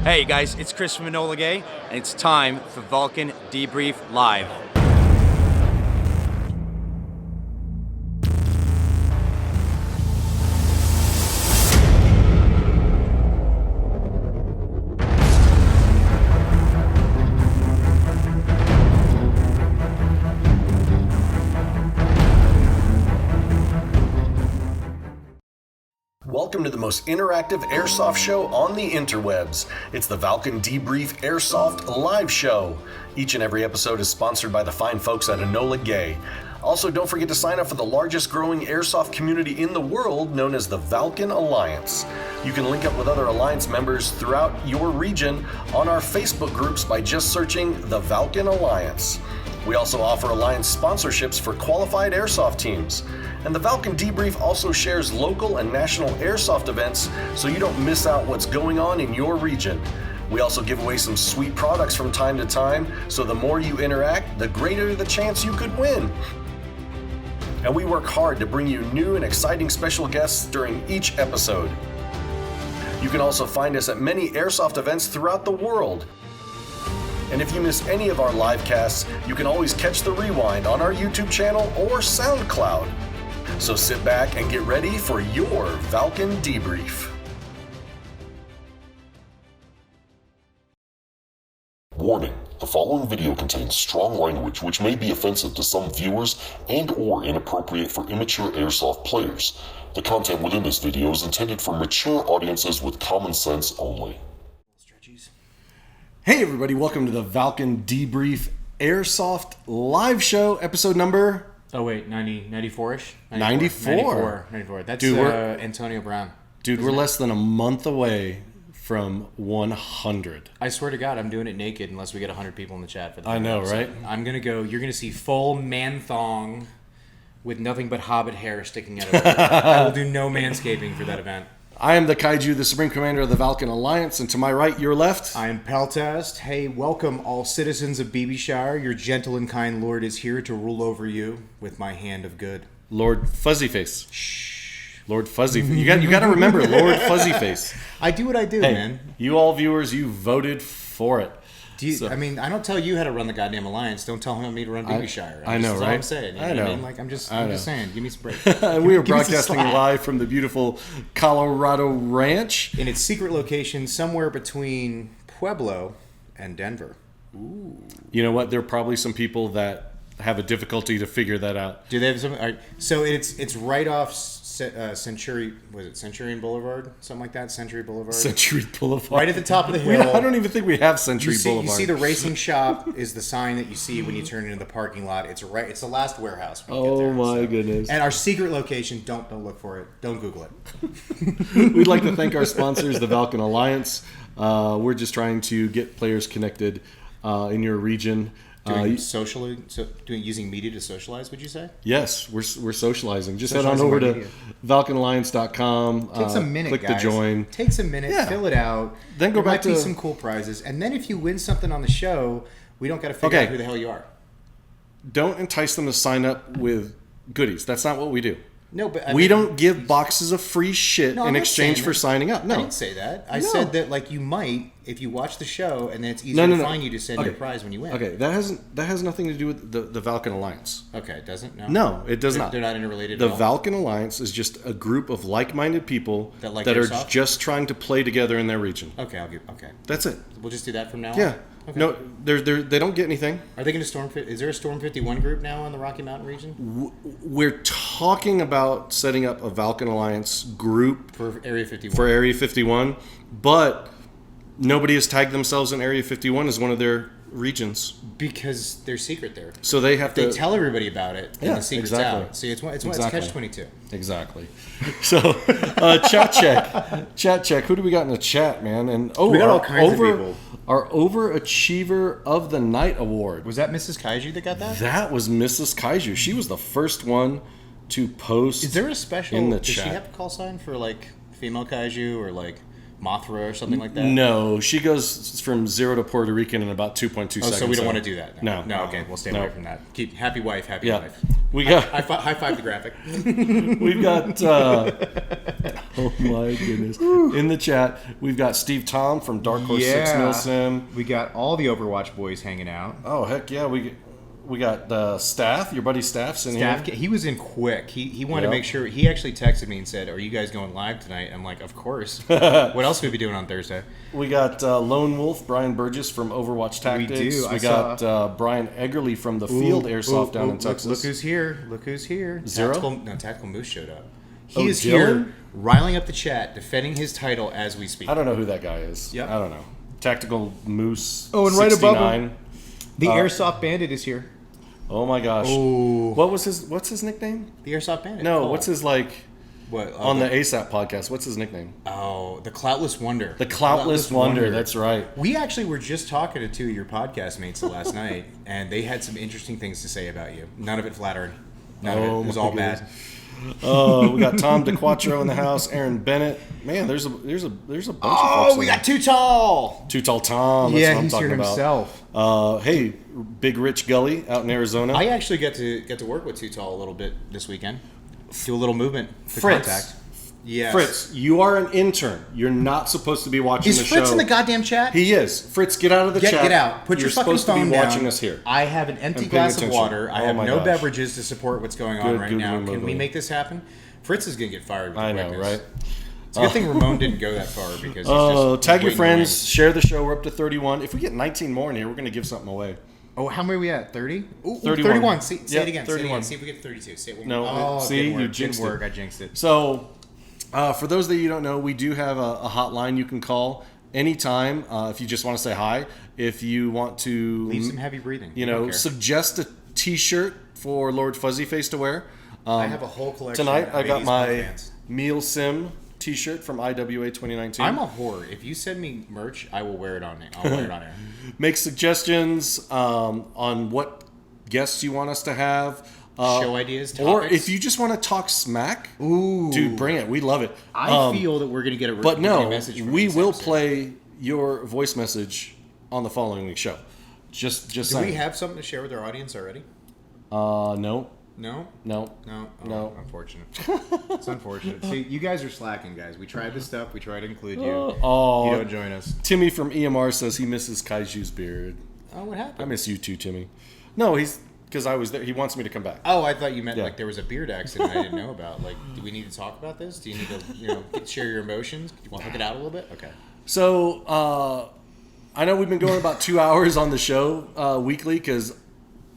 Hey guys, it's Chris from Enola Gay, and it's time for Valken Debrief Live. Welcome to the most interactive airsoft show on the interwebs. It's the Valken Debrief Airsoft live show. Each and every episode is sponsored by the fine folks at Enola Gay. Also, don't forget to sign up for the largest growing airsoft community in the world, known as the Valken Alliance. You can link up with other Alliance members throughout your region on our Facebook groups by just searching the Valken Alliance. We also offer Alliance sponsorships for qualified airsoft teams. And the Valken Debrief also shares local and national airsoft events so you don't miss out what's going on in your region. We also give away some sweet products from time to time, so the more you interact, the greater the chance you could win. And we work hard to bring you new and exciting special guests during each episode. You can also find us at many airsoft events throughout the world. And if you miss any of our live casts, you can always catch the rewind on our YouTube channel or SoundCloud. So sit back and get ready for your Valken Debrief. Warning, the following video contains strong language which may be offensive to some viewers and or inappropriate for immature airsoft players. The content within this video is intended for mature audiences with common sense only. Hey everybody, welcome to the Valken Debrief Airsoft live show, episode number... Oh wait, 94-ish? 94. That's Dude, Antonio Brown. Dude, we're less than a month away from 100. I swear to God, I'm doing it naked unless we get 100 people in the chat for the I know, episode. right? I'm going to go, you're going to see full man thong with nothing but hobbit hair sticking out of it. I will do no manscaping for that event. I am the Kaiju, the Supreme Commander of the Valken Alliance, and to my right, your left... I am Peltast. Hey, welcome all citizens of BB Your gentle and kind lord is here to rule over you with my hand of good. Lord Fuzzyface. Shh. Lord Fuzzyface. You got to remember, Lord Fuzzyface. I do what I do, Hey, man. you all viewers, you voted for it. I mean, I don't tell you how to run the goddamn alliance. Don't tell me to run BB I know, that's right? all I'm saying. You I what know. I mean? Like, I'm just saying. Give me some break. And we are Give me some broadcasting slack. live from the beautiful Colorado Ranch. In its secret location somewhere between Pueblo and Denver. You know what? There are probably some people that have a difficulty to figure that out. Do they have some? So it's right off Centurion Boulevard, something like that. Century Boulevard. Century Boulevard. Right at the top of the hill. I don't even think we have Century Boulevard. You see the racing shop is the sign that you see when you turn into the parking lot. It's the last warehouse. When you get there. My goodness. And our secret location, don't look for it. Don't Google it. We'd like to thank our sponsors, the Valken Alliance. We're just trying to get players connected in your region. Using media to socialize, would you say? Yes, we're socializing. Just head on over to ValkenAlliance.com. Takes a minute, click guys. the join. Takes a minute. Yeah. Fill it out. Then go there back might be to some cool prizes, and then if you win something on the show, we don't got to figure out who the hell you are. Don't entice them to sign up with goodies. That's not what we do. No, but we don't give boxes of free shit No, in I'm not exchange saying for that. signing up. No, I didn't say that. I No. said that like you might if you watch the show, and then it's easier to find you to send your prize when you win. Okay, that has nothing to do with the Valken Alliance. Okay, it doesn't. No, it does not. They're not interrelated. The at all? Valken Alliance is just a group of like-minded people That like are airsoft? just trying to play together in their region. Okay, okay. That's it. We'll just do that from now Yeah. on. Okay. No, they don't get anything. Are they going to storm? Is there a Storm 51 group now in the Rocky Mountain region We're talking about setting up a Valken Alliance group for Area 51? for Area 51, but nobody has tagged themselves in Area 51 as one of their regions Because they're secret there. So they have They to tell everybody about it, and Yeah, the secret's exactly. out. See, it's Exactly. catch-22. Exactly. So, chat check. Who do we got in the chat, man? And We got all kinds of people. Our Overachiever of the Night award. Was that Mrs. Kaiju that got that? That was Mrs. Kaiju. She was the first one to post. Is there a special? in the does she chat? have a call sign for like female Kaiju or like Mothra or something like that? No, she goes from 0 to Puerto Rican in about 2.2 seconds. So we don't want to do that. No. No, okay. We'll stay away from that. Keep happy wife, happy Yeah. life. We got. High five the graphic. We've got. Oh my goodness! In the chat, we've got Steve Tom from Dark Horse 6 Milsim. We got all the Overwatch boys hanging out. Oh heck yeah! We got Staff, your buddy Staff's in here. He was in quick. He wanted to Yep. make sure. He actually texted me and said, "Are you guys going live tonight?" I'm like, "Of course." What else would we be doing on Thursday? We got Lone Wolf, Brian Burgess from Overwatch Tactics. We do. We got Brian Eggerly from the Field Airsoft down in Texas. Look who's here. Look who's here. Zero? Tactical Moose showed up. He Oh, is Dylan? here, riling up the chat, defending his title as we speak. I don't know who that guy is. Yep. I don't know. Tactical Moose. Oh, and right above 69. him, the Airsoft Bandit is here. Oh my gosh. Oh. What's his nickname? The Airsoft Bandit. No, Cole. what's his like What? on the ASAP podcast? What's his nickname? Oh, the Cloutless Wonder. The Cloutless Wonder. That's right. We actually were just talking to two of your podcast mates last night, and they had some interesting things to say about you. None of it flattering. None of it. It was my all goodness. bad. We got Tom DeQuattro in the house. Aaron Bennett. Man, there's a bunch of folks. Oh, we in got Too Tall. Too Tall Tom. That's what I'm he's talking here about. himself. Hey, Big Rich Gully out in Arizona. I actually get to work with Too Tall a little bit this weekend. Do a little movement to Fritz. contact. Yes. Fritz, you are an intern. You're not supposed to be watching Is the Fritz show. in the goddamn chat? He is. Fritz, get out of the chat. Get out. Put You're your fucking supposed to phone be down. watching us here. I have an empty And paying glass of attention. water. I Oh have my no gosh. beverages to support what's going on Good right now. googly Can we moogly. make this happen? Fritz is going to get fired. With I know, quickness. right? It's a good thing Ramon didn't go that far because he's just Tag your waiting friends. Share the show. We're up to 31. If we get 19 more in here, we're going to give something away. Oh, how many are we at? 30? Ooh, 31. 31. Say Yep, it again. 31. Say it again. See if we get 32. Say it one No, more. Oh, see, didn't you work. jinxed Didn't work. it. I jinxed it. So, for those that you don't know, we do have a hotline you can call anytime if you just want to say hi. If you want to Leave some heavy breathing. you I don't know, care. suggest a T-shirt for Lord Fuzzy Face to wear. I have a whole collection. Tonight, of I got 80s my punk bands. Meal Sim T-shirt from IWA 2019. I'm a whore. If you send me merch, I will wear it on it. I'll wear it on air. Make suggestions on what guests you want us to have. Show ideas, Or topics. if you just want to talk smack, Ooh. dude, bring it. We love it. I feel that we're going to get a But no, message from we this will episode. play your voice message on the following week's show. Just Do saying. we have something to share with our audience already? No, No? no. No? Oh, No. Unfortunate. It's unfortunate. See, you guys are slacking, guys. We tried this stuff. We try to include you. Oh, You don't join us. Timmy from EMR says he misses Kaiju's beard. Oh, what I happened? miss you too, Timmy. No, he's because I was there. He wants me to come back. Oh, I thought you meant Yeah. like there was a beard accident I didn't know about. Like, do we need to talk about this? Do you need to, share your emotions? Do you want to hook it out a little bit? Okay. So I know we've been going about 2 hours on the show weekly because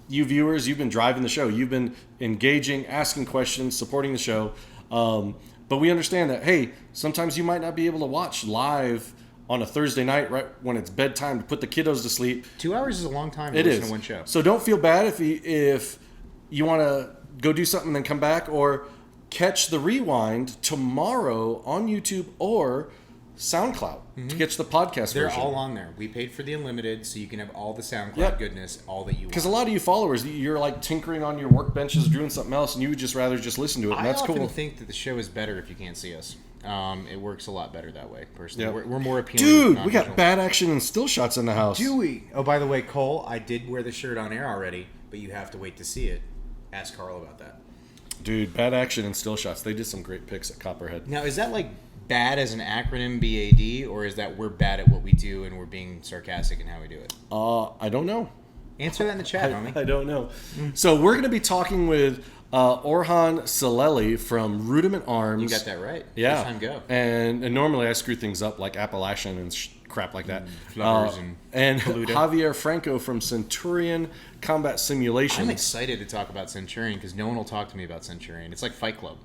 you viewers, you've been driving the show. You've been engaging, asking questions, supporting the show. But we understand that, hey, sometimes you might not be able to watch live on a Thursday night right when it's bedtime to put the kiddos to sleep. 2 hours is a long time to It listen is. to one show. So don't feel bad if you want to go do something and then come back, or catch the rewind tomorrow on YouTube or SoundCloud to catch the podcast They're version. all on there. We paid for the unlimited, so you can have all the SoundCloud Yep. goodness, all that you want. Because a lot of you followers, you're like tinkering on your workbenches, doing something else, and you would just rather just listen to it. And that's I often cool. think that the show is better if you can't see us. It works a lot better that way, personally. Yep. We're more appealing. Dude, to we got non-visual. bad action and still shots in the house. Do we? Oh, by the way, Cole, I did wear the shirt on air already, but you have to wait to see it. Ask Carl about that. Dude, bad action and still shots. They did some great picks at Copperhead. Now, is that like bad as an acronym, BAD, or is that we're bad at what we do and we're being sarcastic in how we do it? I don't know. Answer that in the chat, homie. I don't know. So we're going to be talking with Orhan Cileli from Rudiment Arms. You got that right. Yeah. First time go. And normally I screw things up like Appalachian and crap like that. Flubbers and and Palooda. Javier Franco from Centurion Combat Simulations. I'm excited to talk about Centurion because no one will talk to me about Centurion. It's like Fight Club.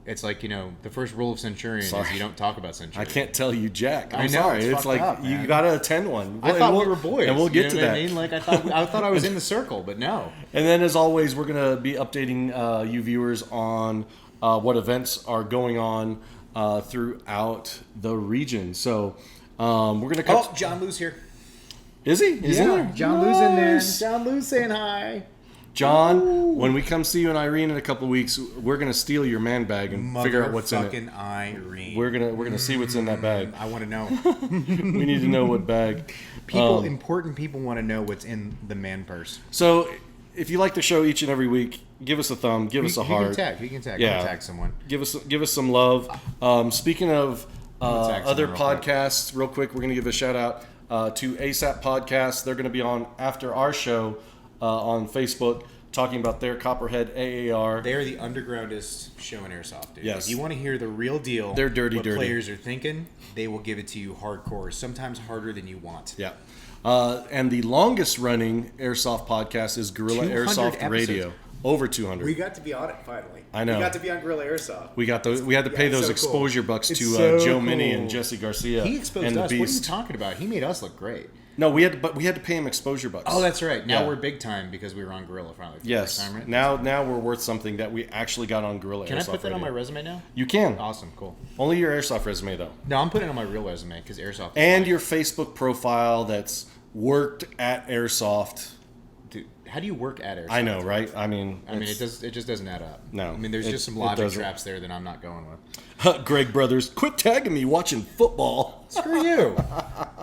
It's like, the first rule of Centurion Sorry. is you don't talk about Centurion. I can't tell you Jack. I'm I know, sorry. it's It's fucked like up, you man. gotta attend one. I And thought we we'll- were boys. and we'll get to you know that. what I mean? Like I thought I was in the circle, but no. And then, as always, we're going to be updating you viewers on what events are going on throughout the region. So we're going to cut. Oh, John Lou's here. Is he? Is he in there? John Lou's in there. Nice. John Lou's saying hi. John, when we come see you in Irene in a couple of weeks, we're gonna steal your man bag and figure out what's in it. Fucking Irene. We're gonna see what's in that bag. I want to know. We need to know what bag. Important people want to know what's in the man purse. So, if you like the show each and every week, give us a thumb, give us a heart. You can tag. Yeah. Tag someone. Give us some love. Speaking of tag other someone real podcasts, real quick, we're going to give a shout out to ASAP Podcast. They're going to be on after our show on Facebook talking about their Copperhead AAR. They are the undergroundest show in Airsoft, dude. Yes. If you want to hear the real deal, They're dirty. players are thinking, they will give it to you hardcore, sometimes harder than you want. Yeah. And the longest running Airsoft podcast is Guerrilla 200 Airsoft episodes. Radio. Over 200. We got to be on it finally. I know. We got to be on Guerrilla Airsoft. We had to pay those so cool. exposure bucks It's to so Joe Minnie cool. and Jesse Garcia. He exposed and us. the What are you Beast. talking about? He made us look great. No, we had to pay him exposure bucks. Oh, that's right. Now Yeah. we're big time because we were on Gorilla finally. For Yes. the first time, right? Now we're worth something that we actually got on Guerrilla Can Airsoft I put that on my Radio. resume now? You can. Awesome. Cool. Only your Airsoft resume though. No, I'm putting it on my real resume because Airsoft. Is And fine. your Facebook profile that's worked at Airsoft. Dude, how do you work at Airsoft? I know, right? I mean, It just doesn't add up. No, I mean, there's it- just some it logic doesn't. traps there that I'm not going with. Greg Brothers, quit tagging me watching football. Screw you.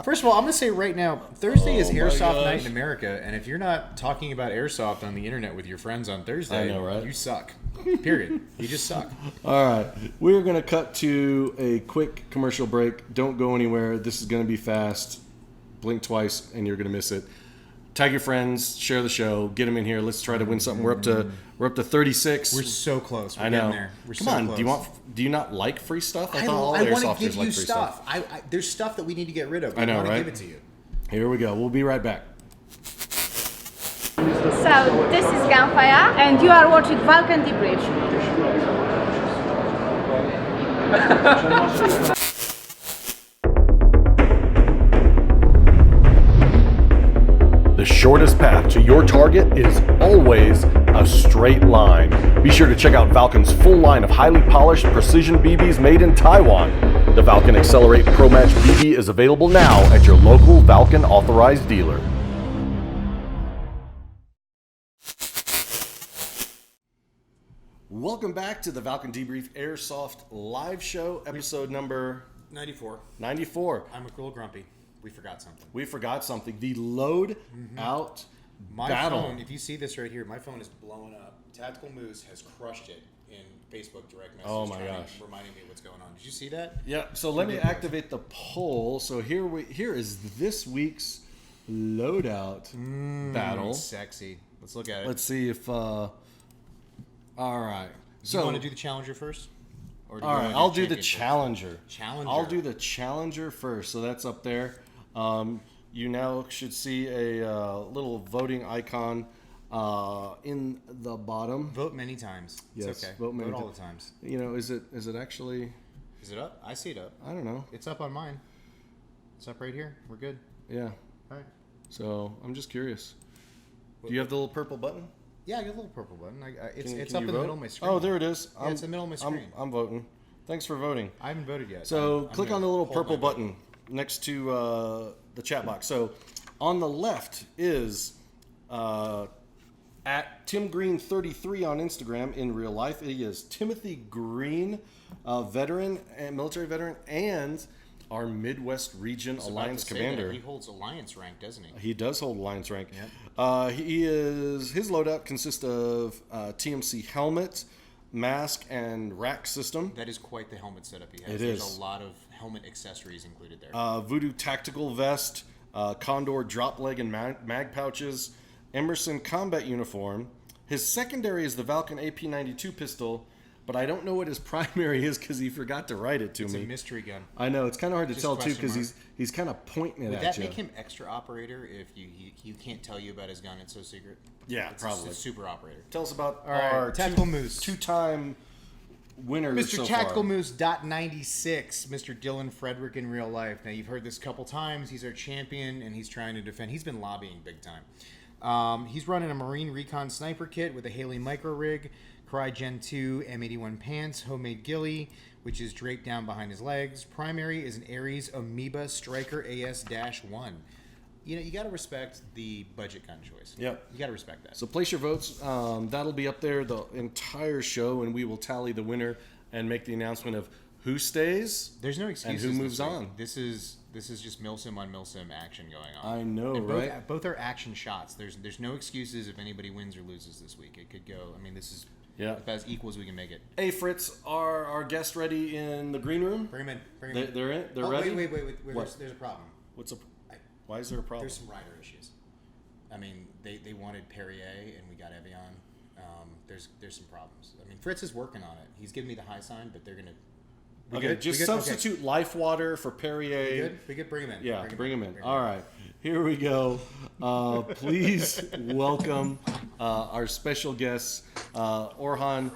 First of all, I'm going to say right now, Thursday is Oh my Airsoft gosh. Night in America, and if you're not talking about Airsoft on the internet with your friends on Thursday, I know, right? you suck. Period. You just suck. All right, we're gonna cut to a quick commercial break. Don't go anywhere. This is gonna be fast. Blink twice, and you're gonna miss it. Tag your friends, share the show, get them in here. Let's try to win something. We're up to 36. We're so close. We're I know. getting there. We're Come so on, close. do you not like free stuff? I thought all want to airsofters give you like free stuff. There's stuff that we need to get rid of. I know, want to right? give it to you. Here we go. We'll be right back. So this is Gunfire, and you are watching Valken Debrief. The shortest path to your target is always a straight line. Be sure to check out Valken's full line of highly polished precision BBs made in Taiwan. The Valken Accelerate Pro Match BB is available now at your local Valken authorized dealer. Welcome back to the Valken Debrief Airsoft live show, episode number 94. 94. I'm a little grumpy. We forgot something. We forgot something. The Loadout My Battle. phone, if you see this right here, my phone is blowing up. Tactical Moose has crushed it in Facebook direct messages. Oh my trying to- gosh. reminding me what's going on. Did you see that? Yeah, so let me activate the poll. So here is this week's Loadout Battle. Sexy. Let's look at it. Let's see if all right. So, you want to do the challenger first? Or do all you right, wanna I'll the do the champion first? challenger. Challenger. I'll do the challenger first. So that's up there. You now should see a little voting icon in the bottom. Vote many times. Yes, It's okay. vote many all times. the times. You know, is it actually? Is it up? I see it up. I don't know. It's up on mine. It's up right here. We're good. Yeah. All right. So I'm just curious. Do you have the little purple button? Yeah, I got a little purple button. It's Can up you in the vote? middle of my screen. Oh, there it is. Yeah, it's in the middle of my screen. I'm voting. Thanks for voting. I haven't voted yet. So I'm click gonna on the little hold purple my vote. button next to the chat box. So on the left is at Tim Green 33 on Instagram. In real life, he is Timothy Green, veteran and military veteran, and our Midwest Region I was about Alliance to say commander. that. He holds Alliance rank, doesn't he? He does hold Alliance rank. Yep. His loadout consists of TMC helmet, mask, and rack system. That is quite the helmet setup he has. It There's is. a lot of helmet accessories included there. Voodoo tactical vest, Condor drop leg and mag pouches, Emerson combat uniform. His secondary is the Valken AP92 pistol, but I don't know what his primary is because he forgot to write it to it's me. a mystery gun. I know it's kind of hard to Just tell too question because mark. he's kind of pointing it Would at that you. make him extra operator if you can't tell you about his gun? It's so secret. Yeah, It's probably. a super operator. Tell us about All right, our Tactical Moose. two-time winners Mr. so Tactical far. Moose .96, Mr. Dylan Frederick in real life. Now you've heard this a couple times. He's our champion, and he's trying to defend. He's been lobbying big time. He's running a Marine Recon sniper kit with a Haley micro rig, Cry Gen 2 M81 pants, homemade ghillie, which is draped down behind his legs. Primary is an Ares Amoeba Striker AS-1. you got to respect the budget gun choice. Yep. You got to respect that. So place your votes. That'll be up there the entire show, and we will tally the winner and make the announcement of who stays. There's no excuses. And who moves this week. on. This is just Milsim on Milsim action going on. I know, and right? Both are action shots. There's no excuses if anybody wins or loses this week. It could go. I mean, this is about as equal as we can make it. Hey Fritz, are our guests ready in the green room? Bring them in. They're in. They're ready. Wait. What? There's a problem. Why is there a problem? There's some rider issues. I mean, they wanted Perrier and we got Evian. There's some problems. I mean, Fritz is working on it. He's giving me the high sign, but they're gonna. Okay, just substitute life water for Perrier. We could bring him in. Yeah, bring him in. All right, here we go. Please welcome our special guests, Orhan.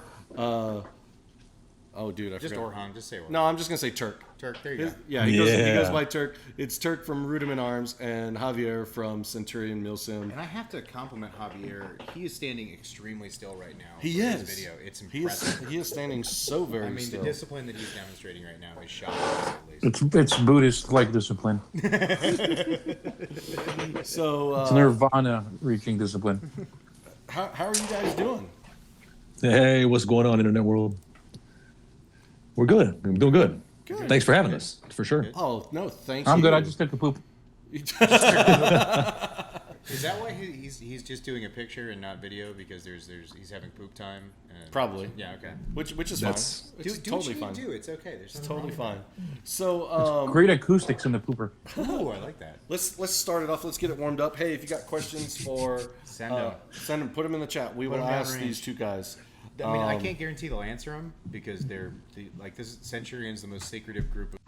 Oh, dude, I just forgot. Orhan. Just say Orhan. No, I'm just gonna say Turk. Turk. There you go. Yeah, he goes by Turk. It's Turk from Rudiment Arms and Javier from Centurion Milsim. And I have to compliment Javier. He is standing extremely still right now. He for is. His video. It's impressive. He is standing so very I mean, still. the discipline that he's demonstrating right now is shocking, at least. It's Buddhist-like discipline. So It's nirvana reaching discipline. how are you guys doing? Hey, what's going on, internet world? We're good. We're doing good. Good. Thanks for having us, for sure. Oh no, thank you. I'm good. I just took a poop. Is that why he's just doing a picture and not video because he's having poop time? And Probably. Yeah. Okay. Which is That's- fine. It's Do totally what you fine. do. It's okay. There's It's nothing totally wrong fine. So Great acoustics in the pooper. with that. Ooh, I like that. let's start it off. Let's get it warmed up. Hey, if you got questions for Send 'em. send them. Put them in the chat. We will 'em ask downrange. these two guys. I mean, I can't guarantee they'll answer them because like this Centurion's the most secretive group of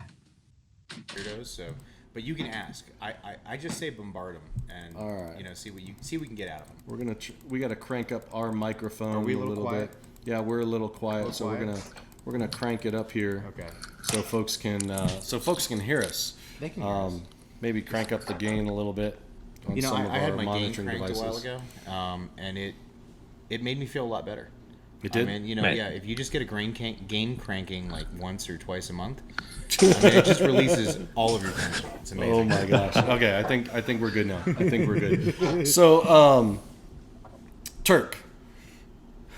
weirdos. So, but you can ask. I just say bombard them and All right. see what we can get out of them. We're gonna we got to crank up our microphone. Are we a little quiet? bit. Yeah, we're a little quiet. So quiet? we're gonna crank it up here. Okay. So folks can hear us. They can hear us. Maybe crank up the gain a little bit on some of I had our my gain monitoring cranked devices. a while ago, and it made me feel a lot better. It did. I mean, Man. yeah. If you just get a gain cranking like once or twice a month, I mean, it just releases all of your tension. It's amazing. Oh my gosh. Okay, I think we're good now. I think we're good. So, Turk,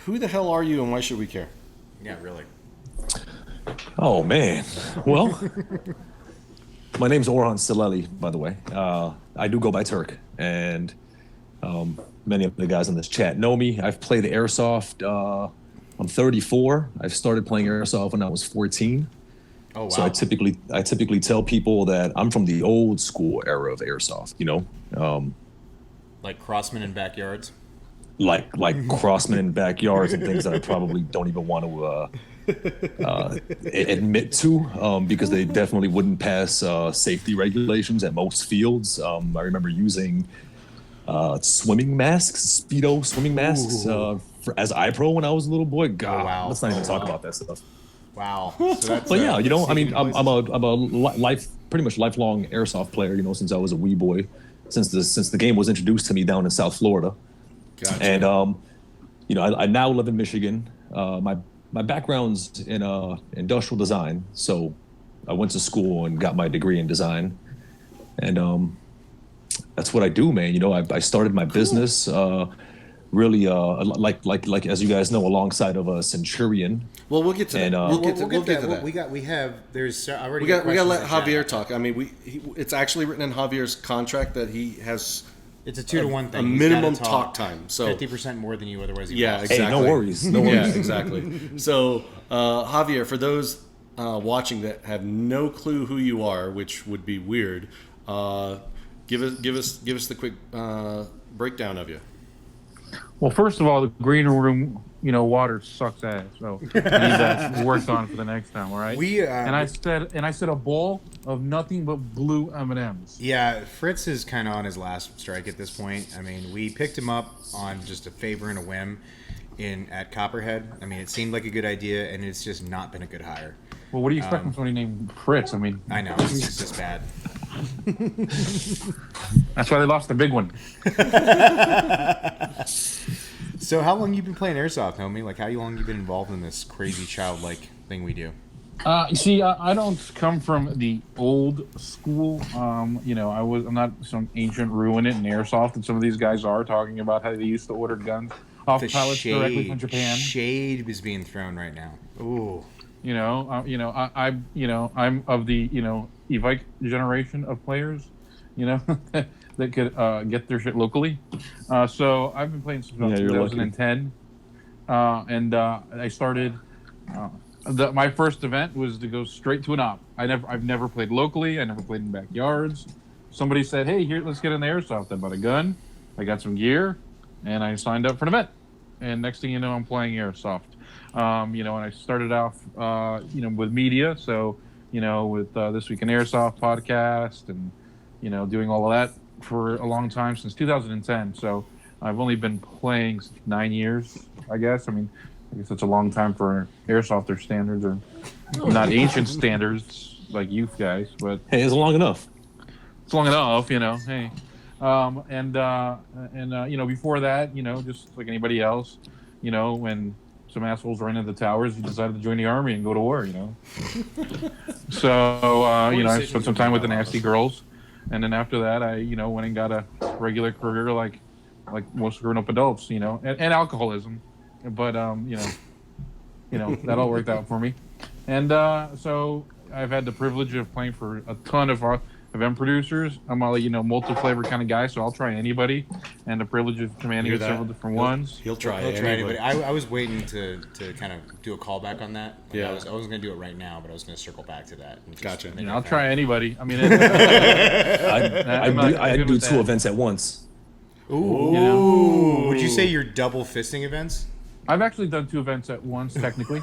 who the hell are you and why should we care? Yeah, really. Oh, man. Well, my name's Orhan Cileli, by the way. I do go by Turk, and many of the guys in this chat know me. I've played Airsoft. I'm 34. I started playing Airsoft when I was 14. Oh wow. So I typically tell people that I'm from the old school era of Airsoft, Like crossmen in backyards. like crossmen in backyards and things that I probably don't even want to admit to, because they definitely wouldn't pass safety regulations at most fields. I remember using swimming masks, Speedo swimming masks, as iPro when I was a little boy. God, wow. let's not even talk about that stuff. Wow. So that's, But yeah, I mean, saving I'm a pretty much lifelong Airsoft player. Since I was a wee boy, since the game was introduced to me down in South Florida. Gotcha. And I now live in Michigan. My background's in industrial design, so I went to school and got my degree in design, and that's what I do, man. I started my business really like as you guys know, alongside of a Centurion. Well, we'll get to And, that. We'll get to that. We have. There's already. We got to let questions in Javier chat. talk. I mean, it's actually written in Javier's contract that he has It's a 2-to-1 thing. a He's minimum gotta talk time. So 50% more than you otherwise. yeah, lost. exactly. Hey, no worries, no worries. Yeah, exactly. So Javier, for those watching that have no clue who you are, which would be weird, give us the quick breakdown of you. Well, first of all, the green room, water sucks ass. So I need that worked on for the next time. All right. And I said a ball of nothing but blue M&Ms. Yeah, Fritz is kind of on his last strike at this point. I mean, we picked him up on just a favor and a whim at Copperhead. I mean, it seemed like a good idea, and it's just not been a good hire. Well, what do you expect from somebody named Fritz? I mean, I know, it's just bad. that's why they lost the big one. So how long you been playing Airsoft, homie? Like, how long you been involved in this crazy childlike thing we do? You see, I don't come from the old school. You know, I'm not some ancient ruinant in airsoft, and some of these guys are talking about how they used to order guns off pilots directly from Japan. Shade is being thrown right now. Ooh. I'm of the Evike generation of players, that could get their shit locally. So I've been playing since 2010, and I started. My first event was to go straight to an op. I've never played locally. I never played in backyards. Somebody said, "Hey, here, let's get in the airsoft." I bought a gun, I got some gear, and I signed up for an event. And next thing you know, I'm playing airsoft. And I started off, with media. So, with This Week in Airsoft podcast, and doing all of that for a long time, since 2010. So I've only been playing 9 years, I guess. I mean, I guess that's a long time for airsofters standards, or not ancient standards like you guys, but hey, it's long enough. It's long enough, Hey, before that, just like anybody else, when some assholes ran into the towers, you decided to join the army and go to war. So I spent some time with the nasty girls, and then after that, I went and got a regular career like most grown-up adults, and alcoholism. But that all worked out for me, and so I've had the privilege of playing for a ton of event producers. I'm a multi-flavor kind of guy, so I'll try anybody, and the privilege of commanding several different ones. He'll try anybody. I was waiting to kind of do a callback on that. Yeah, I wasn't going to do it right now, but I was going to circle back to that. Gotcha. I'll try anybody. I mean, I do two events at once. Ooh. Would you say you're double fisting events? I've actually done two events at once, technically.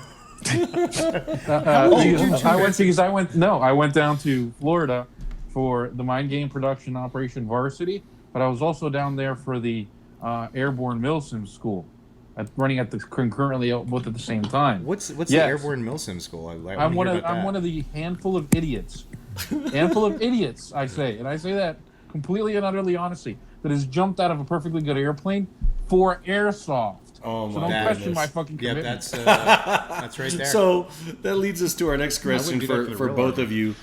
I went down to Florida for the Mind Game Production Operation Varsity, but I was also down there for the Airborne Milsim School, running at concurrently both at the same time. What's the Airborne Milsim School? I'm one of the handful of idiots, I say, and I say that completely and utterly honestly, that has jumped out of a perfectly good airplane for airsoft. Oh my so don't question my fucking commitment. That's right there. So that leads us to our next question for both of you.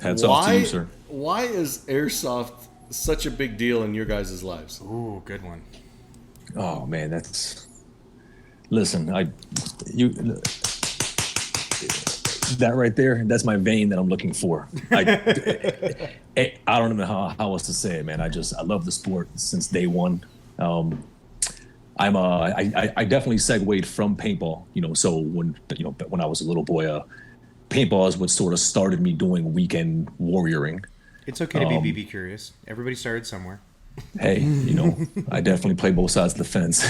Hats off to you, sir. Why is airsoft such a big deal in your guys' lives? Ooh, good one. Oh man, listen, that right there, that's my vein that I'm looking for. I don't even know how else to say it, man. I love the sport since day one. I definitely segued from paintball, so when I was a little boy, paintball is what sort of started me doing weekend warrioring. It's okay to be curious. Everybody started somewhere. Hey, I definitely play both sides of the fence.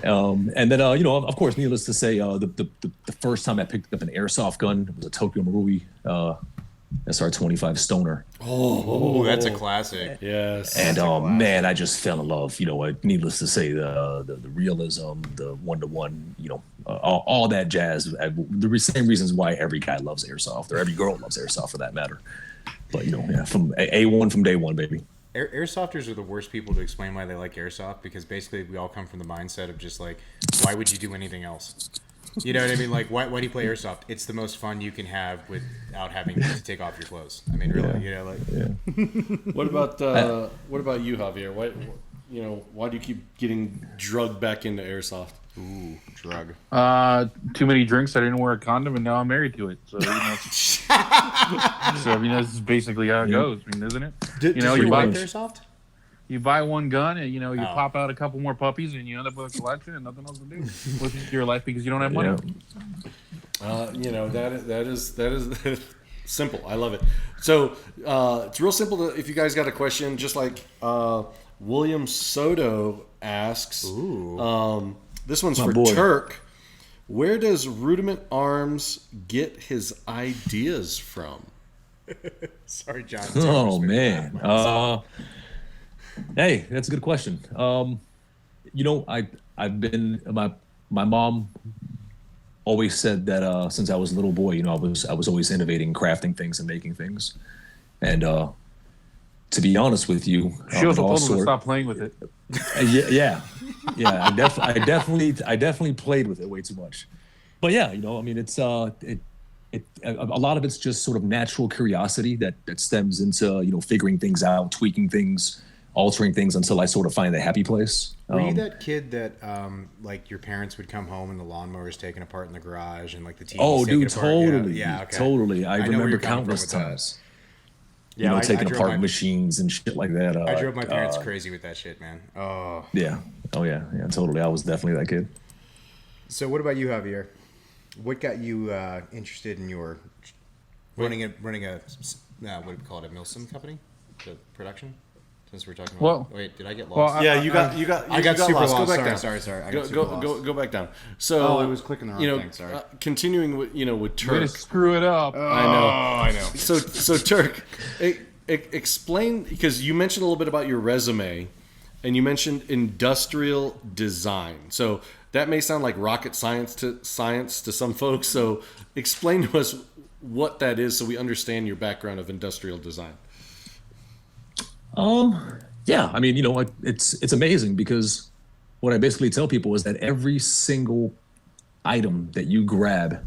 And then, of course, needless to say, the first time I picked up an airsoft gun was a Tokyo Marui SR-25 Stoner. Oh, that's a classic. Yes. And man, I just fell in love. Needless to say, the realism, the one-to-one, all that jazz. The same reasons why every guy loves airsoft, or every girl loves airsoft for that matter. But from A1 from day one, baby. Airsofters are the worst people to explain why they like airsoft, because basically we all come from the mindset of just like, why would you do anything else? You know what I mean? Like, why do you play airsoft? It's the most fun you can have without having to take off your clothes. I mean, really, Yeah. What about you, Javier? Why do you keep getting drugged back into airsoft? Ooh, drug. Too many drinks. I didn't wear a condom, and now I'm married to it. So this is basically how it goes. I mean, isn't it? You buy airsoft. You buy one gun, and you pop out a couple more puppies, and you end up with a collection and nothing else to do with your life because you don't have money. That is simple. I love it. So it's real simple. If you guys got a question, just like William Soto asks, this one's for Turk. Where does Rudiment Arms get his ideas from? Sorry, John. Oh man. Hey, that's a good question. I've been my mom always said that since I was a little boy, I was always innovating, crafting things, and making things. And to be honest with you, she also told him to stop playing with it. Yeah. I definitely played with it way too much. but yeah, you know, I mean, it's a lot of it's just sort of natural curiosity that stems into, you know, figuring things out, tweaking things, altering things until I sort of find the happy place. Were you that kid that like your parents would come home and the lawnmower's taken apart in the garage and like the TV's taken apart? Totally. Yeah, okay. Totally. I remember countless times. Yeah, you know, taking apart machines and shit like that. I drove my parents crazy with that shit, man. Oh. Yeah. Oh yeah. Yeah. Totally. I was definitely that kid. So what about you, Javier? What got you interested in your running a what do you call it, a Milsim company, the production? Since we're talking about, Well, wait, did I get lost? Well, yeah, I got super lost. Go back down. Sorry. I got super lost. Go back down. So I was clicking the wrong thing. Sorry. Continuing with with Turk. Way to screw it up. I know. So Turk, explain, because you mentioned a little bit about your resume, and you mentioned industrial design. So that may sound like rocket science to some folks. So explain to us what that is, so we understand your background of industrial design. Yeah, I mean, you know, it's amazing, because what I basically tell people is that every single item that you grab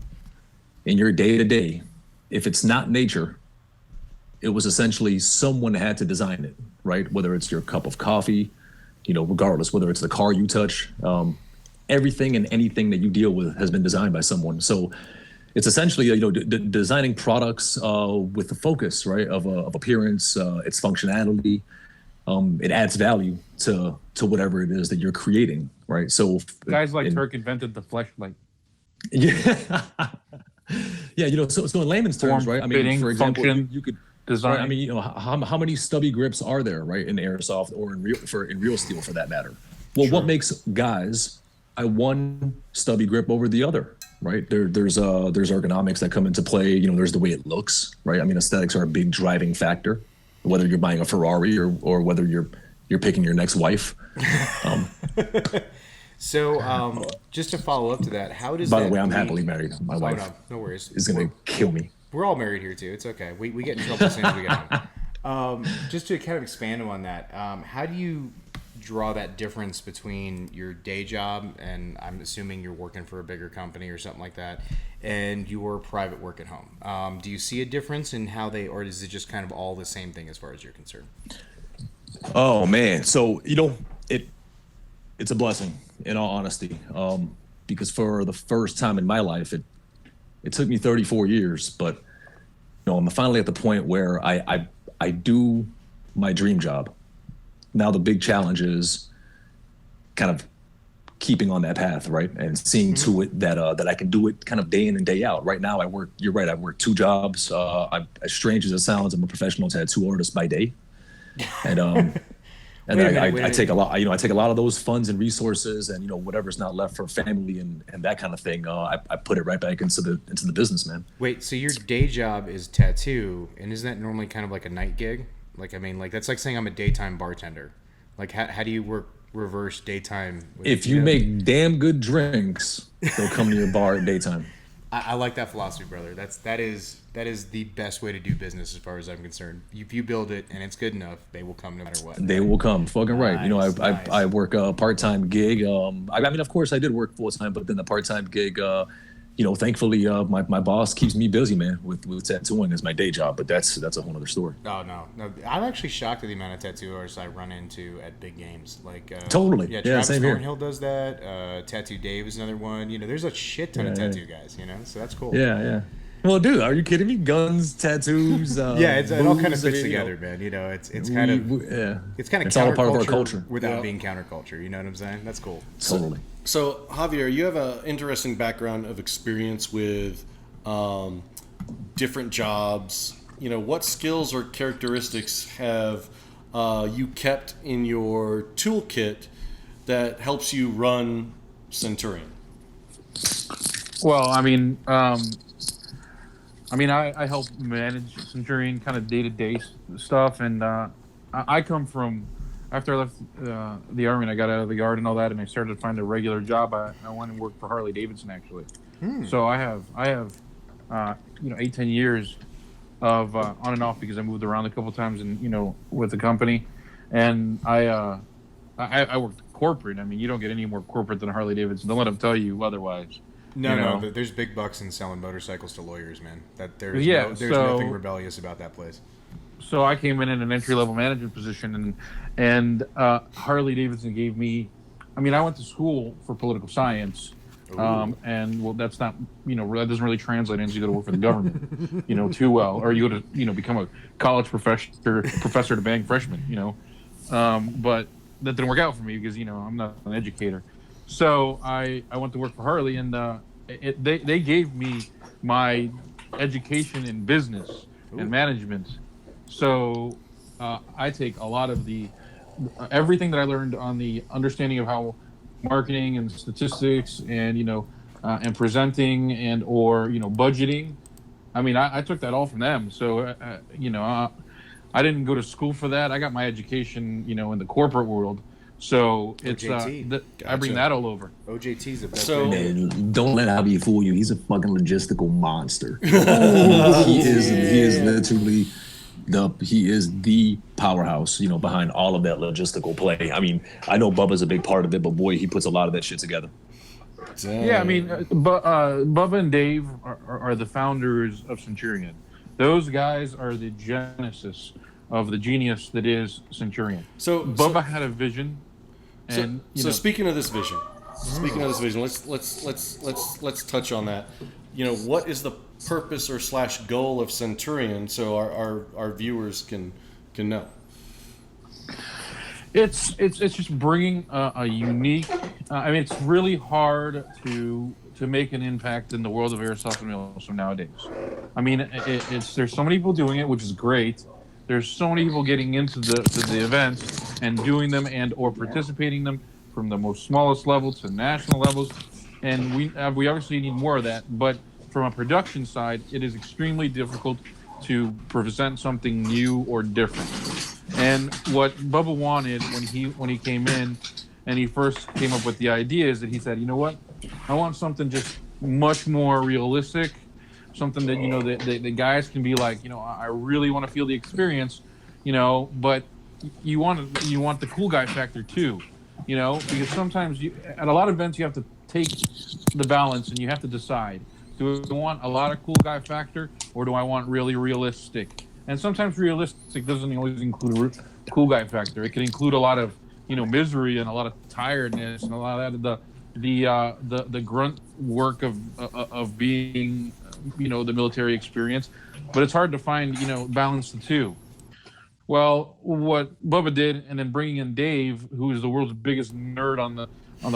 in your day-to-day, if it's not nature, it was essentially someone had to design it, right? Whether it's your cup of coffee, you know, regardless, whether it's the car you touch, everything and anything that you deal with has been designed by someone. So it's essentially, you know, designing products with the focus, right, of appearance, its functionality. It adds value to whatever it is that you're creating, right? So guys like Turk invented the fleshlight. Yeah, yeah. You know, so in layman's terms, right? I mean, for example, you could design. Right? I mean, you know, how many stubby grips are there, right, in airsoft or in real steel, for that matter? Well, what makes guys one stubby grip over the other? Right, there's ergonomics that come into play. You know, there's the way it looks, right? I mean, aesthetics are a big driving factor, whether you're buying a Ferrari or whether you're picking your next wife. So just to follow up to that, how does by the way, I'm happily married. My wife no worries, is gonna kill me. We're all married here too. It's okay. We get in trouble as soon as we get home. Just to kind of expand on that, how do you draw that difference between your day job, and I'm assuming you're working for a bigger company or something like that, and your private work at home? Do you see a difference in how they, or is it just kind of all the same thing as far as you're concerned? Oh man, so you know, it's a blessing, in all honesty, because for the first time in my life, it took me 34 years, but you know, I'm finally at the point where I do my dream job. Now the big challenge is kind of keeping on that path, right, and seeing to it that I can do it kind of day in and day out. Right now, I work. You're right. I work 2 jobs. I'm, as strange as it sounds, I'm a professional tattoo artist by day, and I take a lot. You know, I take a lot of those funds and resources, and you know, whatever's not left for family and that kind of thing. I put it right back into the business, man. Wait, so your day job is tattoo, and isn't that normally kind of like a night gig? Like, I mean, like, that's like saying I'm a daytime bartender. Like, how do you work reverse daytime? If you make damn good drinks, they'll come to your bar at daytime. I like that philosophy, brother. That is the best way to do business as far as I'm concerned. If you build it and it's good enough, they will come no matter what. They will come. Fucking right. Nice, you know, nice. I work a part-time gig. I mean, of course, I did work full-time, but then the part-time gig, you know, thankfully, my boss keeps me busy, man, with tattooing as my day job. But that's a whole other story. Oh no, I'm actually shocked at the amount of tattoo artists I run into at big games. Like totally, yeah, Travis same Thornhill does that. Tattoo Dave is another one. You know, there's a shit ton of tattoo guys. You know, so that's cool. Yeah. Well, dude, are you kidding me? Guns, tattoos. Yeah, it all kind of fits together, man. You know, it's kind of all a part of our culture without being counterculture. You know what I'm saying? That's cool. Totally. So, Javier, you have an interesting background of experience with different jobs. You know, what skills or characteristics have you kept in your toolkit that helps you run Centurion? Well, I mean, I help manage Centurion kind of day-to-day stuff, and I come from, after I left the Army and I got out of the Guard and all that, and I started to find a regular job, I went and worked for Harley Davidson, actually. So I have 8-10 years of on and off, because I moved around a couple times, and you know, with the company, and I worked corporate. I mean, you don't get any more corporate than Harley Davidson. Don't let them tell you otherwise. No, there's big bucks in selling motorcycles to lawyers, man. There's nothing rebellious about that place. So I came in an entry-level management position, and Harley Davidson gave me. I mean, I went to school for political science, and well, that's not that doesn't really translate into you go to work for the government, too well, or you go to become a college professor to bang freshmen, but that didn't work out for me because I'm not an educator. So I went to work for Harley, and they gave me my education in business and management. So I take a lot of everything that I learned on the understanding of how marketing and statistics and and presenting and or budgeting. I mean, I took that all from them. So I didn't go to school for that. I got my education in the corporate world. So it's I bring that all over. OJT's the best. So man, don't let Javi fool you. He's a fucking logistical monster. He is literally the powerhouse, behind all of that logistical play. I mean, I know Bubba's a big part of it, but boy, he puts a lot of that shit together. Dang. Yeah, I mean, Bubba and Dave are the founders of Centurion. Those guys are the genesis of the genius that is Centurion. So Bubba had a vision. And so speaking of this vision, let's touch on that. What is the purpose or / goal of Centurion, so our viewers can know? It's just bringing a unique. I mean, it's really hard to make an impact in the world of airsoft and Milsim nowadays. I mean, there's so many people doing it, which is great. There's so many people getting into the events and doing them and or participating in them from the most smallest level to national levels, and we obviously need more of that. But from a production side, it is extremely difficult to present something new or different. And what Bubba wanted when he came in and he first came up with the idea is that he said, what, I want something just much more realistic. Something that the guys can be like, I really want to feel the experience, but you want the cool guy factor too, because sometimes at a lot of events you have to take the balance and you have to decide, do I want a lot of cool guy factor or do I want really realistic? And sometimes realistic doesn't always include a cool guy factor. It can include a lot of misery and a lot of tiredness and a lot of the grunt work of being the military experience, but it's hard to find balance the two. Well, what Bubba did, and then bringing in Dave, who is the world's biggest nerd on the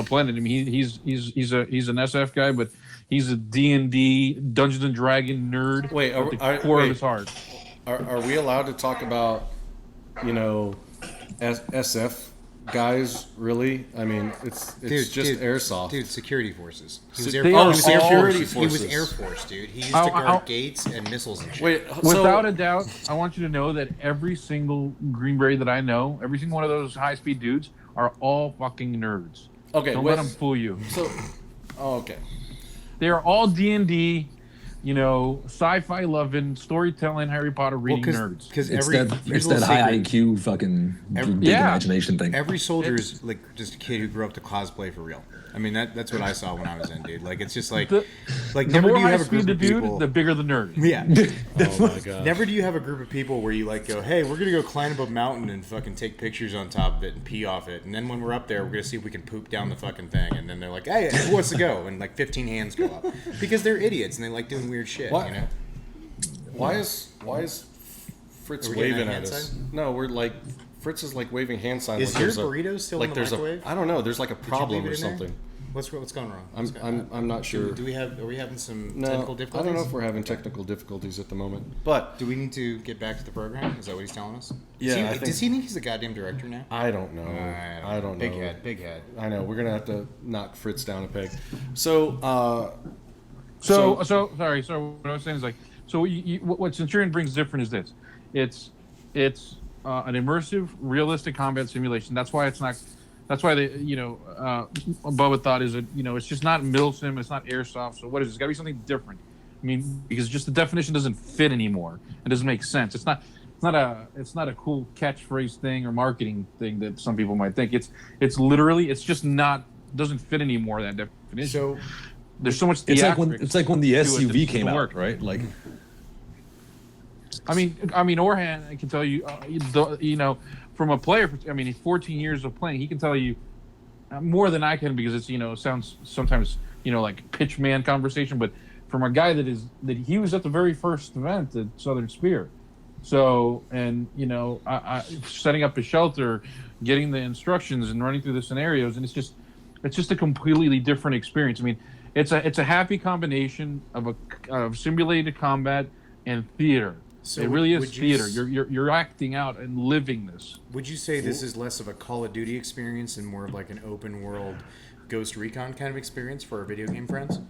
planet. I mean, he's an SF guy, but he's a D&D Dungeons and Dragons nerd. Wait, at the core of his heart. Are we allowed to talk about SF guys, really? I mean, it's just airsoft. Dude, security forces. He was security forces. He was Air Force, dude. He used to guard gates and missiles and shit. Wait, without a doubt, I want you to know that every single Green Beret that I know, every single one of those high-speed dudes are all fucking nerds. Okay, don't let them fool you. Okay. They are all D&D, sci-fi loving, storytelling, Harry Potter reading nerds. Because it's that high IQ fucking big imagination thing. Every soldier is like just a kid who grew up to cosplay for real. I mean, that's what I saw when I was in, dude. Like, it's just like the never more do you have a high-speed group the of dude, people. the bigger the nerd. Yeah. Oh my god. Never do you have a group of people where you like go, hey, we're gonna go climb up a mountain and fucking take pictures on top of it and pee off it, and then when we're up there, we're gonna see if we can poop down the fucking thing, and then they're like, hey, who wants to go? And like 15 hands go up because they're idiots and they like doing weird shit. What? Why is Fritz waving at us? No, we're like Fritz is like waving hand signs. Is your burrito still in the microwave? I don't know. There's like a problem or something. What's going wrong? I'm not sure. Are we having some technical difficulties? I don't know if we're having technical difficulties at the moment. But do we need to get back to the program? Is that what he's telling us? Yeah. Does he think he's the goddamn director now? I don't know. I don't know. Big head. I know. We're gonna have to knock Fritz down a peg. So sorry. So what I was saying is like, what Centurion brings different is this. It's an immersive, realistic combat simulation. That's why it's not. That's why they, Bubba thought is it's just not Milsim, it's not airsoft. So what is it? It's got to be something different. I mean, because just the definition doesn't fit anymore. It doesn't make sense. It's not a cool catchphrase thing or marketing thing that some people might think. It's literally, it's just not, doesn't fit anymore, that definition. So there's so much It's theatrics like when the to it SUV that came doesn't out, work. right? Like, I mean, Orhan, I can tell you, from a player. I mean, he's 14 years of playing. He can tell you more than I can because it's sounds sometimes like pitch man conversation. But from a guy that he was at the very first event at Southern Spear, so and I setting up a shelter, getting the instructions and running through the scenarios, and it's just a completely different experience. I mean, it's a happy combination of simulated combat and theater. So it really is theater. You're acting out and living this. Would you say this is less of a Call of Duty experience and more of like an open world Ghost Recon kind of experience for our video game friends?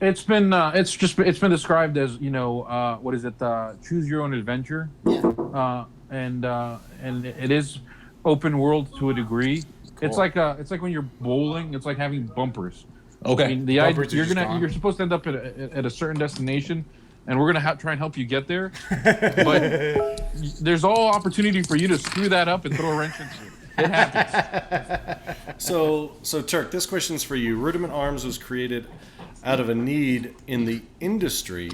It's been described as what is it? Choose your own adventure. Yeah. And it is open world to a degree. Cool. It's like when you're bowling. It's like having bumpers. Okay. I mean, you're supposed to end up at a certain destination. And we're gonna try and help you get there, but there's all opportunity for you to screw that up and throw a wrench into it. It happens. So Turk, this question's for you. Rudiment Arms was created out of a need in the industry.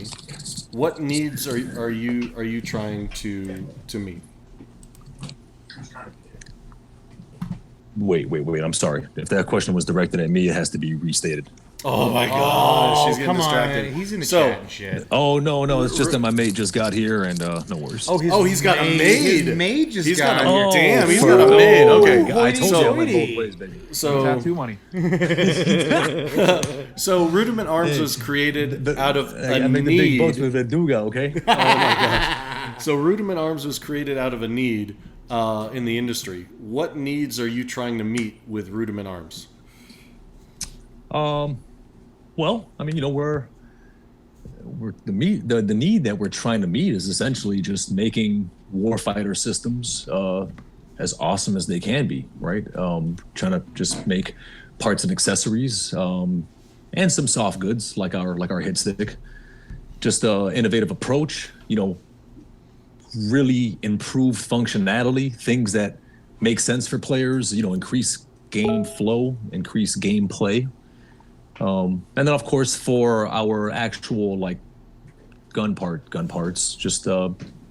What needs are you trying to meet? Wait. I'm sorry. If that question was directed at me, it has to be restated. Oh my gosh, she's getting come distracted. On. He's in the chat and shit. Oh no, it's just that my mate just got here and no worries. He's got a maid. His maid just He's got got here. a damn. He's got a maid. Okay, I told you I went both ways, baby. So tattoo money. So Rudiment Arms was created out of a I make the big need. bucks with a Duga, okay? Oh my gosh. So Rudiment Arms was created out of a need in the industry. What needs are you trying to meet with Rudiment Arms? Well, I mean, we're the need that we're trying to meet is essentially just making warfighter systems as awesome as they can be, right? Trying to just make parts and accessories and some soft goods like our hit stick. Just innovative approach, really improve functionality, things that make sense for players, increase game flow, increase gameplay. And then, of course, for our actual gun parts, just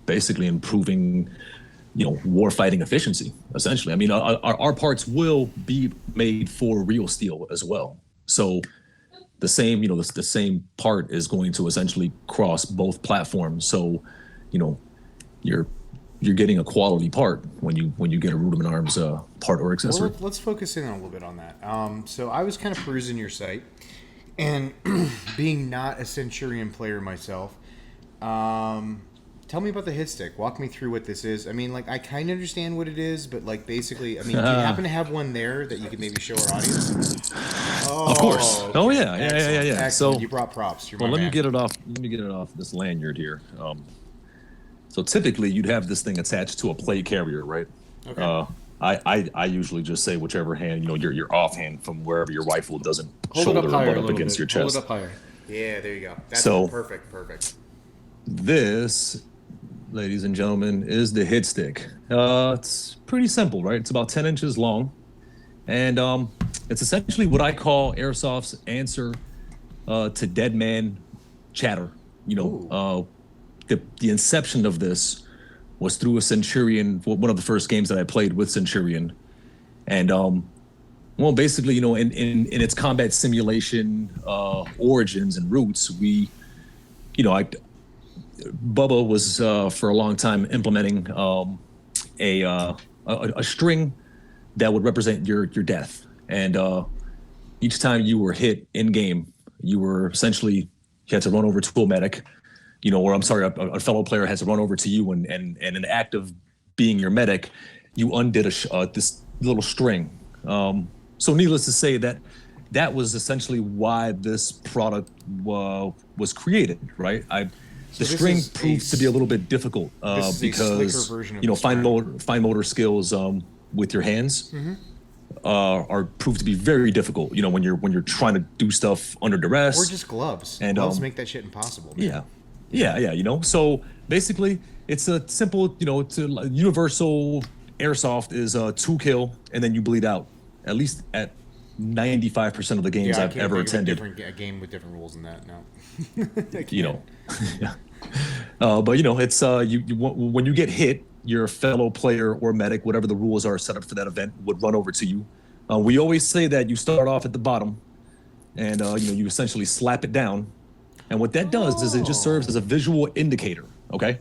basically improving, warfighting efficiency. Essentially, I mean, our parts will be made for real steel as well. So the same, the same part is going to essentially cross both platforms. So, you're getting a quality part when you get a Rudiment Arms part or accessory. Well, let's focus in a little bit on that. So I was kind of perusing your site, and being not a Centurion player myself, tell me about the hit stick. Walk me through what this is. I mean, I kind of understand what it is, but basically, I mean, do you happen to have one there that you could maybe show our audience? Of course. Okay. Oh yeah. Excellent. So you brought props. let me get it off. Let me get it off this lanyard here. So typically, you'd have this thing attached to a plate carrier, right? Okay. I usually just say whichever hand, your offhand from wherever your rifle doesn't Hold shoulder it or up higher butt a up little against bit. your chest. Hold it up higher. Yeah, there you go. That's So- perfect. This, ladies and gentlemen, is the hit stick. It's pretty simple, right? It's about 10 inches long, and it's essentially what I call Airsoft's answer to dead man chatter. The inception of this was through a Centurion, one of the first games that I played with Centurion. And, basically, in its combat simulation origins and roots, Bubba was for a long time implementing a string that would represent your death. And each time you were hit in game, you had to run over to a medic, or I'm sorry, a fellow player has to run over to you, and in an act of being your medic, you undid this little string. So needless to say, that was essentially why this product was created, right? The string proves to be a little bit difficult because fine motor skills with your hands are proved to be very difficult. When you're trying to do stuff under duress, Or just gloves. And gloves make that shit impossible. Man. Yeah. So basically, it's a simple, universal airsoft is 2 kill and then you bleed out. At least at 95% of the games I've ever attended. A game with different rules than that. No. You know, but you know, it's when you get hit, your fellow player or medic, whatever the rules are set up for that event, would run over to you. We always say that you start off at the bottom, and you essentially slap it down, and what that does is it just serves as a visual indicator. Okay,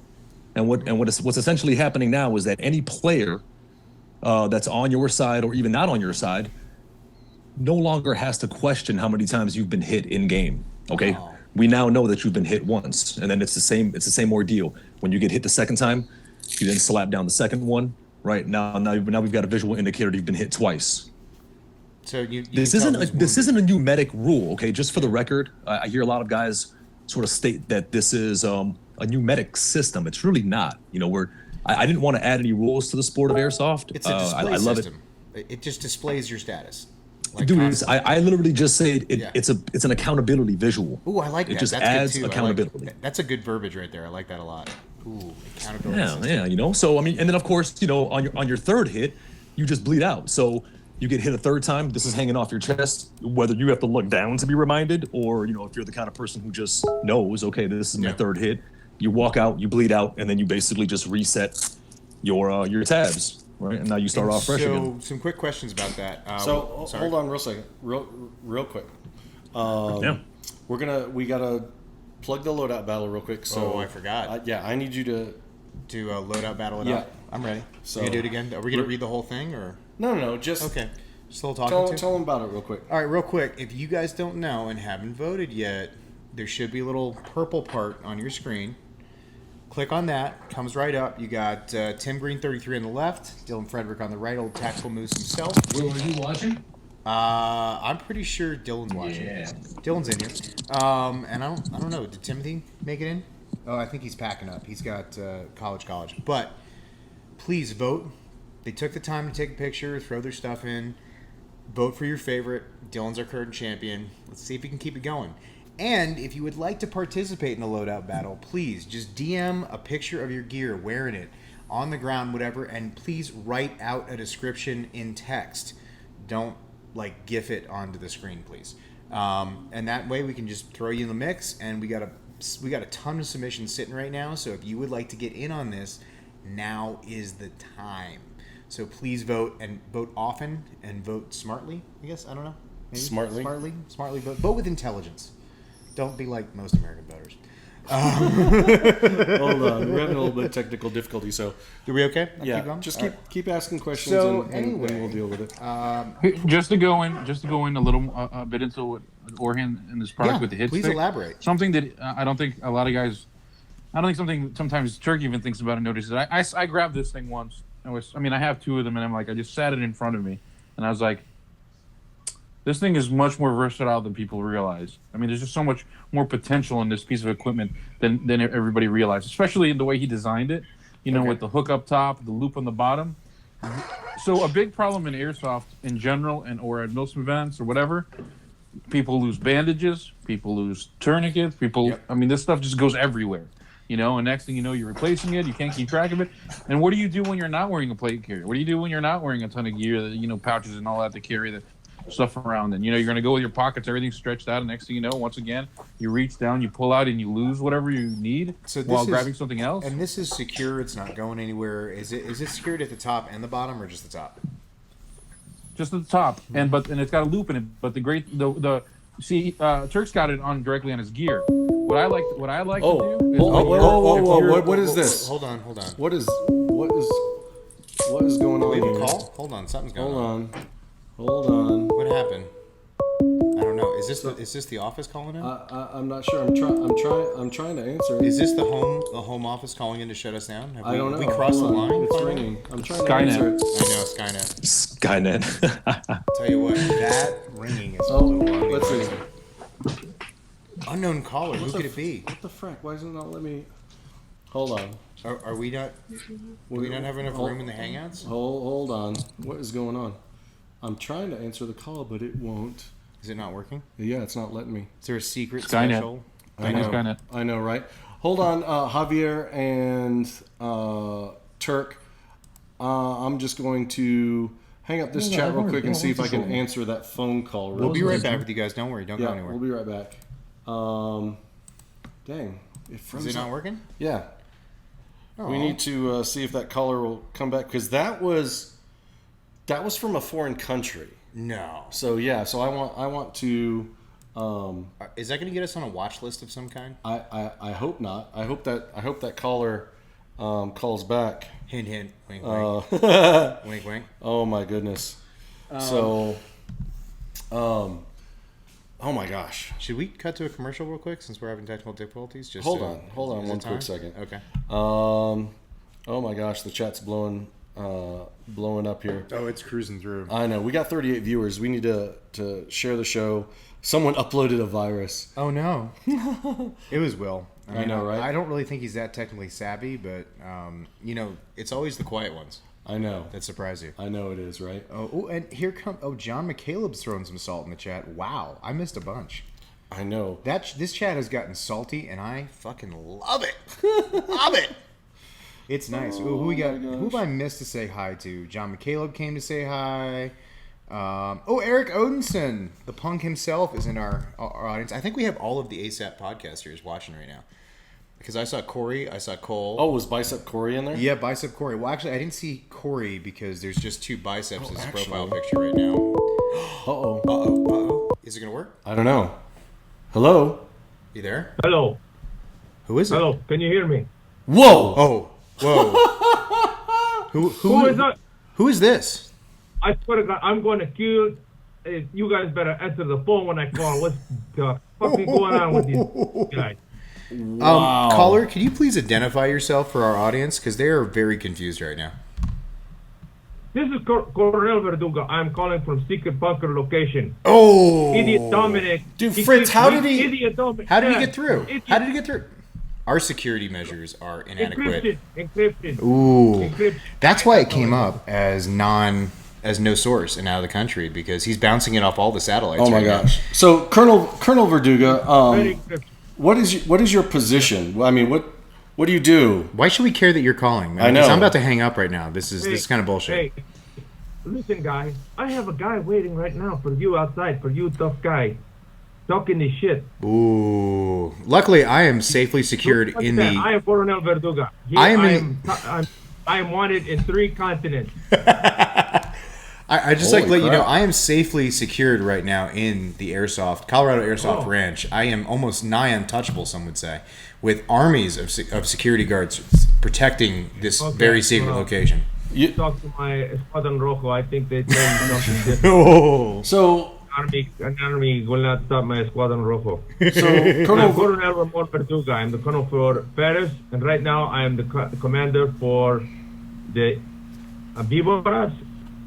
and what's essentially happening now is that any player that's on your side or even not on your side no longer has to question how many times you've been hit in game. Okay. Oh. We now know that you've been hit once, and then it's the same ordeal. When you get hit the second time, you then slap down the second one. Right now we've got a visual indicator that you've been hit twice. So this isn't a new medic rule, okay? Just for the record, I hear a lot of guys sort of state that this is a new medic system. It's really not. You know, I didn't want to add any rules to the sport of airsoft. It's a display system. It just displays your status. Like dude, I literally just say it's an accountability visual. Ooh, I like that. It just That's adds good too. accountability. That's a good verbiage right there. I like that a lot. Ooh, accountability. Yeah, you know. So I mean, and then of course, you know, on your third hit, you just bleed out. So you get hit a third time, this is hanging off your chest. Whether you have to look down to be reminded, or you know, if you're the kind of person who just knows, okay, this is my third hit, you walk out, you bleed out, and then you basically just reset your tabs. Right, and now you start off fresh again. So, some quick questions about that. Hold on, real second, real quick. We gotta plug the loadout battle real quick. So I forgot. I need you to loadout battle it up. I'm ready. So you do it again. Are we gonna read the whole thing or? No. Just okay. Still talking. Tell them about it real quick. All right, real quick. If you guys don't know and haven't voted yet, there should be a little purple part on your screen. Click on that. Comes right up. You got Tim Green 33 on the left, Dylan Frederick on the right, old Tactical Moose himself. Will, are you watching? I'm pretty sure Dylan's watching. Yeah. Dylan's in here. And I don't know. Did Timothy make it in? Oh, I think he's packing up. He's got college. But please vote. They took the time to take a picture, throw their stuff in. Vote for your favorite. Dylan's our current champion. Let's see if we can keep it going. And if you would like to participate in the loadout battle, please just DM a picture of your gear, wearing it, on the ground, whatever, and please write out a description in text. Don't, GIF it onto the screen, please. And that way we can just throw you in the mix, and we got a ton of submissions sitting right now, so if you would like to get in on this, now is the time. So please vote, and vote often, and vote smartly, I guess. I don't know. Maybe? Smartly vote. Vote with intelligence. Don't be like most American voters. Hold on, we're having a little bit of technical difficulty. So, are we okay? Yeah, keep going? Just keep asking questions, and we'll deal with Just it. to go in a little a bit into what Orhan and this product with the hit please stick. Elaborate. Something that I don't think a lot of guys. I don't think sometimes Turkey even thinks about and notices. I grabbed this thing once. I have two of them, and I'm like, I just sat it in front of me, and I was like, this thing is much more versatile than people realize. I mean, there's just so much more potential in this piece of equipment than everybody realized, especially in the way he designed it, with the hook up top, the loop on the bottom. So a big problem in airsoft in general or at Milsim events or whatever, people lose bandages, people lose tourniquets, this stuff just goes everywhere. And next thing you know, you're replacing it. You can't keep track of it. And what do you do when you're not wearing a plate carrier? What do you do when you're not wearing a ton of gear, that, pouches and all that to carry the stuff around? And, you're going to go with your pockets, everything stretched out. And next thing you know, once again, you reach down, you pull out, and you lose whatever you need while grabbing something else. And this is secure. It's not going anywhere. Is it secured at the top and the bottom, or just the top? Just at the top. And it's got a loop in it. But Turk's got it on directly on his gear. What I like to do is what is this? Hold on. What is going on here? Call? Hold on, something's going on. Hold on. What happened? I don't know. Is this the office calling in? I'm not sure. I'm trying to answer. Is this the home office calling in to shut us down? I don't know. We crossed the line. It's ringing. I'm trying to answer it. I know, Skynet. Tell you what, that ringing is a little alarming. Let's see. Unknown caller. Who could it be? What the frack? Why isn't it not let me? Hold on. Are we not? Do we not have enough room in the Hangouts? Hold on. What is going on? I'm trying to answer the call, but it won't. Is it not working? Yeah, it's not letting me. Is there a secret Skynet. special? I know, right? Hold on, Javier and Turk. I'm just going to hang up this chat real quick and see if I can answer that phone call. We'll be right back with you guys. Don't worry. Don't go anywhere. We'll be right back. Dang. Is it not working? Yeah. Oh. We need to see if that caller will come back, because that was from a foreign country. No. So yeah. So I want to. Is that going to get us on a watch list of some kind? I hope not. I hope that caller calls back. Hint, hint. Wink, wink. Wink, wink. Oh my goodness. Oh my gosh. Should we cut to a commercial real quick since we're having technical difficulties? Just hold on one quick second. Okay. Oh my gosh, the chat's blowing up here. Oh, it's cruising through. I know. We got 38 viewers. We need to share the show. Someone uploaded a virus. Oh no. It was Will. I know, right? I don't really think he's that technically savvy, but it's always the quiet ones. I know. That surprise you. I know it is, right? And here come John McCaleb's throwing some salt in the chat. Wow, I missed a bunch. I know. This chat has gotten salty, and I fucking love it. Love it. It's nice. Who we got? Who have I missed to say hi to? John McCaleb came to say hi. Eric Odinson, the punk himself, is in our audience. I think we have all of the ASAP podcasters watching right now. Because I saw Corey, I saw Cole. Oh, was Bicep Corey in there? Yeah, Bicep Corey. Well, actually, I didn't see Corey because there's just two biceps as his profile picture right now. Uh-oh. Is it going to work? I don't know. Hello? You there? Hello. Who is it? Hello, can you hear me? Whoa! Oh, whoa. Who is that? Who is this? I swear to God, I'm going to kill. You guys better answer the phone when I call. What's the fucking going on with these guys? Wow. Caller, can you please identify yourself for our audience? Because they are very confused right now. This is Coronel Verduga. I'm calling from secret bunker location. Oh! Idiot Dominic. Dude, Fritz, how did he get through? How did he get through? Our security measures are inadequate. Encryption. Ooh. Encryption. That's why it came up as no source and out of the country, because he's bouncing it off all the satellites. Oh my gosh. So Colonel Verduga, what is your position? I mean, what do you do? Why should we care that you're calling, man? I know. I'm about to hang up right now. This is kind of bullshit. Hey, listen, guy. I have a guy waiting right now for you outside. For you, tough guy, talking this shit. Ooh. Luckily, I am safely secured in the. I am Coronel Verduga. I am wanted in 3 continents. I just like to let you know I am safely secured right now in the Colorado Airsoft Ranch. I am almost nigh untouchable, some would say, with armies of security guards protecting this very secret location. You talk to my Escuadron Rojo. I think they told me something different. Oh. So an army will not stop my Escuadron Rojo. So I'm Coronel Ramon Verduga. I'm the colonel for Paris, and right now I am the commander for the Víboras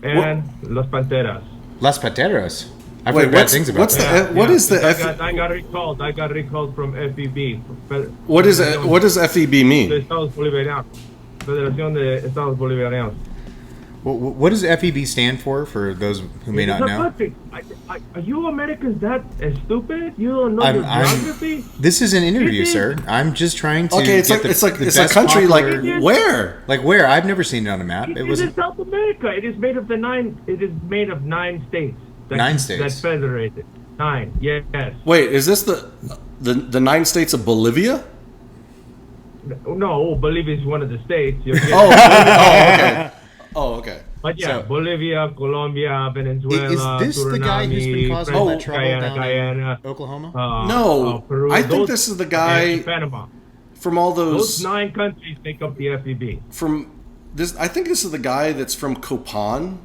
and Las Panteras. Las Panteras? I've heard bad things about that. What is the I got recalled. I got recalled from FEB. What does FEB mean? De Estados Bolivarianos. Federación de Estados Bolivarianos. What does FEB stand for those who may not know? Are you Americans that stupid? You don't know the geography? This is an interview, sir. I'm just trying to. Okay, it's a country popular, where? Like where? I've never seen it on a map. It was in South America. It is made of 9 states. 9 states. That's federated. 9. Yes. Wait, is this the 9 states of Bolivia? No, Bolivia is one of the states. Okay. Oh, okay. But yeah, Bolivia, Colombia, Venezuela, is this Suriname, the guy who's been causing all that trouble Guyana, in Oklahoma? No, Peru. I think this is the guy Panama. From all those 9 countries make up the FEB. I think this is the guy that's from Copan.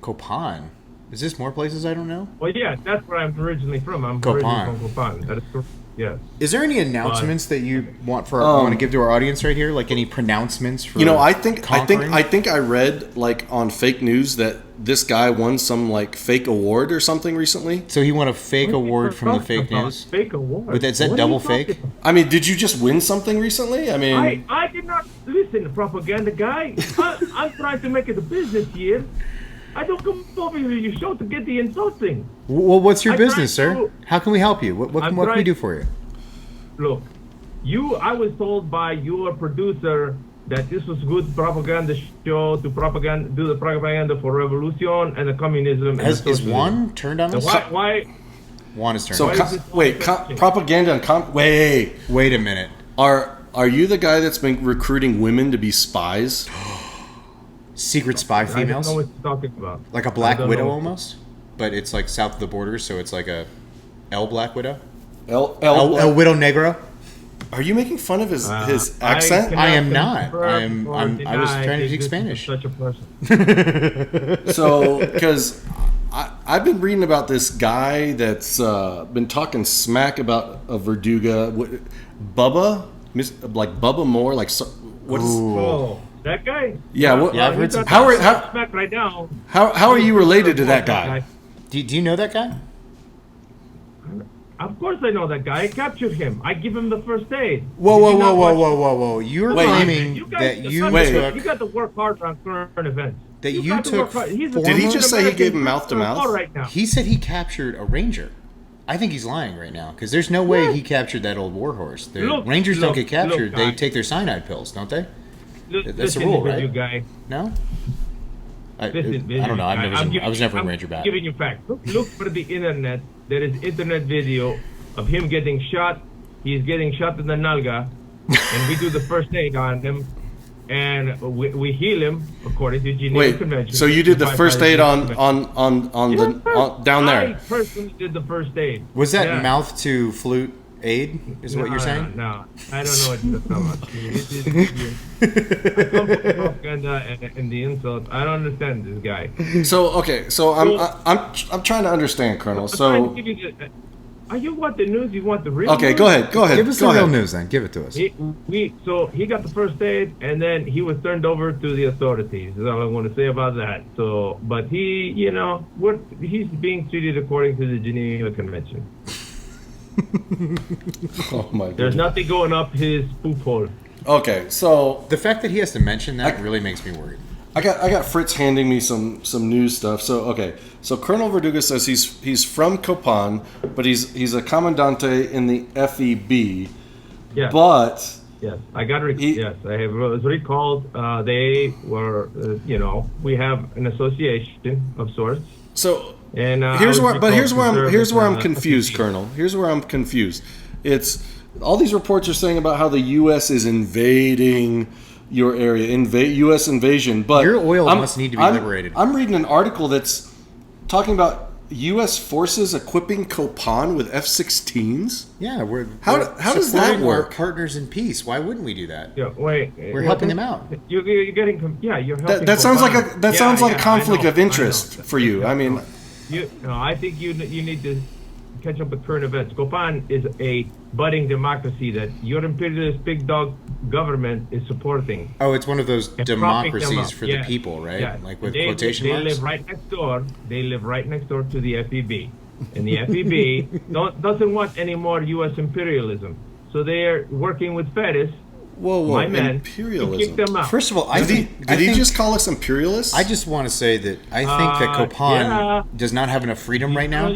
Copan? Is this more places I don't know? Well, yeah, that's where I'm originally from. I'm originally from Copan. That is correct. Yes. Is there any announcements that you want to give to our audience right here? Like any pronouncements for I think I read like on fake news that this guy won some like fake award or something recently. So he won a fake award from the fake news? Fake award? Is that double fake? I mean, did you just win something recently? I mean, I did not listen, propaganda guy. I'm trying to make it a business here. I don't come over to your show to get the insulting. Well, what's your business, sir? How can we help you? What can we do for you? Look, I was told by your producer that this was good propaganda show to do the propaganda for revolution and the communism. Is Juan turned on us? Why? Juan is turned So on. propaganda and wait a minute. Are you the guy that's been recruiting women to be spies? Secret spy females? I don't know what you're talking about. Like a Black Widow almost? But it's like south of the border, so it's like a El Black Widow? El Widow Negro? Are you making fun of his accent? I am not. I was trying to speak Spanish. Such a person. So, because I've been reading about this guy that's been talking smack about a Verduga. Bubba? Like Bubba Moore? Like, what is... Oh, that guy? Yeah. I've heard some... How right now. How are you related to that guy? Do you know that guy? Of course I know that guy. I captured him. I give him the first aid. Whoa. You're claiming that you took... You got to work hard on current events. That you took... Did he just say he gave him mouth to mouth? Right now. He said he captured a ranger. I think he's lying right now, because there's no way he captured that old warhorse. Rangers don't get captured. They take their cyanide pills, don't they? That's the rule, right? Guy. No? I don't know. I was never a Ranger bat. I'm giving you facts. Look for the internet. There is internet video of him getting shot. He's getting shot in the nalga, and we do the first aid on him, and we heal him according to Geneva Convention. So you did the first aid on down there? I personally did the first aid. Was that mouth to flute aid? Is what you're saying? No, I don't know what you're talking about. I come from propaganda and the insults. I don't understand this guy. So I'm trying to understand, Colonel. So you want the news? You want the real? Okay, news? go ahead. Give us the real news then. Give it to us. So he got the first aid, and then he was turned over to the authorities. That's all I want to say about that. So, but he's being treated according to the Geneva Convention. Oh my God. There's nothing going up his poop hole. Okay, so the fact that he has to mention that really makes me worried. I got Fritz handing me some news stuff. So Colonel Verduga says he's from Copan, but he's a commandante in the FEB. Yeah. But yes, I was recalled. They were, we have an association of sorts. So and here's where I'm confused, Colonel. Here's where I'm confused. It's all these reports are saying about how the U.S. is invading your area, U.S. invasion, but your oil must need to be liberated. I'm reading an article that's talking about U.S. forces equipping Copan with F-16s. Yeah, how does that work? Our partners in peace. Why wouldn't we do that? Yeah, wait. We're helping them out. You're getting. Yeah, you're helping. That sounds like a conflict of interest for you. I mean, I think you need to catch up with current events. Copan is a budding democracy that your imperialist big dog government is supporting. Oh, it's one of those democracies for the people, right? Yeah. Like with quotation marks? They live right next door. They live right next door to the FEB. And the FEB doesn't want any more U.S. imperialism. So they're working with Fedis, my men, imperialism. to kick them out. First of all, did he just call us imperialists? I just want to say that I think that Copan does not have enough freedom right now.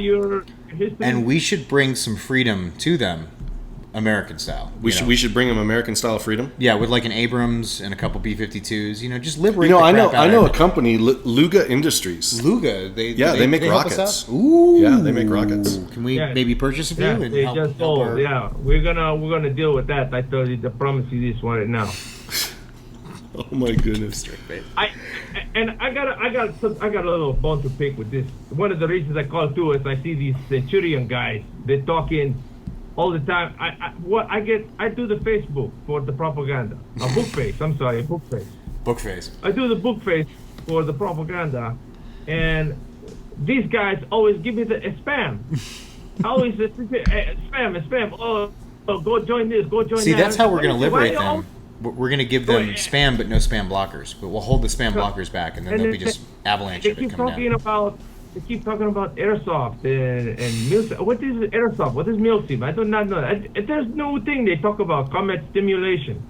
And we should bring some freedom to them, American style. We should bring them American style freedom. Yeah, with like an Abrams and a couple B-52s. Just liberate. I know a company, Luga Industries. Luga, they make rockets. Ooh, yeah, they make rockets. Can we maybe purchase a few? And they just sold. Yeah, we're gonna deal with that. I promise you this one right now. Oh my goodness! I got a little bone to pick with this. One of the reasons I call too is I see these Centurion guys. They're talking all the time. I do the Facebook for the propaganda. A book face. I'm sorry, a book face. Book face. I do the book face for the propaganda, and these guys always give me the spam. Always spam. Oh, go join this. Go join that. See, that's how we're gonna liberate them. We're going to give them spam, but no spam blockers. But we'll hold the spam blockers back, and then there'll be just avalanche of it coming down. They keep talking about Airsoft and Milsim. What is Airsoft? What is Milsim? I do not know. There's no thing they talk about combat stimulation.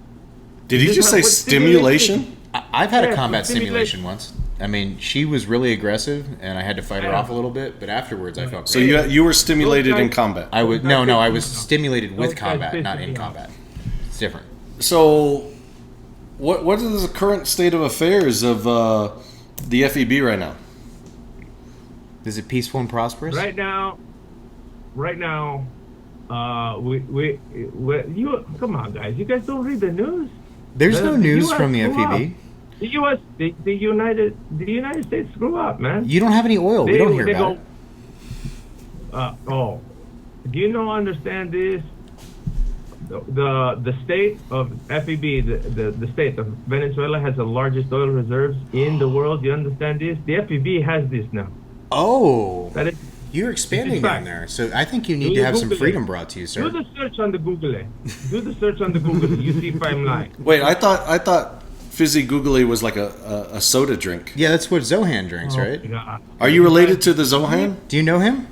Did he just say stimulation? I've had a combat simulation once. I mean, she was really aggressive, and I had to fight her off a little bit. But afterwards, I felt great. So you were stimulated in combat? I was stimulated with combat, not in combat. It's different. So, What is the current state of affairs of the FEB right now? Is it peaceful and prosperous? Right now, you come on, guys. You guys don't read the news. There's no news from the FEB. The U.S. the United States screw up, man. You don't have any oil. We don't hear about it. Do you understand this? The state of FEB, the state of Venezuela has the largest oil reserves in the world. You understand this? The FEB has this now. Oh, that is, you're expanding down there. So I think you need to have some freedom brought to you, sir. Do the search on the Google. Do the search on the Google. You see if I'm lying. Wait, I thought Fizzy Googly was like a soda drink. Yeah, that's what Zohan drinks, right? God. Are you related to the Zohan? Do you know him?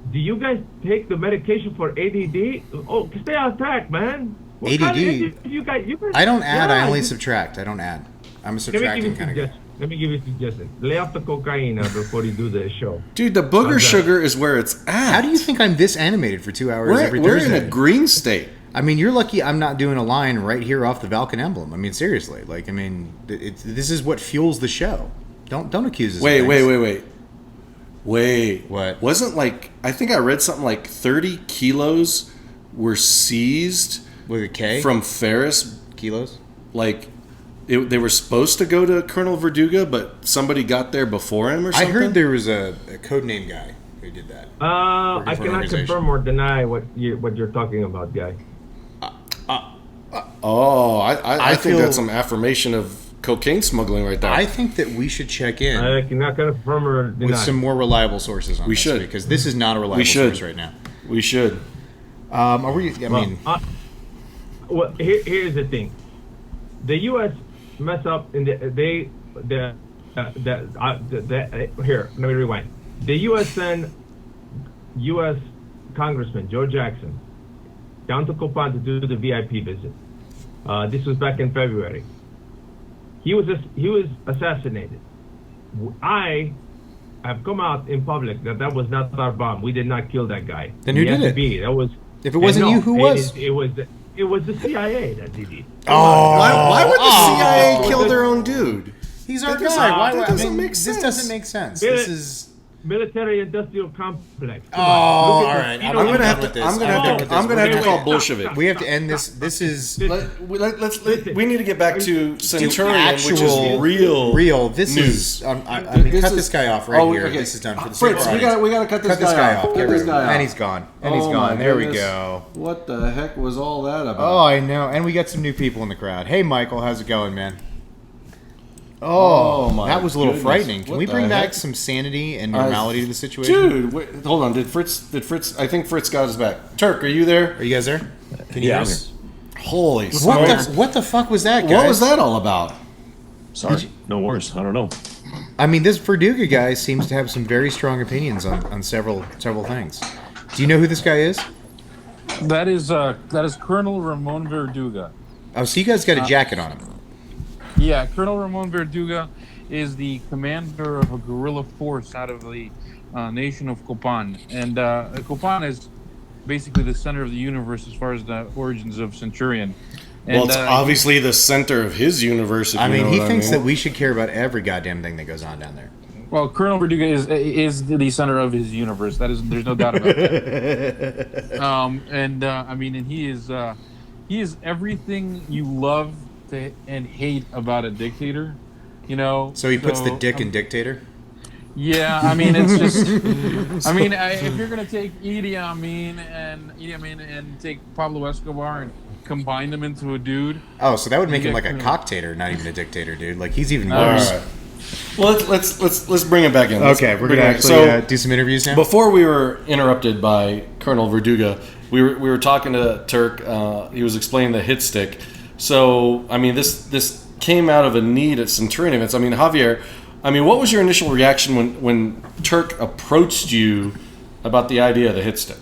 Do you guys take the medication for ADD? Oh, stay on track, man. What ADD? Kind of you guys, I don't add. I only subtract. I don't add. I'm a subtracting kind of guy. Let me give you a suggestion. Lay off the cocaine before you do the show. Dude, the booger sugar is where it's at. How do you think I'm this animated for 2 hours every Thursday? We're in a green state. I mean, you're lucky I'm not doing a line right here off the Valken emblem. I mean, seriously. Like, I mean, this is what fuels the show. Don't accuse us. Wait. What? Wasn't like, I think I read something like 30 kilos were seized with a K from Ferris. Kilos? Like, they were supposed to go to Colonel Verduga, but somebody got there before him or something? I heard there was a codename guy who did that. I cannot confirm or deny what you're talking about, guy. I think that's some affirmation of cocaine smuggling right there. I think that we should check in. I cannot confirm or deny. With some more reliable sources on we this. Should. Because this is not a reliable source right now. We should. Are we? Well, here's the thing. The U.S. mess up in here. Let me rewind. The U.S. sent U.S. Congressman Joe Jackson down to Copan to do the VIP visit. This was back in February. He was assassinated. I have come out in public that was not our bomb. We did not kill that guy. Then who did it? That was. If it wasn't you, who was? It was the CIA that did it. Why would the CIA kill their own dude? He's our guy. That doesn't make sense. This doesn't make sense. This is military-industrial complex. All right. I'm gonna have to call Bolshevik. We have to end this. This is. We need to get back to Centurion, which is real. This news. is. I mean, cut this guy off right here. Okay. This is done for the Fritz, we gotta cut this guy off. And he's gone. There we go. What the heck was all that about? Oh, I know. And we got some new people in the crowd. Hey, Michael, how's it going, man? Oh, my! That was a little frightening. Can we bring back some sanity and normality to the situation? Dude, wait, hold on. Did Fritz? I think Fritz got us back. Turk, are you there? Are you guys there? Can you hear us? Holy smokes! What the fuck was that, guys? What was that all about? Sorry, no worries. I don't know. I mean, this Verduga guy seems to have some very strong opinions on several things. Do you know who this guy is? That is Colonel Ramon Verduga. Oh, so you guys got a jacket on him. Yeah, Colonel Ramon Verduga is the commander of a guerrilla force out of the nation of Copan. And Copan is basically the center of the universe as far as the origins of Centurion. And, well, it's obviously the center of his universe. I mean, he thinks that we should care about every goddamn thing that goes on down there. Well, Colonel Verduga is the center of his universe. There's no doubt about that. I mean, and he is everything you love and hate about a dictator, you know. So he puts the dick in dictator. Yeah, I mean, it's just. I mean, if you're gonna take Idi Amin and take Pablo Escobar and combine them into a dude. Oh, so that would make him like a cocktator, not even a dictator, dude. Like he's even worse. All right. Well, let's bring it back in. Okay, we're gonna actually do some interviews now. Before we were interrupted by Colonel Verduga, we were talking to Turk. He was explaining the hit stick. So, I mean, this came out of a need at Centurion events. I mean, Javier, what was your initial reaction when Turk approached you about the idea of the hit stick?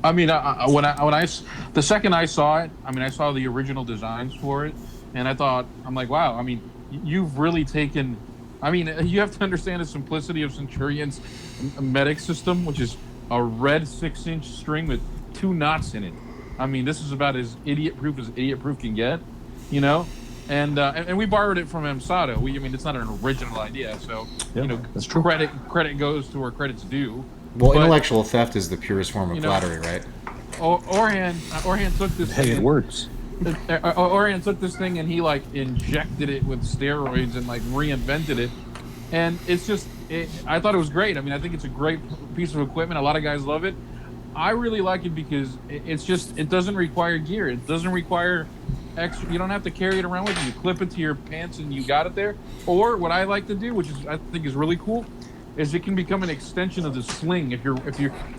I mean, the second I saw it, I saw the original designs for it, and I'm like, wow. I mean, you've really taken. I mean, you have to understand the simplicity of Centurion's medic system, which is a red 6-inch string with 2 knots in it. I mean, this is about as idiot-proof can get. you know. And we borrowed it from Emsato. I mean, it's not an original idea, so that's true. Credit goes to where credit's due. Well, intellectual theft is the purest form of flattery, right? Orhan took this. Hey, it works. Orhan took this thing and he like injected it with steroids and like reinvented it, and it's just. I thought it was great. I mean, I think it's a great piece of equipment. A lot of guys love it. I really like it because it doesn't require gear. It doesn't require extra. You don't have to carry it around with you. You clip it to your pants and you got it there. Or what I like to do, which I think is really cool, is it can become an extension of the sling. If you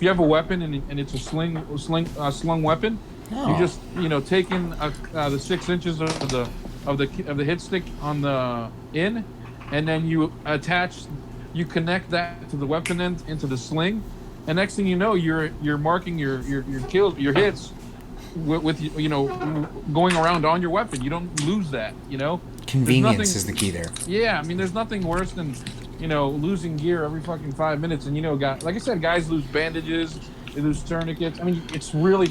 have a weapon and it's a slung weapon, you just take in the 6 inches of the hit stick on the in, and then you connect that to the weapon end into the sling, and next thing you know, you're marking your kills, your hits with going around on your weapon. You don't lose that. Convenience is the key there. Yeah, I mean, there's nothing worse than losing gear every fucking 5 minutes, and like I said, guys lose bandages, they lose tourniquets. I mean, it's really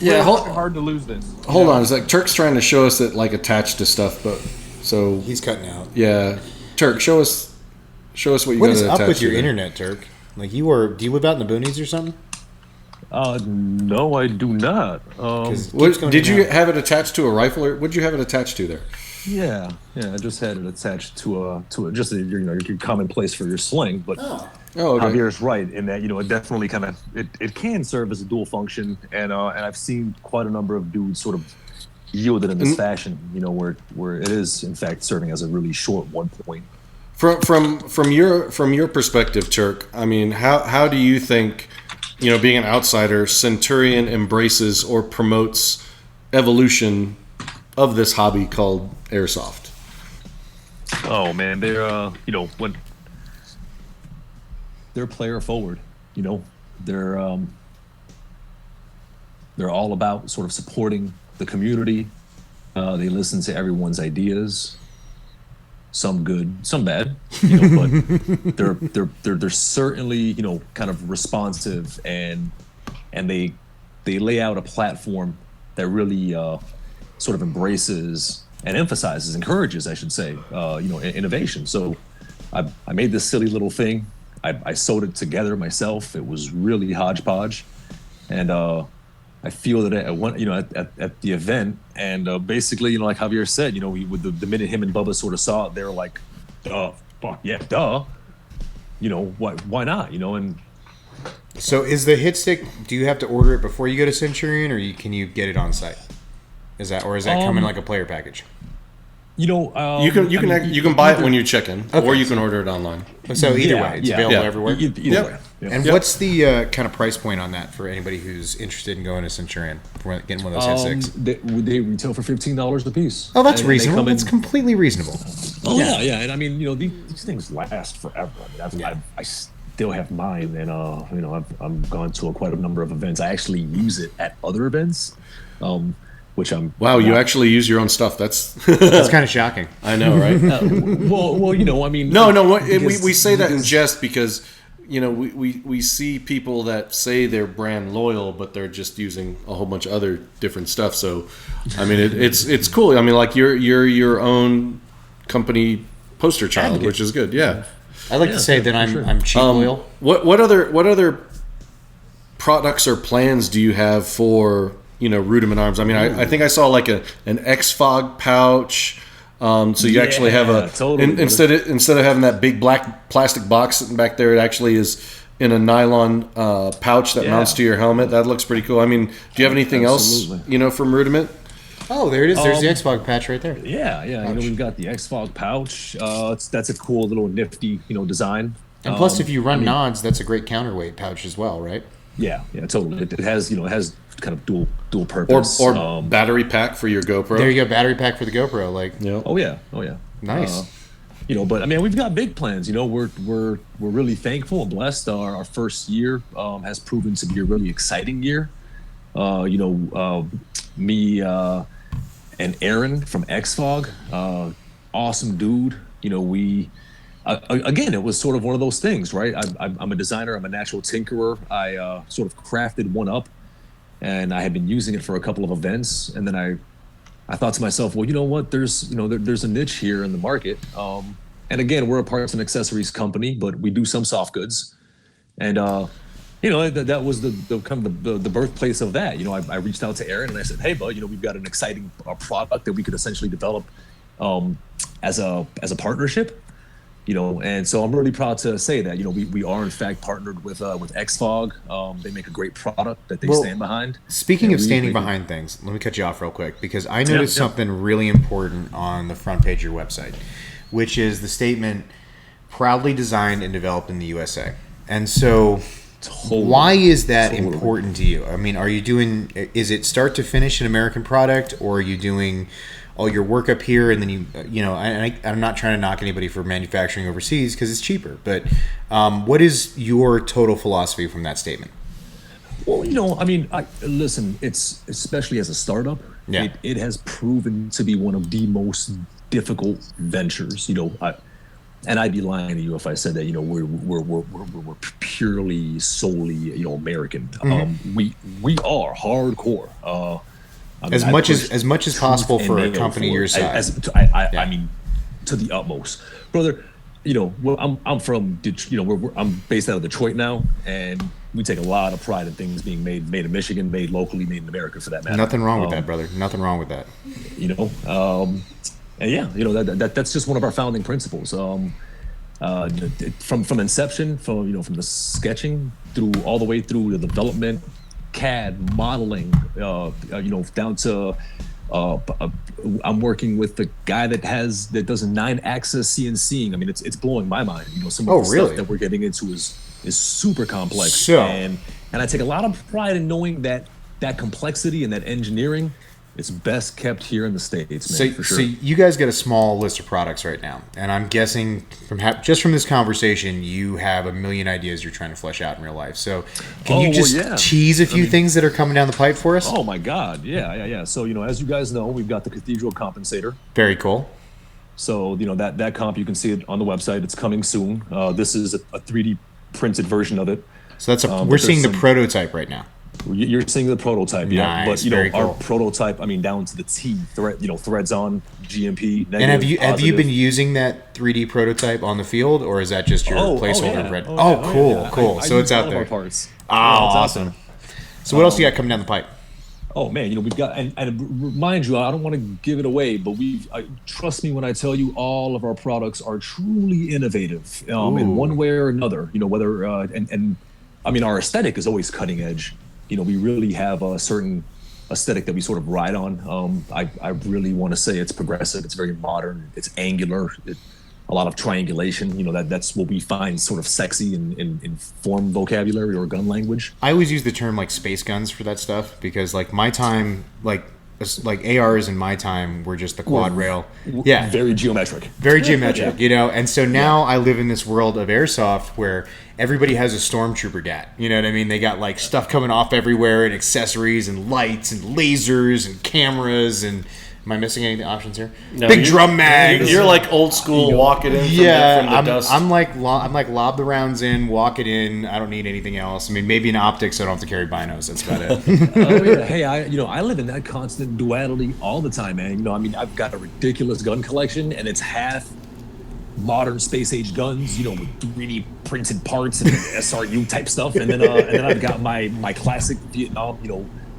hard to lose this. Hold on, it's like Turk's trying to show us that like attached to stuff, but so he's cutting out. Yeah, Turk, show us what you got to attach to. What is up with your internet, Turk? Like do you live out in the boonies or something? No, I do not. Did you have it attached to a rifle, or what did you have it attached to there? Yeah, I just had it attached to just your commonplace for your sling. But okay. Javier's right in that it definitely kind of it can serve as a dual function, and I've seen quite a number of dudes sort of yield it in this fashion, where it is in fact serving as a really short 1 point. From your perspective, Turk, I mean, how do you think, being an outsider, Centurion embraces or promotes evolution of this hobby called airsoft? Oh man, they're when they're player forward, they're all about sort of supporting the community. They listen to everyone's ideas. Some good, some bad, but they're certainly kind of responsive, and they lay out a platform that really sort of embraces and emphasizes, encourages, I should say, innovation. So I made this silly little thing. I sewed it together myself. It was really hodgepodge, and I feel that at the event, and basically, like Javier said, with the minute him and Bubba sort of saw it, they were like, "Duh, fuck yeah, duh." Why not? And so, is the hit stick? Do you have to order it before you go to Centurion, or can you get it on site? Is that come in like a player package? You can buy it when you check in, or you can order it online. So either way, it's available everywhere. Either way. Yeah. And what's the kind of price point on that for anybody who's interested in going to Centurion for getting one of those hit sticks? They retail for $15 a piece. Oh, that's reasonable. That's completely reasonable. Oh yeah, and I mean, these things last forever. I mean, I still have mine, and I've gone to quite a number of events. I actually use it at other events. Which I'm you actually use your own stuff. That's kind of shocking. I know, right? Well, I mean, we say that in jest because we see people that say they're brand loyal, but they're just using a whole bunch of other different stuff. So, I mean, it's cool. I mean, like you're your own company poster child, which is good. Yeah, I like to say that I'm cheap loyal. What other products or plans do you have for Rudiment Arms? I mean, I think I saw like an XFOG pouch. So you actually have instead of having that big black plastic box sitting back there, it actually is in a nylon pouch that mounts to your helmet. That looks pretty cool. I mean, do you have anything else, from Rudiment? Oh, there it is. There's the XFOG patch right there. Yeah. We've got the XFOG pouch. That's a cool little nifty, design. And plus, if you run nods, that's a great counterweight pouch as well, right? Yeah, totally. It has, kind of dual purpose. Or battery pack for your GoPro. There you go, battery pack for the GoPro. Oh yeah. Nice. But I mean, we've got big plans. We're really thankful and blessed. Our first year has proven to be a really exciting year. Me and Aaron from XFOG, awesome dude. Again, it was sort of one of those things, right? I'm a designer. I'm a natural tinkerer. I sort of crafted one up, and I had been using it for a couple of events, and then I I thought to myself, well, you know what? There's there's a niche here in the market. And again, we're a parts and accessories company, but we do some soft goods. And that was the kind of the birthplace of that. I reached out to Aaron and I said, hey, bud, we've got an exciting product that we could essentially develop as a partnership. And so I'm really proud to say that we are in fact partnered with XFOG. They make a great product that they stand behind. Speaking of standing behind things, let me cut you off real quick because I noticed something really important on the front page of your website, which is the statement proudly designed and developed in the USA. And so why is that important to you? I mean, is it start to finish an American product, or are you doing all your work up here and then I'm not trying to knock anybody for manufacturing overseas because it's cheaper, but what is your total philosophy from that statement? Well, listen, it's especially as a startup, it has proven to be one of the most difficult ventures. And I'd be lying to you if I said that we're purely solely American. We are hardcore. As much as possible for a company your size. I mean, to the utmost, brother. I'm from I'm based out of Detroit now, and we take a lot of pride in things being made in Michigan, made locally, made in America, for that matter. Nothing wrong with that, brother. Nothing wrong with that. And that's just one of our founding principles. From inception, from the sketching through all the way through the development, CAD modeling, down to I'm working with the guy that does a 9-axis CNCing. I mean, it's blowing my mind. Some of the stuff that we're getting into is super complex. And I take a lot of pride in knowing that complexity and that engineering is best kept here in the States, man, for sure. So you guys get a small list of products right now, and I'm guessing just from this conversation, you have a million ideas you're trying to flesh out in real life. So can you just tease a few things that are coming down the pipe for us? Oh my God, yeah. So as you guys know, we've got the Cathedral Compensator. Very cool. So that comp, you can see it on the website. It's coming soon. This is a 3D printed version of it. So that's we're seeing the prototype right now. You're seeing the prototype, nice, but our prototype, I mean, down to the T, threads on, GMP. And have you been using that 3D prototype on the field, or is that just your placeholder? Cool. So it's out there. Parts. Awesome. So what else you got coming down the pipe? Oh man, we've got, and mind you, I don't want to give it away, but trust me when I tell you, all of our products are truly innovative in one way or another. Whether and I mean, our aesthetic is always cutting edge. We really have a certain aesthetic that we sort of ride on. I really want to say it's progressive. It's very modern. It's angular. A lot of triangulation. That's what we find sort of sexy in form vocabulary or gun language. I always use the term like space guns for that stuff because like my time, like ARs in my time were just the quad rail. Yeah. Very geometric. And so now I live in this world of airsoft where everybody has a stormtrooper gat. You know what I mean? They got like stuff coming off everywhere and accessories and lights and lasers and cameras and am I missing any options here? No, Big drum mags. You're like old school, walk it in from the dust. I'm like lob the rounds in, walk it in. I don't need anything else. I mean, maybe an optics so I don't have to carry binos. That's about it. Hey, I live in that constant duality all the time, man. I've got a ridiculous gun collection, and it's half modern space age guns, with 3D printed parts and SRU type stuff, and then I've got my classic Vietnam,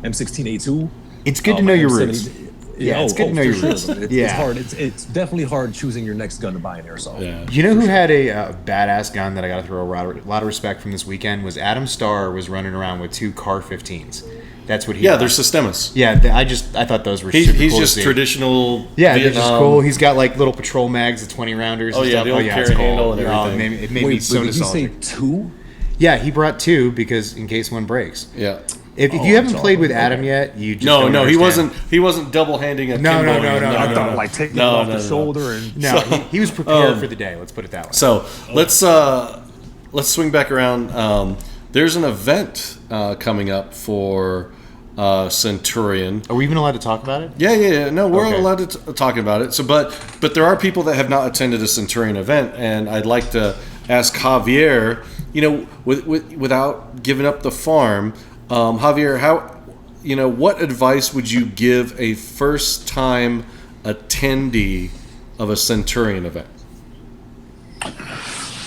M16A2. It's good to know your roots. It's good to know your roots. It's hard. It's definitely hard choosing your next gun to buy in airsoft. Yeah. You know who had a badass gun that I got to throw a lot of respect from this weekend was Adam Starr was running around with 2 Car 15s. That's what he. Yeah, they're Systemas. Yeah, I thought those were. He's cool just traditional. Yeah, Vietnam. They're just cool. He's got like little patrol mags, the 20 rounders. Oh yeah, the old carry handle and everything. It made me so nostalgic. Did you say 2? Yeah, he brought 2 because in case one breaks. Yeah. If you haven't played with Adam yet, you just don't understand. He wasn't double handing a no. I thought like taking it off the shoulder and he was prepared for the day. Let's put it that way. So let's swing back around. There's an event coming up for Centurion. Are we even allowed to talk about it? Yeah. No, we're allowed to talk about it. So, but there are people that have not attended a Centurion event, and I'd like to ask Javier. Without giving up the farm, Javier, what advice would you give a first-time attendee of a Centurion event?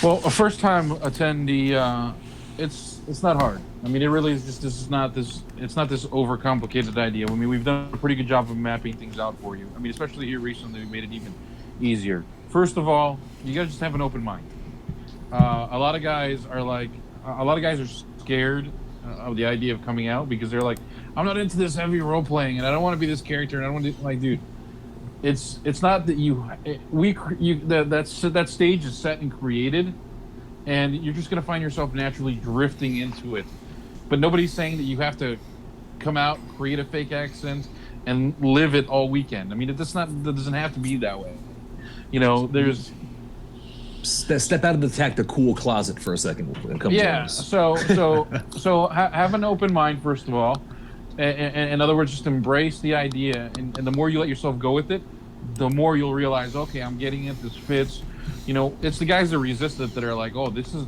Well, a first-time attendee, it's not hard. I mean, it really is just it's not this overcomplicated idea. I mean, we've done a pretty good job of mapping things out for you. I mean, especially here recently, we made it even easier. First of all, you gotta just have an open mind. A lot of guys are scared of the idea of coming out because they're like, I'm not into this heavy role playing, and I don't want to be this character, and I don't want to like, dude. It's not that that stage is set and created, and you're just gonna find yourself naturally drifting into it. But nobody's saying that you have to come out, create a fake accent, and live it all weekend. I mean, that doesn't have to be that way. There's step out of the tactical closet for a second. Yeah. So have an open mind first of all. In other words, just embrace the idea, and the more you let yourself go with it, the more you'll realize, okay, I'm getting it. This fits. It's the guys that resist it that are like, oh, this is.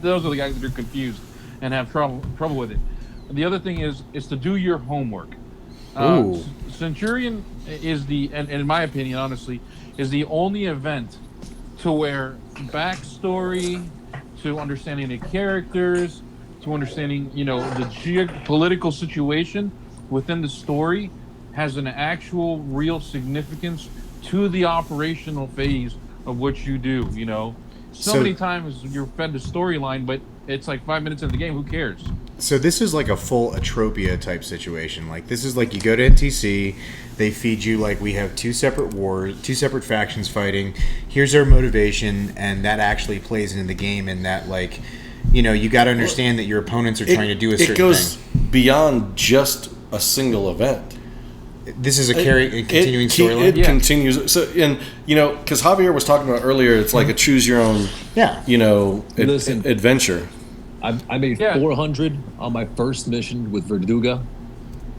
Those are the guys that are confused and have trouble with it. The other thing is to do your homework. Centurion is and in my opinion, honestly, is the only event to where backstory, to understanding the characters, to understanding, the geopolitical situation within the story has an actual real significance to the operational phase of what you do, So many times you're fed the storyline, but it's like 5 minutes into the game, who cares? So this is like a full Atropia type situation. Like, this is like you go to NTC, they feed you like, we have two separate factions fighting. Here's our motivation, and that actually plays into the game. And that, like, you got to understand that your opponents are trying to do a certain thing. It goes beyond just a single event. This is a continuing storyline. It continues. So, and because Javier was talking about earlier, it's like a choose your own, adventure. I made 400 on my first mission with Verduga.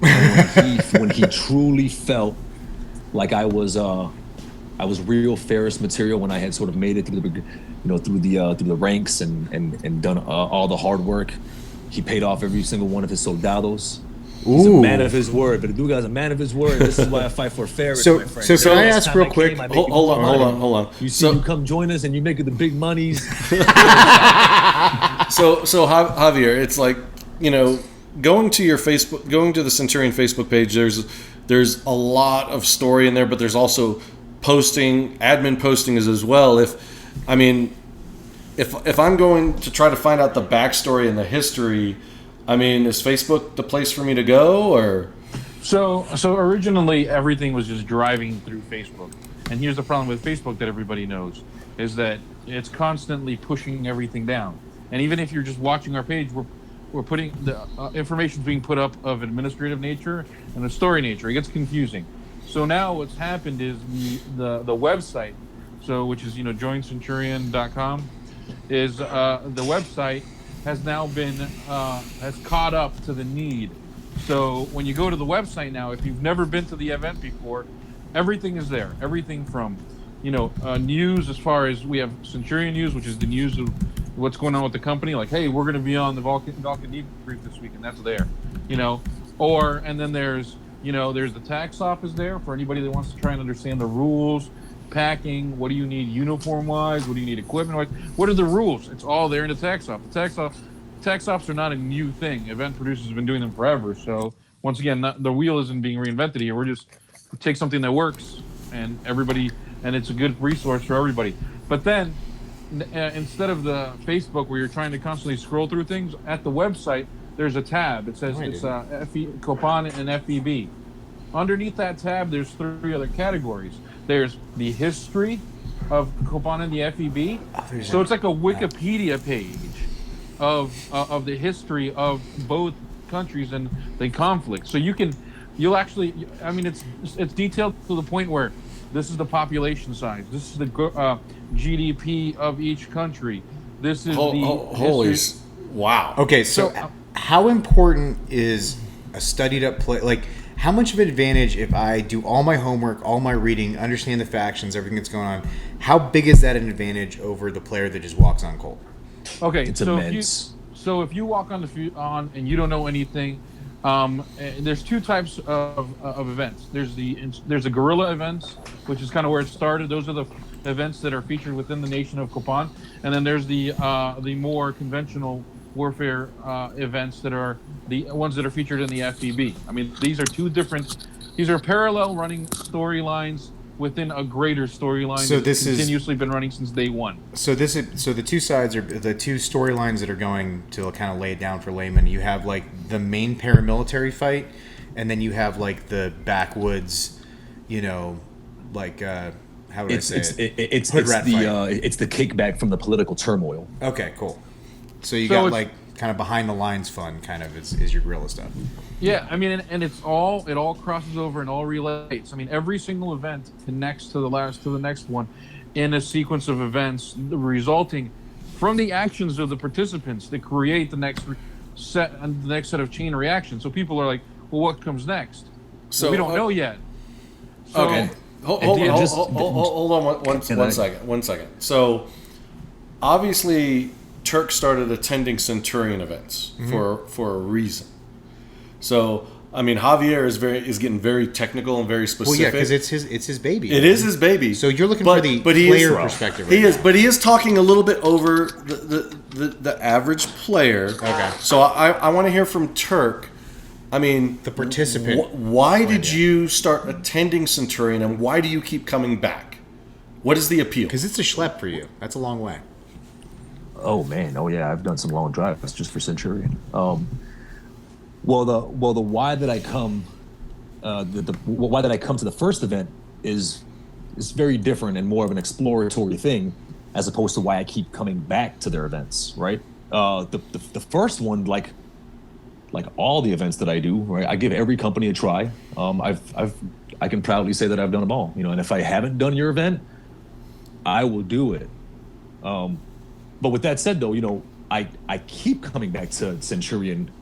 When he truly felt like I was real Ferris material, when I had sort of made it through the ranks and done all the hard work, he paid off every single one of his soldados. He's a man of his word. Verduga is a man of his word. This is why I fight for Ferris, my friend. So can I ask real quick? Hold on. You come join us and you make it the big monies. So Javier, it's like, going to the Centurion Facebook page, there's a lot of story in there, but there's also admin posting as well. If I'm going to try to find out the backstory and the history, is Facebook the place for me to go, or? So originally everything was just driving through Facebook, and here's the problem with Facebook that everybody knows is that it's constantly pushing everything down. And even if you're just watching our page, we're putting the information being put up of administrative nature and the story nature. It gets confusing. So now what's happened is the website, which is joincenturion.com, is the website has now been has caught up to the need. So when you go to the website now, if you've never been to the event before, everything is there. Everything from news, as far as we have Centurion news, which is the news of what's going on with the company. Like, hey, we're going to be on the Valken Debrief this week, and that's there. And then there's the tax office there for anybody that wants to try and understand the rules, packing. What do you need uniform-wise? What do you need equipment-wise? What are the rules? It's all there in the tax office. Tax offs are not a new thing. Event producers have been doing them forever. So once again, the wheel isn't being reinvented here. We take something that works, and it's a good resource for everybody. But then, instead of the Facebook where you're trying to constantly scroll through things, at the website there's a tab. It says Copan and FEB. Underneath that tab, there's 3 other categories. There's the history of Copan and the FEB. So it's like a Wikipedia page of the history of both countries and the conflict. So you'll actually, it's detailed to the point where this is the population size. This is the GDP of each country. This is wow. Okay, so how important is a studied up play? Like, how much of an advantage if I do all my homework, all my reading, understand the factions, everything that's going on? How big is that an advantage over the player that just walks on cold? Okay, it's immense. So if you walk on and you don't know anything, There's two types of events. There's the guerrilla events, which is kind of where it started. Those are the events that are featured within the nation of Copan, and then there's the more conventional warfare events that are the ones that are featured in the FEB. I mean, these are parallel running storylines within a greater storyline. So this has continuously been running since day one. So the two sides are the two storylines that are going to kind of lay it down for laymen. You have like the main paramilitary fight, and then you have like the backwoods, like how would I say it? It's the kickback from the political turmoil. Okay, cool. So you got like kind of behind the lines fun, kind of is your guerrilla stuff. Yeah, I mean, and it all crosses over and all relates. I mean, every single event connects to the next one in a sequence of events resulting from the actions of the participants that create the next set of chain reactions. So people are like, well, what comes next? So we don't know yet. So, okay. Hold on one second. So obviously Turk started attending Centurion events for a reason. So I mean, Javier is getting very technical and very specific. Well, yeah, because it's his baby. It is his baby. So you're looking for the player perspective. But he is talking a little bit over the average player. Okay. So I want to hear from Turk. I mean, the participant. Why did you start attending Centurion, and why do you keep coming back? What is the appeal? Because it's a schlep for you. That's a long way. Oh man, yeah, I've done some long drives just for Centurion. Well, the why that I come, why that I come to the first event is very different and more of an exploratory thing, as opposed to why I keep coming back to their events. Right. The first one, like all the events that I do, right, I give every company a try. I can proudly say that I've done them all. And if I haven't done your event, I will do it. But with that said, though, I keep coming back to Centurion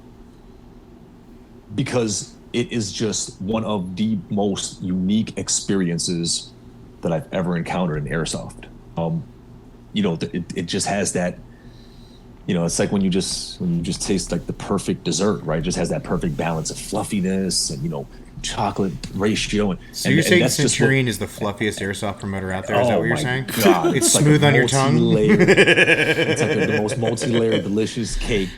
because it is just one of the most unique experiences that I've ever encountered in Airsoft. It just has that, it's like when you just taste like the perfect dessert, right? It just has that perfect balance of fluffiness and, chocolate ratio. So you're saying Centurion is the fluffiest Airsoft promoter out there? Is that what you're saying? God, it's smooth on your tongue? It's like the most multi-layered, delicious cake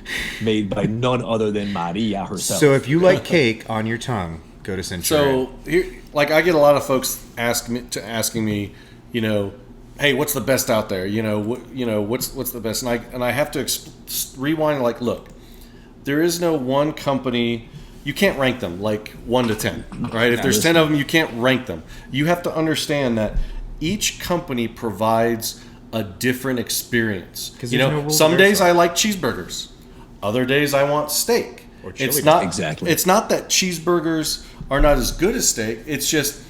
made by none other than Maria herself. So if you like cake on your tongue, go to Centurion. So, I get a lot of folks asking me, hey, what's the best out there? What's the best? And I have to rewind. Like, look, there is no one company. You can't rank them like 1 to 10, right? If there's 10 of them, you can't rank them. You have to understand that each company provides a different experience. Some days I like cheeseburgers, other days I want steak. Or chili. It's not that cheeseburgers are not as good as steak. It's just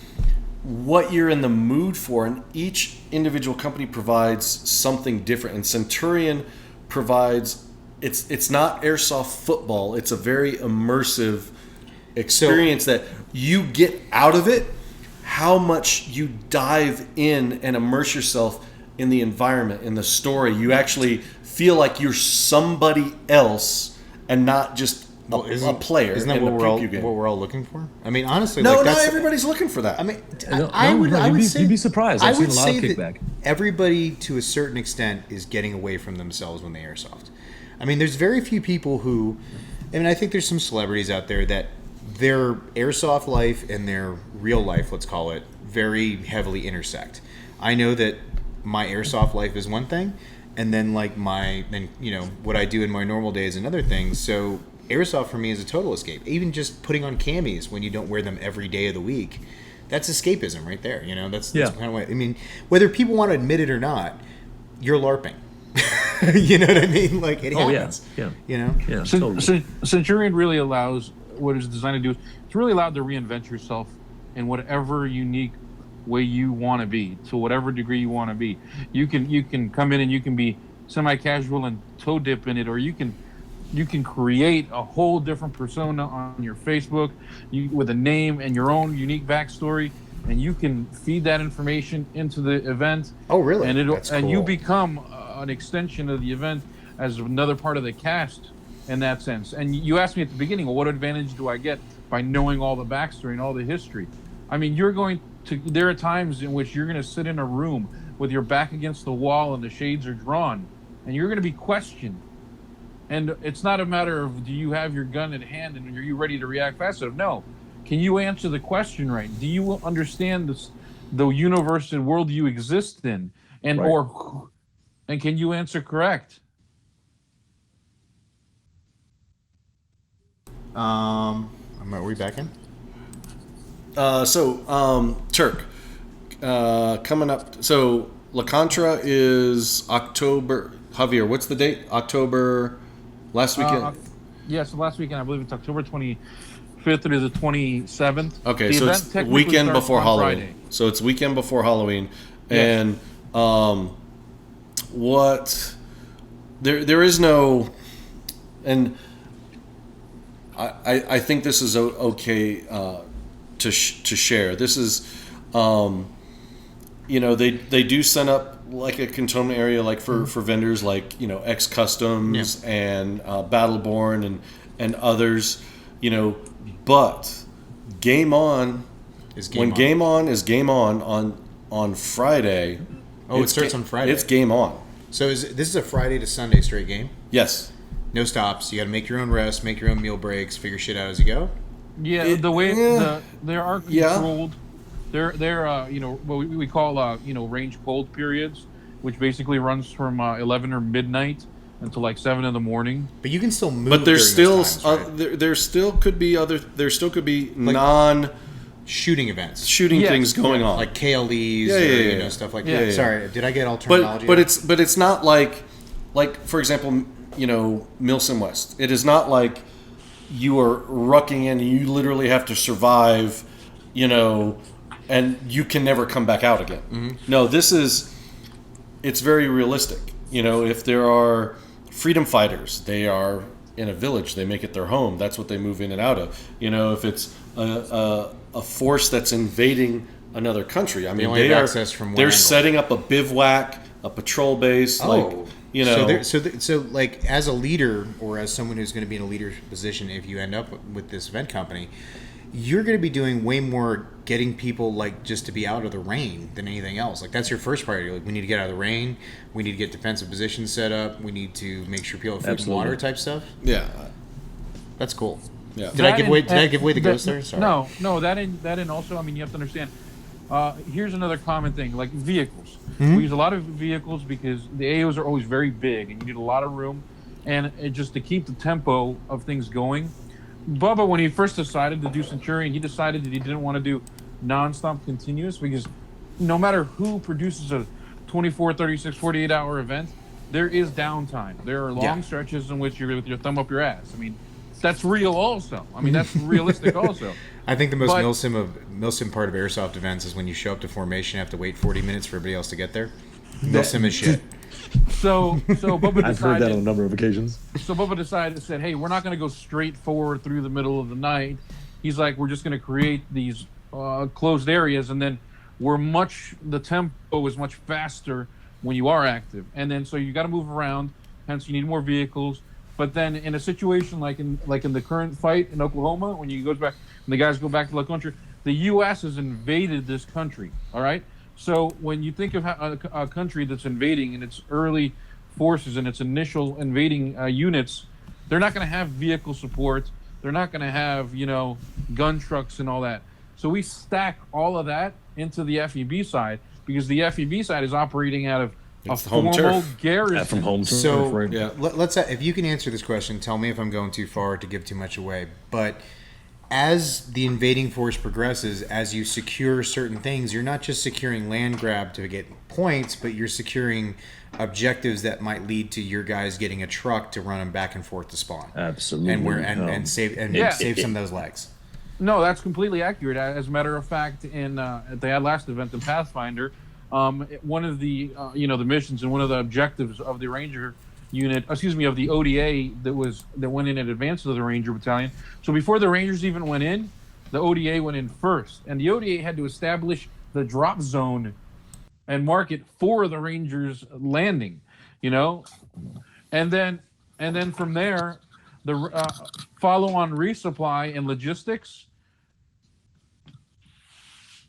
what you're in the mood for, and each individual company provides something different. And Centurion provides. It's not Airsoft football. It's a very immersive experience that you get out of it. How much you dive in and immerse yourself in the environment, in the story. You actually feel like you're somebody else and not just a player. Isn't that what we're all looking for? I mean, honestly, not everybody's looking for that. I mean, I would say you'd be surprised. I've seen a lot of kickback. Everybody, to a certain extent, is getting away from themselves when they airsoft. I mean, there's very few people who, I think there's some celebrities out there that their airsoft life and their real life, let's call it, very heavily intersect. I know that my airsoft life is one thing, and then what I do in my normal day is another thing. So airsoft for me is a total escape. Even just putting on camis when you don't wear them every day of the week, that's escapism right there. That's kind of what I mean. Whether people want to admit it or not, you're LARPing. You know what I mean? Like, it happens. Yeah. Totally. Centurion really allows what it's designed to do. It's really allowed to reinvent yourself in whatever unique way you want to be, to whatever degree you want to be. You can come in and you can be semi-casual and toe dip in it, or you can create a whole different persona on your Facebook with a name and your own unique backstory, and you can feed that information into the event. Oh, really? And That's cool. And you become an extension of the event as another part of the cast in that sense. And you asked me at the beginning, well, what advantage do I get by knowing all the backstory and all the history? I mean, there are times in which you're going to sit in a room with your back against the wall and the shades are drawn, and you're going to be questioned. And it's not a matter of, do you have your gun in hand and are you ready to react fast enough? No. Can you answer the question right? Do you understand the universe and world you exist in? And and can you answer correct? Are we back in? Turk, coming up. So La Contra is October. Javier, what's the date? October, last weekend? So last weekend, I believe it's October 25th through the 27th. Okay, so it's weekend before Halloween. Friday. So it's weekend before Halloween. Yes. And there is no, and I think this is okay to share. This is, they do set up like a cantonment area, like for vendors like X Customs and Battleborn and others, but Game On is Game on Friday. Oh, it starts on Friday. It's Game On. So this is a Friday to Sunday straight game? Yes. No stops. You got to make your own rest, make your own meal breaks, figure shit out as you go. Yeah, they are controlled. They're what we call range cold periods, which basically runs from 11 or midnight until like 7 in the morning. But you can still move. But there's still times, right? there still could be non shooting events, things going on, like KLEs, or stuff like that. Yeah. Sorry, did I get all terminology? But it's not like for example, Milsim West. It is not like you are rucking in and you literally have to survive, and you can never come back out again. Mm-hmm. No, it's very realistic. If there are freedom fighters, they are in a village, they make it their home. That's what they move in and out of. If it's a force that's invading another country, I mean, they're setting up a bivouac, a patrol base, So like as a leader or as someone who's going to be in a leadership position, if you end up with this event company, you're going to be doing way more getting people like just to be out of the rain than anything else. Like that's your first priority. Like we need to get out of the rain. We need to get defensive positions set up. We need to make sure people have food and water type stuff. Yeah, that's cool. Yeah. Did I give away the ghost there? Sorry. No. That and also, I mean, you have to understand. Here's another common thing, like vehicles. Mm-hmm. We use a lot of vehicles because the AOs are always very big, and you need a lot of room, and just to keep the tempo of things going. Bubba, when he first decided to do Centurion, he decided that he didn't want to do non-stop continuous because no matter who produces a 24, 36, 48-hour event, there is downtime. There are long stretches in which you're with your thumb up your ass. I mean, that's real also. I mean, that's realistic also. I think the most Milsim part of Airsoft events is when you show up to formation and have to wait 40 minutes for everybody else to get there. Milsim is shit. So Bubba decided... I've heard that on a number of occasions. So Bubba said, hey, we're not going to go straight forward through the middle of the night. He's like, we're just going to create these closed areas, and then the tempo is much faster when you are active. And then so you got to move around, hence you need more vehicles. But then in a situation like in the current fight in Oklahoma, when the guys go back to La Contra, the U.S. has invaded this country, all right? So when you think of a country that's invading in its early forces and its initial invading units, they're not going to have vehicle support. They're not going to have, gun trucks and all that. So we stack all of that into the FEB side because the FEB side is operating out of a formal garrison. From home turf. So let's if you can answer this question, tell me if I'm going too far to give too much away. But as the invading force progresses, as you secure certain things, you're not just securing land grab to get points, but you're securing objectives that might lead to your guys getting a truck to run them back and forth to spawn. Absolutely. And save some of those legs. No, that's completely accurate. As a matter of fact, at the last event in Pathfinder, one of the the missions and one of the objectives of the Ranger unit, of the ODA that went in advance of the Ranger Battalion. So before the Rangers even went in, the ODA went in first, and the ODA had to establish the drop zone and mark it for the Rangers landing, and then from there, the follow-on resupply and logistics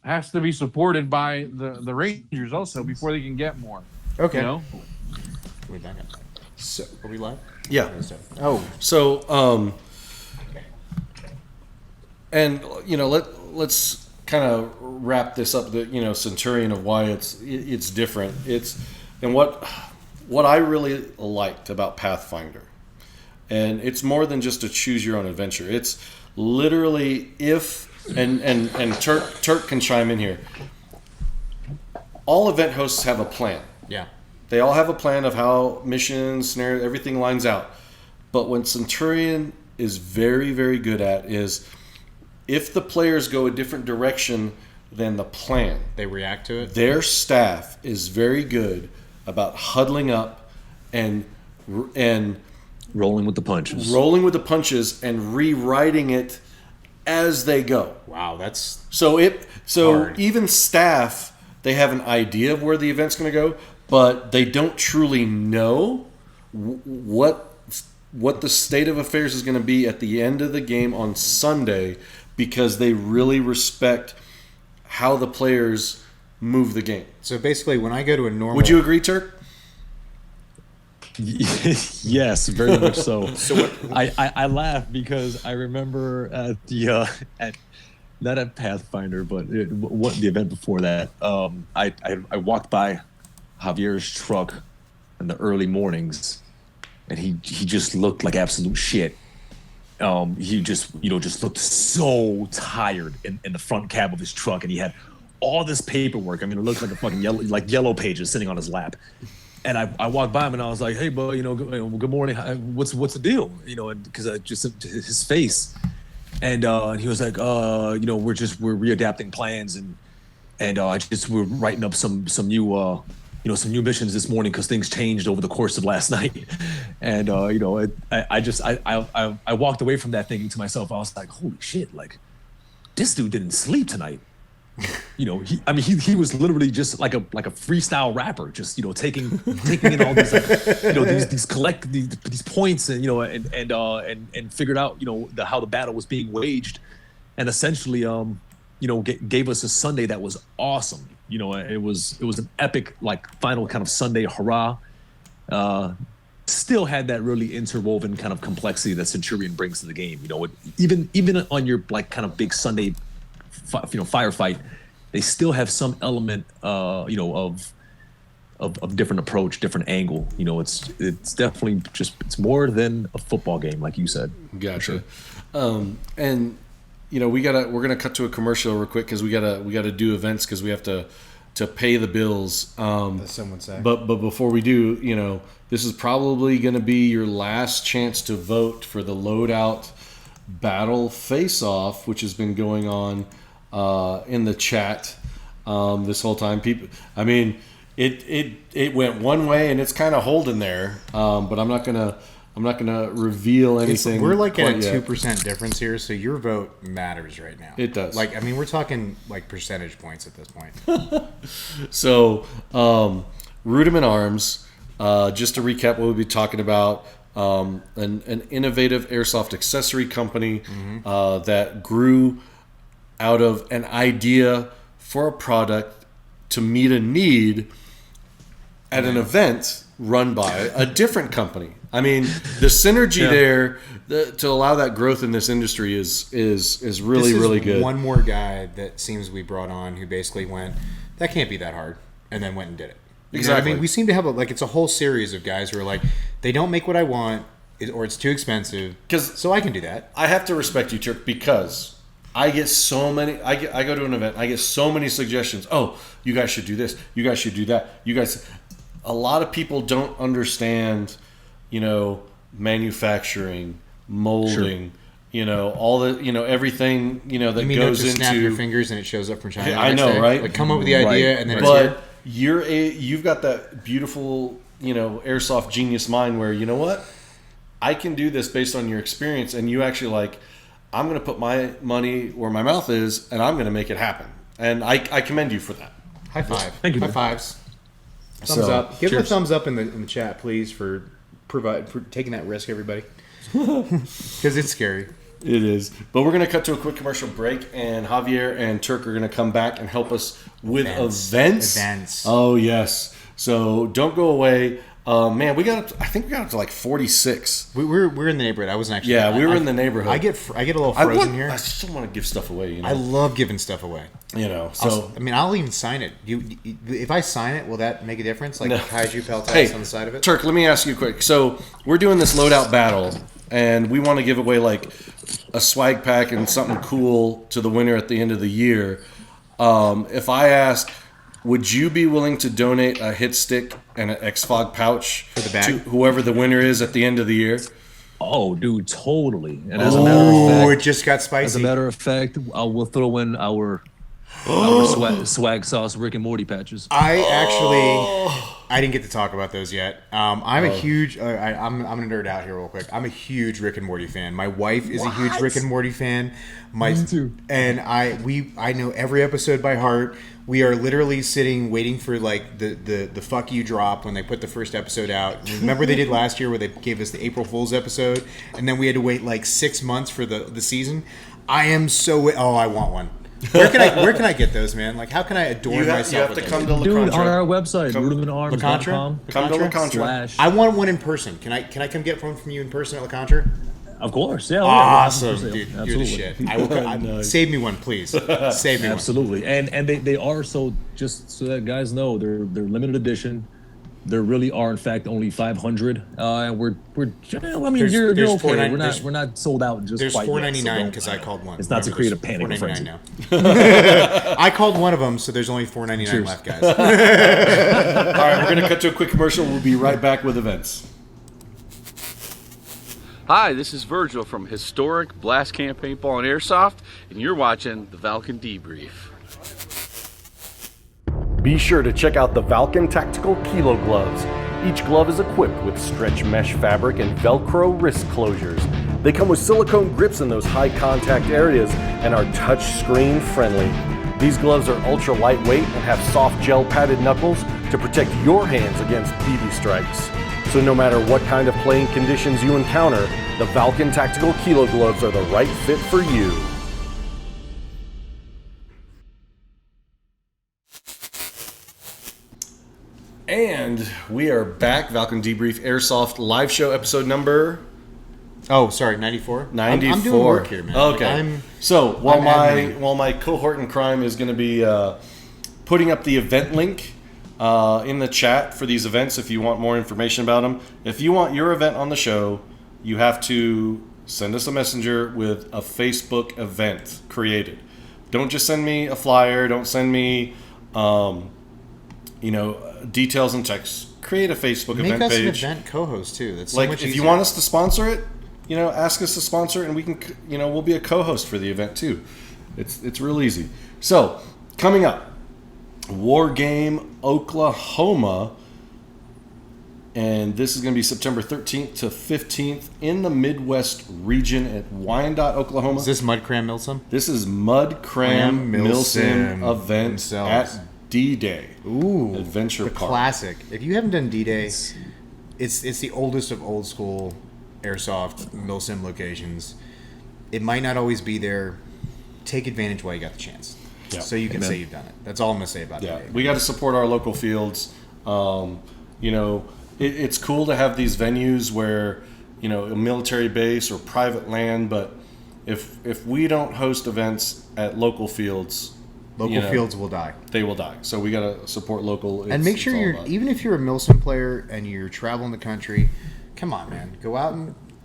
has to be supported by the Rangers also before they can get more. Okay. You know? Wait, back up. So, are we live? Yeah. Oh, So, and you know, let's kind of wrap this up. The Centurion of why it's different. And what I really liked about Pathfinder, and it's more than just a choose your own adventure. It's literally and Turk can chime in here. All event hosts have a plan. Yeah. They all have a plan of how missions, scenario, everything lines out. But what Centurion is very, very good at is if the players go a different direction than the plan, they react to it. Their staff is very good about huddling up and rolling with the punches. Rolling with the punches and rewriting it as they go. Wow, that's so hard. Even staff, they have an idea of where the event's going to go, but they don't truly know what the state of affairs is going to be at the end of the game on Sunday, because they really respect how the players move the game. So basically, when I go to a normal... Would you agree, Turk? Yes, very much so. I laugh because I remember at the not at Pathfinder, but the event before that. I walked by Javier's truck in the early mornings, and he just looked like absolute shit. He just looked so tired in the front cab of his truck, and he had all this paperwork. I mean, it looked like a fucking yellow pages sitting on his lap. And I walked by him and I was like, "Hey, bro, good morning. What's the deal?" And because I just his face, and he was like, we're readapting plans and we're writing up some new new missions this morning because things changed over the course of last night. And I walked away from that thinking to myself, I was like, holy shit, like this dude didn't sleep tonight. He was literally just like a freestyle rapper, just taking in all these these points and figured out how the battle was being waged, and essentially gave us a Sunday that was awesome. It was an epic final kind of Sunday hurrah. Still had that really interwoven kind of complexity that Centurion brings to the game. Even on your kind of big Sunday firefight, they still have some element of different approach, different angle. It's definitely it's more than a football game, like you said. Gotcha. And we're gonna cut to a commercial real quick because we gotta do events because we have to pay the bills. As someone say. But before we do, this is probably gonna be your last chance to vote for the Loadout Battle face-off, which has been going on in the chat this whole time. People, I mean, it went one way and it's kind of holding there, but I'm not gonna reveal anything. We're at a 2% difference here, so your vote matters right now. It does. We're talking percentage points at this point. So, Rootiment Arms. Just to recap what we'll be talking about, an innovative airsoft accessory company that grew out of an idea for a product to meet a need at an event run by a different company. I mean, the synergy there to allow that growth in this industry is really, really good. One more guy that seems we brought on who basically went, that can't be that hard, and then went and did it. Exactly. I mean, we seem to have it's a whole series of guys who are like, they don't make what I want, or it's too expensive, so I can do that. I have to respect you, Turk, because I get so many. I go to an event, I get so many suggestions. Oh, you guys should do this. You guys should do that. You guys. A lot of people don't understand, manufacturing, molding. Sure. All the, everything, that goes into. Snap your fingers and it shows up from China. I know, right? Come up with the idea and then. But you've got that beautiful, airsoft genius mind where what, I can do this based on your experience, and you actually I'm going to put my money where my mouth is, and I'm going to make it happen. And I commend you for that. High five. Thank you. High fives. Thumbs up. Give him a thumbs up in the chat, please, for taking that risk, everybody. Because it's scary. It is. But we're going to cut to a quick commercial break, and Javier and Turk are going to come back and help us with events. Oh, yes. So don't go away. Man, I think we got up to like 46. We're in the neighborhood. I wasn't actually. Yeah, we were in the neighborhood. I get a little frozen here. I still want to give stuff away. You know? I love giving stuff away. You know, so I'll even sign it. If I sign it, will that make a difference? Like Kaiju Peltas on the side of it. Turk, let me ask you quick. So we're doing this Loadout Battle, and we want to give away like a swag pack and something cool to the winner at the end of the year. If I ask, would you be willing to donate a hit stick and an X-Fog pouch for the bag to whoever the winner is at the end of the year? Oh, dude, totally. And as a matter of fact, it just got spicy. As a matter of fact, we'll throw in our swag sauce Rick and Morty patches. I didn't get to talk about those yet. I'm a huge. I'm gonna nerd out here real quick. I'm a huge Rick and Morty fan. My wife is a huge Rick and Morty fan. Me too. And I know every episode by heart. We are literally sitting waiting for like the fuck you drop when they put the first episode out. Remember they did last year where they gave us the April Fool's episode, and then we had to wait like 6 months for the season. I am so. I want one. Where can I get those, man? Like, how can I adorn myself? You have to come to LaContra. Dude, on our website, RootImentArms.com. Come to LaContra. I want one in person. Can I come get one from you in person at LaContra? Of course, yeah. Awesome, dude. Absolutely. You're the shit. I will, save me one, please. Save me one. Absolutely. And they are, so just so that guys know, they're limited edition. There really are, in fact, only 500. And we're I mean, you're okay. We're not sold out just there's quite yet. There's 4.99 because I called one. It's not to create a panic frenzy. Now. I called one of them, so there's only 4.99 left, guys. All right, we're going to cut to a quick commercial. We'll be right back with events. Hi, this is Virgil from Historic Blast Camp Paintball and Airsoft, and you're watching the Valken Debrief. Be sure to check out the Valken Tactical Kilo Gloves. Each glove is equipped with stretch mesh fabric and Velcro wrist closures. They come with silicone grips in those high contact areas and are touch screen friendly. These gloves are ultra lightweight and have soft gel padded knuckles to protect your hands against BB strikes. So no matter what kind of playing conditions you encounter, the Valken Tactical Kilo Gloves are the right fit for you. And we are back. Valken Debrief Airsoft live show episode number... Oh, sorry, 94? 94. I'm doing work here, man. Okay. So while my cohort in crime is going to be putting up the event link in the chat for these events if you want more information about them. If you want your event on the show, you have to send us a messenger with a Facebook event created. Don't just send me a flyer. Don't send me, details and text. Create a Facebook event page. Make us an event co-host too. That's so like much if easier. You want us to sponsor it, ask us to sponsor it, and we can, we'll be a co-host for the event too. It's real easy. So coming up. War Game Oklahoma, and this is going to be September 13th to 15th in the Midwest region at Wyandotte, Oklahoma. Is this Mud Cram Milsim? This is Mud Cram Milsim event themselves. at D-Day. Ooh, Adventure the Park. Classic. If you haven't done D-Day, it's the oldest of old school airsoft Milsim locations. It might not always be there. Take advantage while you got the chance. Yeah. So you can say you've done it. That's all I'm going to say about that. We got to support our local fields. It's cool to have these venues where, a military base or private land, but if we don't host events at local fields, fields will die. They will die. So we got to support local. And make sure even if you're a Milsim player and you're traveling the country, come on, man. Go out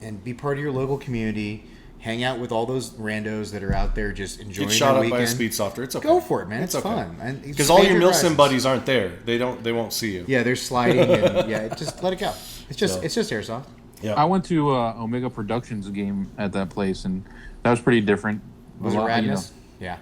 and be part of your local community. Hang out with all those randos that are out there just enjoying Get shot their up weekend. by a speed softer. It's okay. Go for it, man. It's okay. fun. Because all your Milsim buddies aren't there. They won't see you. Yeah, they're sliding and just let it go. It's just airsoft. Yeah. I went to Omega Productions game at that place, and that was pretty different. Was it radness? Yeah.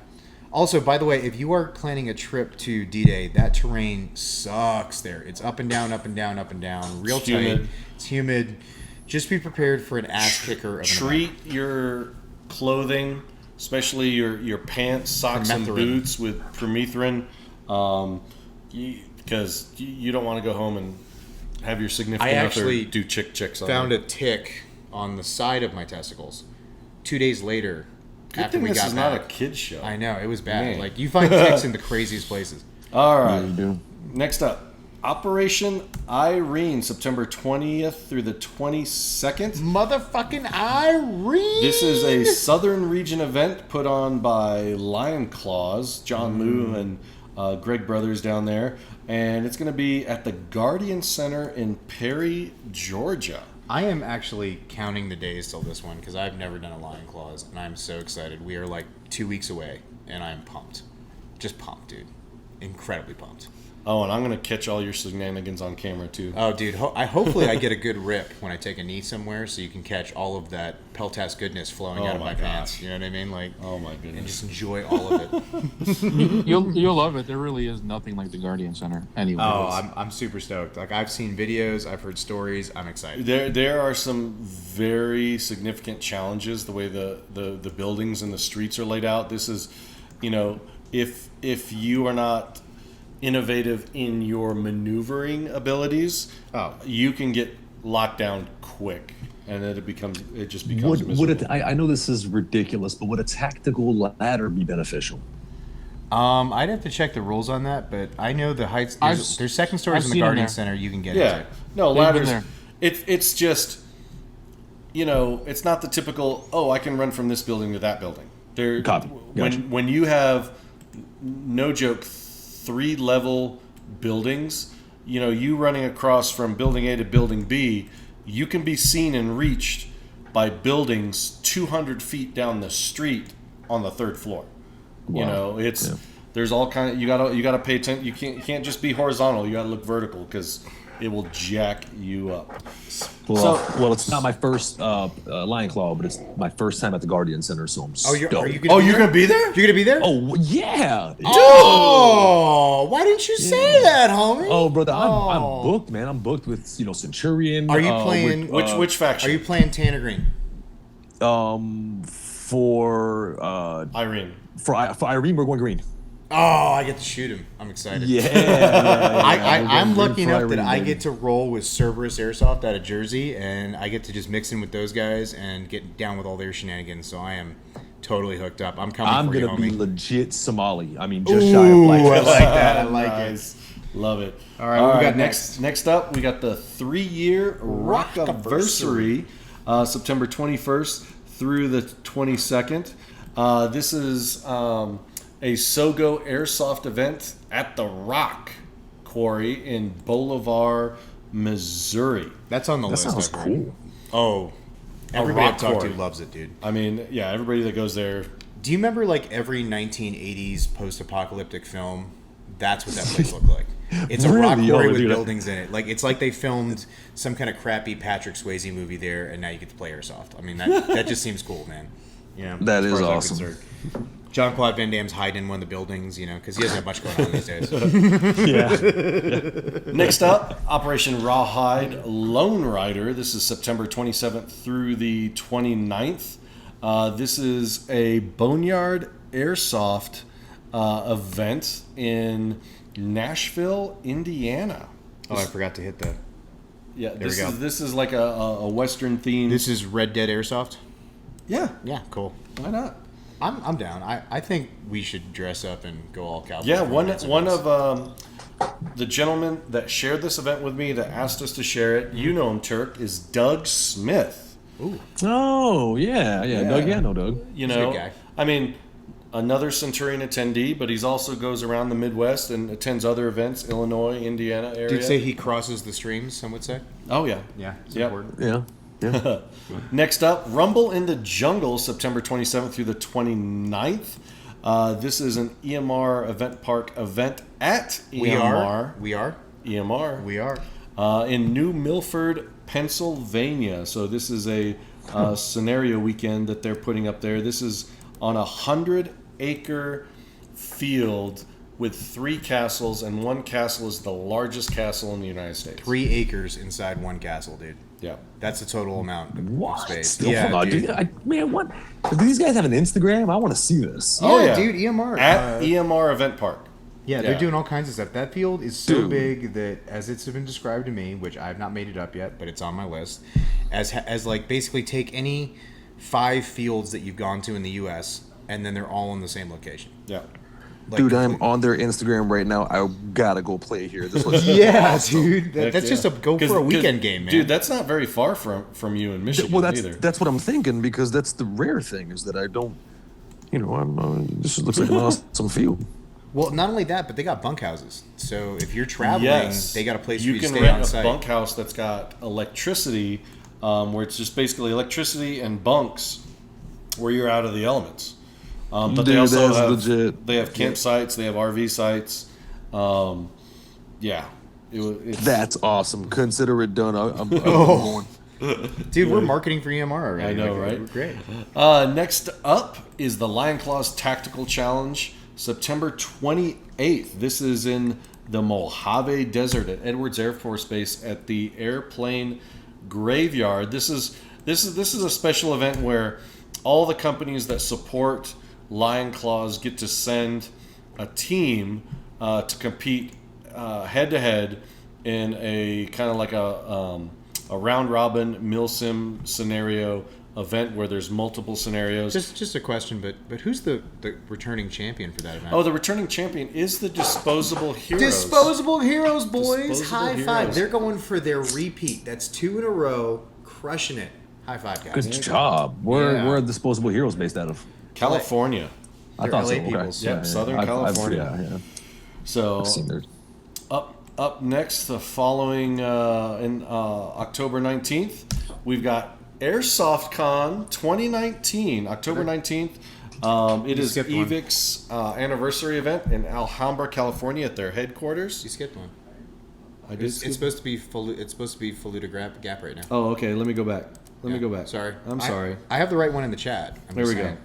Also, by the way, if you are planning a trip to D-Day, that terrain sucks there. It's up and down, up and down, up and down. Real tight. Humid. It's humid. Just be prepared for an ass kicker. Treat your clothing, especially your pants, socks, and boots with permethrin, because you don't want to go home and have your significant other do chicks on found a tick on the side of my testicles. 2 days later, Good after thing we this got is back, not a kid's show. I know, it was bad. Man. Like, you find ticks in the craziest places. All right. Yeah, you do. Next up, Operation Irene, September 20th through the 22nd. Motherfucking Irene! This is a Southern Region event put on by Lion Claws, John Liu and Greg Brothers down there. And it's going to be at the Guardian Center in Perry, Georgia. I am actually counting the days till this one because I've never done a Lion Claws, and I'm so excited. We are like 2 weeks away, and I'm pumped. Just pumped, dude. Incredibly pumped. Oh, and I'm going to catch all your shenanigans on camera, too. Oh, dude. Hopefully I get a good rip when I take a knee somewhere so you can catch all of that Peltas goodness flowing out of my pants. You know what I mean? Like, oh, my goodness. And just enjoy all of it. You'll love it. There really is nothing like the Guardian Center anyway. Oh, I'm super stoked. Like, I've seen videos. I've heard stories. I'm excited. There are some very significant challenges the way the buildings and the streets are laid out. This is, if you are not innovative in your maneuvering abilities, you can get locked down quick, and then it just becomes miserable. I know this is ridiculous, but would a tactical ladder be beneficial? I'd have to check the rules on that, but I know the heights. There's second stories in the Guardian Center you can get into. No, ladders. It's just, it's not the typical, I can run from this building to that building. Copy. Gotcha. When you have, no joke, 3-level buildings, you running across from building A to building B, you can be seen and reached by buildings 200 feet down the street on the 3rd floor. Wow. There's all kind of, you gotta pay attention. You can't just be horizontal. You gotta look vertical because it will jack you up. Well, it's not my first Lion Claw, but it's my first time at the Guardian Center, so I'm stoked. You're gonna be there? You're gonna be there? Oh, yeah. Oh, why didn't you say that, homie? Oh, brother, I'm booked, man. I'm booked with Centurion. Are you playing which faction? Are you playing Tan or Green? For Irene. For Irene, we're going green. Oh, I get to shoot him. I'm excited. Yeah. I'm lucky enough that I get to roll with Cerberus Airsoft out of Jersey, and I get to just mix in with those guys and get down with all their shenanigans. So I am totally hooked up. I'm coming for you, homie. I'm gonna be legit Somali. I mean, just shy of black. I like that. I like it. Love it. All right, what we got next? Next up, we got the 3-year Rockiversary, September 21st through the 22nd. This is a Sogo Airsoft event at the Rock Quarry in Bolivar, Missouri. That's on the list. That sounds cool. Oh, everybody I've talked to loves it, dude. I mean, yeah, everybody that goes there. Do you remember like every 1980s post-apocalyptic film? That's what that place looked like. It's a rock quarry with buildings in it. Like it's like they filmed some kind of crappy Patrick Swayze movie there, and now you get to play Airsoft. I mean, that just seems cool, man. That is awesome. Jean-Claude Van Damme's hiding in one of the buildings, because he doesn't have much going on these days. Yeah. Next up, Operation Rawhide Lone Rider. This is September 27th through the 29th. This is a Boneyard Airsoft event in Nashville, Indiana. Oh, I forgot to hit that. Yeah, this is like a Western theme. This is Red Dead Airsoft? Yeah. Yeah, cool. Why not? I'm down. I think we should dress up and go all cowboy. Yeah, one of the gentlemen that shared this event with me that asked us to share it, you know him, Turk, is Doug Smith. Ooh. Oh, yeah. Doug, no Doug. He's a good guy. I mean, another Centurion attendee, but he's also goes around the Midwest and attends other events, Illinois, Indiana area. Did you say he crosses the streams, some would say? Oh, yeah. Yeah, it's important. Yeah. Next up, Rumble in the Jungle, September 27th through the 29th. This is an EMR Event Park event at EMR. We are. EMR. We are. In New Milford, Pennsylvania. So this is a scenario weekend that they're putting up there. This is on a 100-acre field with 3 castles, and one castle is the largest castle in the United States. 3 acres inside one castle, dude. Yeah. That's the total amount of space. Still, dude. What? Do these guys have an Instagram? I want to see this. Yeah, dude, EMR. At EMR Event Park. Yeah, they're doing all kinds of stuff. That field is so big that, as it's been described to me, which I've not made it up yet, but it's on my list, as like basically take any 5 fields that you've gone to in the U.S. and then they're all in the same location. Yeah. Like, dude, I'm on their Instagram right now. I gotta go play here. This was awesome. Dude. That's just a go for a weekend game, man. Dude, that's not very far from you in Michigan either. That's what I'm thinking, because that's the rare thing is that I don't, this looks like an awesome field. Well, not only that, but they got bunkhouses. So if you're traveling, they got a place for you to stay on site. You can rent a bunkhouse that's got electricity, where it's just basically electricity and bunks where you're out of the elements. But they also have legit. They have campsites, they have RV sites. That's awesome. Consider it done. I'm going. Dude, we're marketing for EMR already. I know, right? We're great. Next up is the Lion Claws Tactical Challenge, September 28th. This is in the Mojave Desert at Edwards Air Force Base at the Airplane Graveyard. This is a special event where all the companies that support Lion Claws get to send a team to compete head-to-head in a kind of like a round-robin Milsim scenario event where there's multiple scenarios. Just a question, but who's the returning champion for that event? Oh, the returning champion is the Disposable Heroes. Disposable Heroes, boys! Disposable High Heroes. five! They're going for their repeat. That's 2 in a row, crushing it. High five, guys. Good job. Where are Disposable Heroes based out of? California. I thought LA so. people. Yeah, Southern California. Yeah. So I've seen their... up next, the following in October 19th, we've got Airsoft Con 2019, October 19th. It is EVIC's anniversary event in Alhambra, California, at their headquarters. You skipped one. I did. It's supposed to be Faluda Gap right now. Oh, okay. Let me go back. Let me go back. Sorry. I'm sorry. I have the right one in the chat. There we go.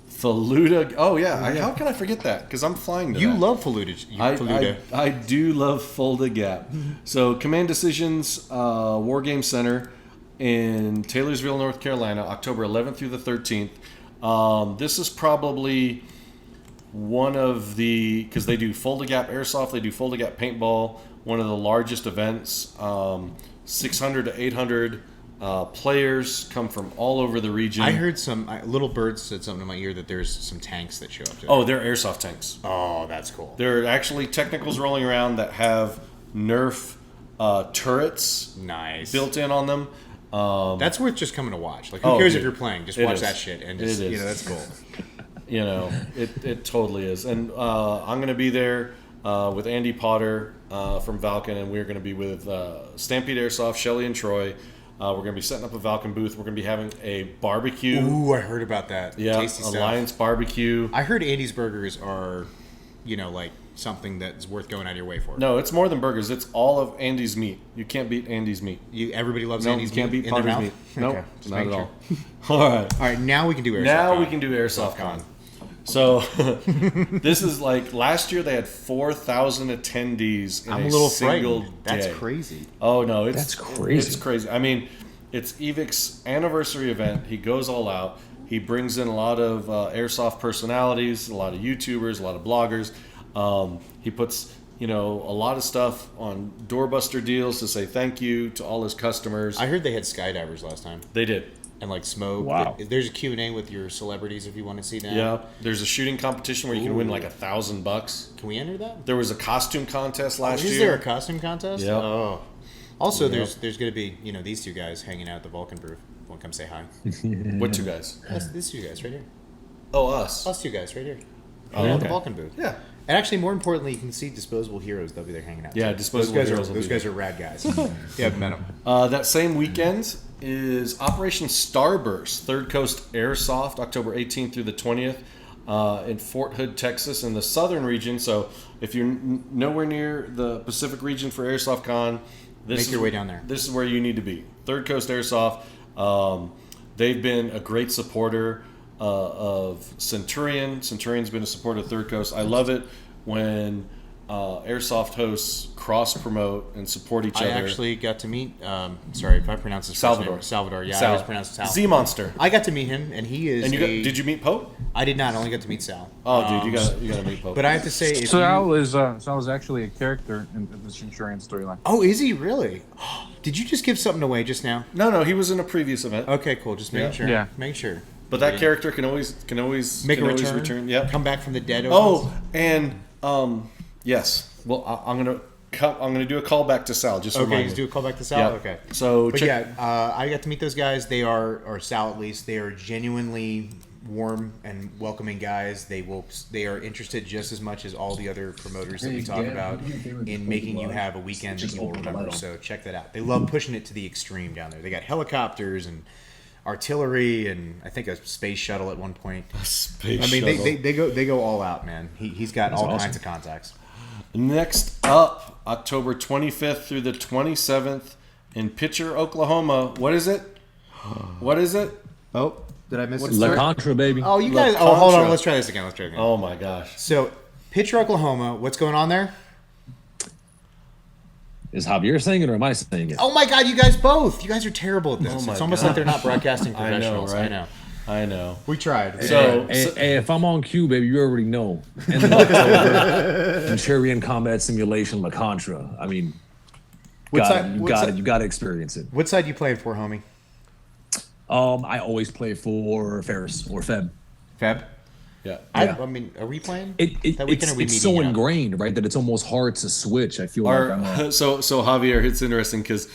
Faluda. Oh, yeah. How can I forget that? Because I'm flying to You that. love Faluda. I do love Fulda Gap. So, Command Decisions War Game Center in Taylorsville, North Carolina, October 11th through the 13th. This is probably one of the, because they do Fulda Gap Airsoft, they do Fulda Gap Paintball, one of the largest events. 600 to 800 players come from all over the region. I heard some little birds said something in my ear that there's some tanks that show up today. Oh, they're airsoft tanks. Oh, that's cool. There are actually technicals rolling around that have Nerf turrets built in on them. That's worth just coming to watch. Like, who cares if you're playing? Just watch that shit and just, that's cool. It totally is. And I'm going to be there with Andy Potter from Valken, and we're going to be with Stampede Airsoft, Shelly and Troy. We're going to be setting up a Valken booth. We're going to be having a barbecue. Ooh, I heard about that. Yeah, Tasty stuff. Alliance barbecue. I heard Andy's burgers are, like something that's worth going out of your way for. No, it's more than burgers. It's all of Andy's meat. You can't beat Andy's meat. Everybody loves Andy's meat. You can't beat Potter's meat. Nope, Okay, not at all. All right. Now we can do Airsoft Now we can do Airsoft Con. So this is like last year they had 4,000 attendees in a single day. That's crazy. Oh no, that's crazy. It's crazy. I mean, it's EVIC's anniversary event. He goes all out. He brings in a lot of airsoft personalities, a lot of YouTubers, a lot of bloggers. He puts a lot of stuff on doorbuster deals to say thank you to all his customers. I heard they had skydivers last time. They did. And like smoke. Wow. There's a Q&A with your celebrities if you want to see that. Yeah. There's a shooting competition where you can win like $1,000. Can we enter that? There was a costume contest last year. Is there a costume contest? Yeah. Oh. Also, there's going to be these two guys hanging out at the Valken booth. Want to come say hi? What two guys? These two guys right here. Oh, us. Us two guys right here. Oh, at the okay. Valken booth. Yeah. And actually, more importantly, you can see Disposable Heroes. They'll be there hanging out. Yeah, too. Disposable Heroes. Those guys are rad guys. You haven't met them. That same weekend is Operation Starburst, Third Coast Airsoft, October 18th through the 20th in Fort Hood, Texas, in the southern region. So if you're nowhere near the Pacific region for Airsoft Con, make your way down there. This is where you need to be. Third Coast Airsoft. They've been a great supporter of Centurion. Centurion's been a supporter of Third Coast. I love it when airsoft hosts cross promote and support each other. I actually got to meet. Sorry if I pronounce his first name. Salvador. Yeah, I always pronounce it Sal. Z Monster. I got to meet him, and he is. And did you meet Pope? I did not. I only got to meet Sal. Oh, dude, you got to meet Pope. But I have to say, if Sal is actually a character in the Centurion storyline. Oh, is he really? Did you just give something away just now? No, he was in a previous event. Okay, cool. Just making sure. Yeah. Make sure. But that character can always make a return. Yep. Come back from the dead. Oh, and yes. Well, I'm gonna do a callback to Sal. Just okay. Just do a callback to Sal. Yep. Okay. So, but I got to meet those guys. They are, or Sal at least, they are genuinely warm and welcoming guys. They are interested just as much as all the other promoters that we talk about in making you have a weekend that you will remember. So check that out. They love pushing it to the extreme down there. They got helicopters and artillery and I think a space shuttle at one point. They go all out, man. He's got all kinds of contacts. Next up, October 25th through the 27th in Pitcher, Oklahoma. What is it? Oh, did I miss it? La Contra, baby. Oh, you guys. Oh, hold on. Let's try this again. Oh my gosh. So, Pitcher, Oklahoma. What's going on there? Is Javier saying it or am I saying it? Oh my God, you guys both. You guys are terrible at this. It's almost like they're not broadcasting professionals. I know, right? I know. We tried. Hey, if I'm on cue, baby, you already know. End of October, Centurion Combat Simulation, La Contra. I mean, you got to experience it. What side you playing for, homie? I always play for Ferris or Feb. Feb? Yeah. I mean, are we playing? It's so ingrained, right, that it's almost hard to switch. I feel like so Javier, it's interesting because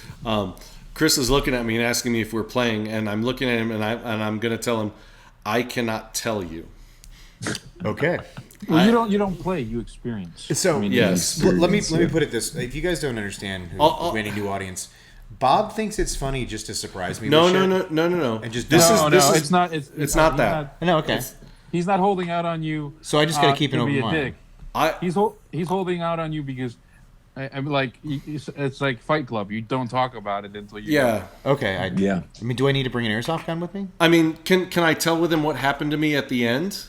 Chris is looking at me and asking me if we're playing, and I'm looking at him and I'm gonna tell him I cannot tell you. Okay. Well, you don't play, you experience. So yes. Let me put it this: if you guys don't understand, any new audience, Bob thinks it's funny just to surprise me. No. And just it's not. It's not that. No, okay. He's not holding out on you. So I just got to keep an open mind. He's holding out on you because, I'm like, it's like Fight Club. You don't talk about it until you. Yeah. Okay. I mean, do I need to bring an airsoft gun with me? I mean, can I tell with him what happened to me at the end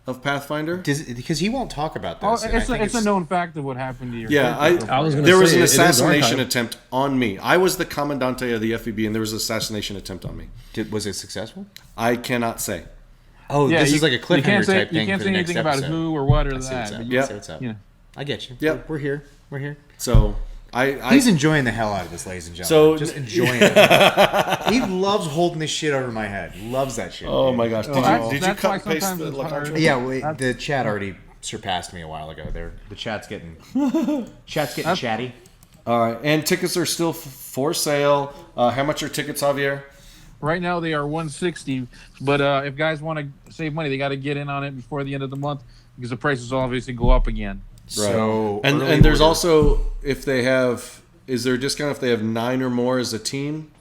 of Pathfinder? Because he won't talk about this. It's a known fact of what happened to you. Yeah, I was there was an assassination attempt on me. I was the commandante of the FEB, and there was an assassination attempt on me. Was it successful? I cannot say. Oh, yeah, this is like a cliffhanger type thing. You can't for say the next anything about episode. who or what or that. Yeah, I get you. Yep. We're here. So he's enjoying the hell out of this, ladies and gentlemen. So just enjoying it. He loves holding this shit over my head. Loves that shit. Oh my gosh! Did you cut and paste the La Contra? Yeah, the chat already surpassed me a while ago. The chat's getting chatty. All right, and tickets are still for sale. How much are tickets, Javier? Right now they are $160, but if guys want to save money, they got to get in on it before the end of the month because the prices will obviously go up again. Right. So and there's also is there a discount if they have 9 or more as a team?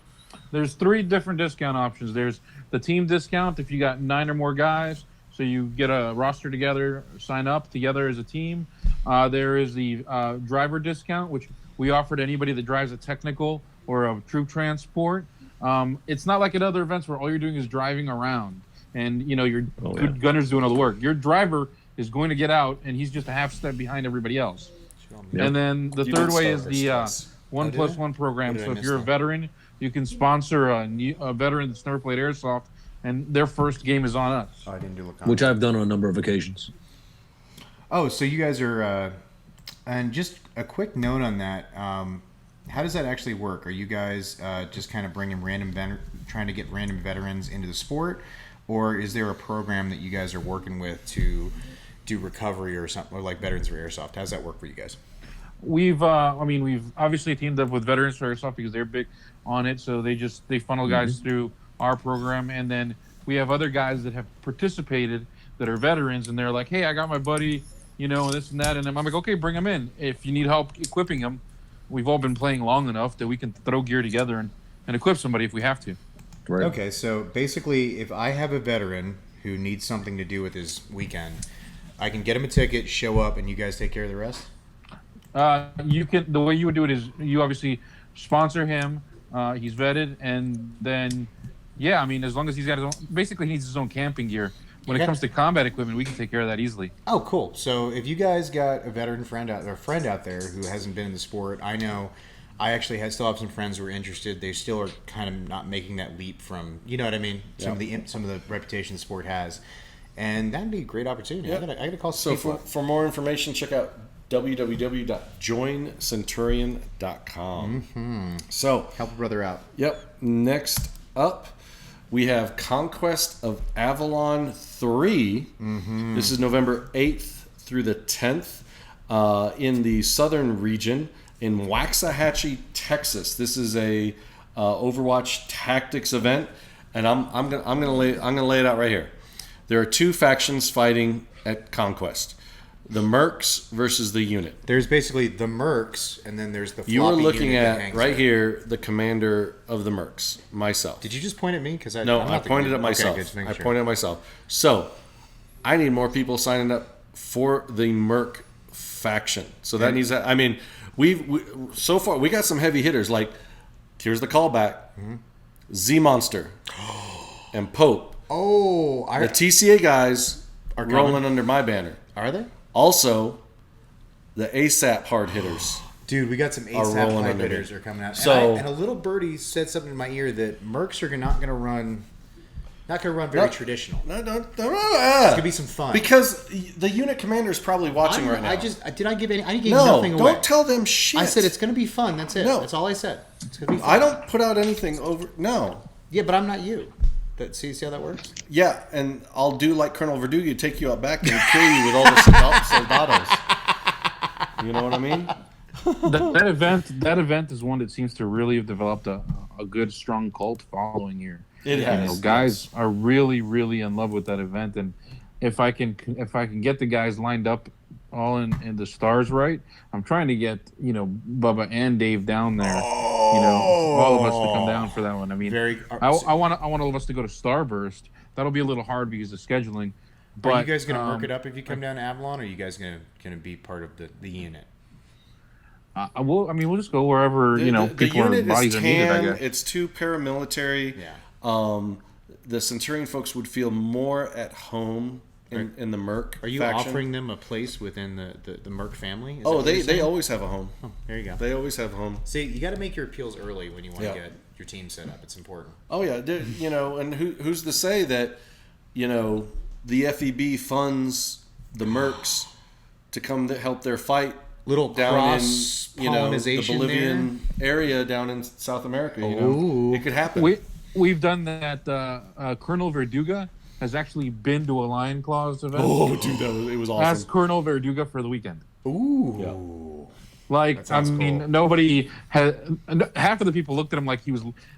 There's 3 different discount options. There's the team discount if you got 9 or more guys, so you get a roster together, sign up together as a team. There is the driver discount, which we offer to anybody that drives a technical or a troop transport. It's not like at other events where all you're doing is driving around and your good gunner's doing all the work. Your driver is going to get out and he's just a half step behind everybody else. Yep. And then the third way is the 1+1 program. So if you're a veteran, you can sponsor a veteran that's never played airsoft, and their first game is on us. Oh, I didn't do which I've done on a number of occasions. Oh, so you guys are, and just a quick note on that. How does that actually work? Are you guys just kind of bringing trying to get random veterans into the sport, or is there a program that you guys are working with to do recovery or something, or like Veterans for Airsoft? How does that work for you guys? We've obviously teamed up with Veterans for Airsoft because they're big on it. So they funnel guys through our program, and then we have other guys that have participated that are veterans, and they're like, "Hey, I got my buddy, this and that," and I'm like, "Okay, bring him in. If you need help equipping him, we've all been playing long enough that we can throw gear together and equip somebody if we have to." Right. Okay, so basically, if I have a veteran who needs something to do with his weekend, I can get him a ticket, show up, and you guys take care of the rest? You can. The way you would do it is you obviously sponsor him. He's vetted, and then as long as he's got his own, basically he needs his own camping gear. when it comes to combat equipment, we can take care of that easily. Oh, cool. So if you guys got a veteran friend out there who hasn't been in the sport, I know I actually still have some friends who are interested. They still are kind of not making that leap from, you know what I mean? Some of the reputation the sport has. And that'd be a great opportunity. Yep. I gotta call some people. For more information, check out www.joincenturion.com. Mm-hmm. So help a brother out. Yep. Next up, we have Conquest of Avalon 3. Mm-hmm. This is November 8th through the 10th in the southern region in Waxahachie, Texas. This is a Overwatch tactics event, and I'm gonna lay it out right here. There are two factions fighting at Conquest. The Mercs versus the unit. There's basically the Mercs, and then there's the floppy You are looking unit at right here the commander of the Mercs, myself. Did you just point at me? Because I pointed at myself. Okay, I pointed at myself. So I need more people signing up for the Merc faction. So that needs that. I mean, so far we got some heavy hitters. Like here's the callback: Z Monster and Pope. Oh, the TCA guys are rolling under my banner. Are they? Also, the ASAP hard hitters. Dude, we got some ASAP hard hitters are coming out. So, and a little birdie said something in my ear that Mercs are not going to run very traditional. No. It's going to be some fun. Because the unit commander is probably watching right now. I gave nothing away. Don't tell them shit. I said it's going to be fun. That's it. No. That's all I said. It's going to be fun. I don't put out anything over. No. Yeah, but I'm not you. See how that works? Yeah, and I'll do like Colonel Verdugo, take you out back and kill you with all the soldados. You know what I mean? That event is one that seems to really have developed a good, strong cult following here. It has. Guys are really, really in love with that event, and if I can get the guys lined up all in the stars right, I'm trying to get Bubba and Dave down there. All of us to come down for that one. I mean, I want all of us to go to Starburst. That'll be a little hard because of scheduling. But are you guys going to work it up if you come down to Avalon, or are you guys going to be part of the unit? We'll just go wherever people are bodies are needed. I guess it's too paramilitary. Yeah. The Centurion folks would feel more at home in the Merc. Are you faction. offering them a place within the Merc family? They always have a home. Oh, there you go. They always have a home. See, you got to make your appeals early when you want to get your team set up. It's important. Oh yeah, and who's to say that the FEB funds the Mercs to come to help their fight little down in the Bolivian area down in South America. It could happen. We've done that. Colonel Verdugo has actually been to a Lion Claws event. Oh, dude, it was awesome. As Colonel Verdugo for the weekend. Ooh. Yeah. Cool. Nobody had. Half of the people looked at him like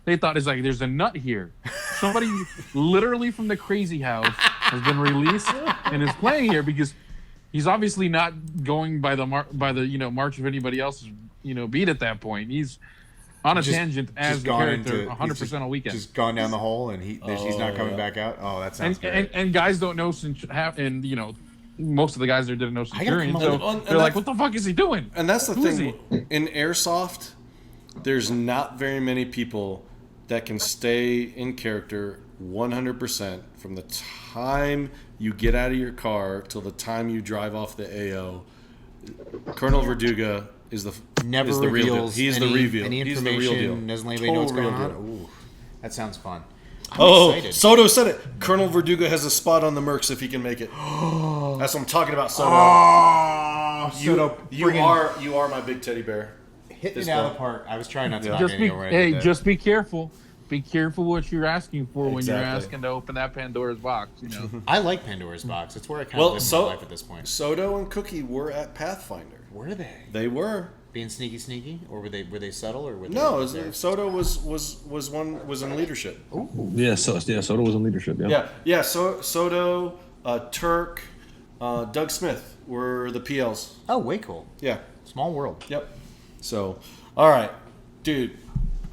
they thought it's like there's a nut here. Somebody literally from the crazy house has been released and is playing here because he's obviously not going by the march of anybody else's beat at that point. He's on a tangent as the character 100% all weekend. Just gone down the hole and he's not coming back out. Oh, that sounds great. And guys don't know most of the guys there didn't know Centurion, so they're like, "What the fuck is he doing?" And that's the thing. In Airsoft, there's not very many people that can stay in character 100% from the time you get out of your car till the time you drive off the AO. Colonel Verdugo is the real deal. He's the reveal. Any information? He's the real deal. Doesn't anybody know what's going on? Ooh, that sounds fun. Excited. Soto said it. Colonel Verdugo has a spot on the Mercs if he can make it. That's what I'm talking about, Soto. Oh, Soto, you are my big teddy bear. Hit me down the park. I was trying not to knock anything over. Just be careful. Be careful what you're asking for when you're asking to open that Pandora's box. I like Pandora's box. It's where I kind of live my life at this point. Soto and Cookie were at Pathfinder. Were they? They were being sneaky, or were they subtle, or were they? No, Soto was in leadership. Ooh. Yeah, Soto was in leadership. Yeah. Soto, Turk, Doug Smith were the PLs. Oh, way cool. Yeah. Small world. Yep. So, all right, dude,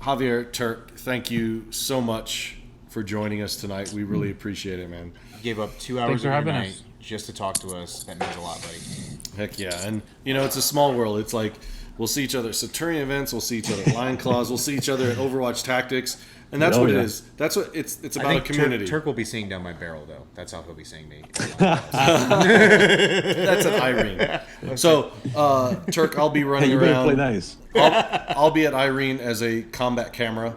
Javier, Turk, thank you so much for joining us tonight. We really appreciate it, man. You gave up 2 hours of your night just to talk to us. That means a lot, buddy. Heck yeah. And, it's a small world. It's like We'll see each other at Centurion events. We'll see each other at Lion Claws. We'll see each other at Overwatch Tactics. And that's what it is. That's what it's about, a community. Turk will be seeing down my barrel, though. That's how he'll be seeing me. That's an Irene. Okay. So, Turk, I'll be running around. Play nice. I'll be at Irene as a combat camera,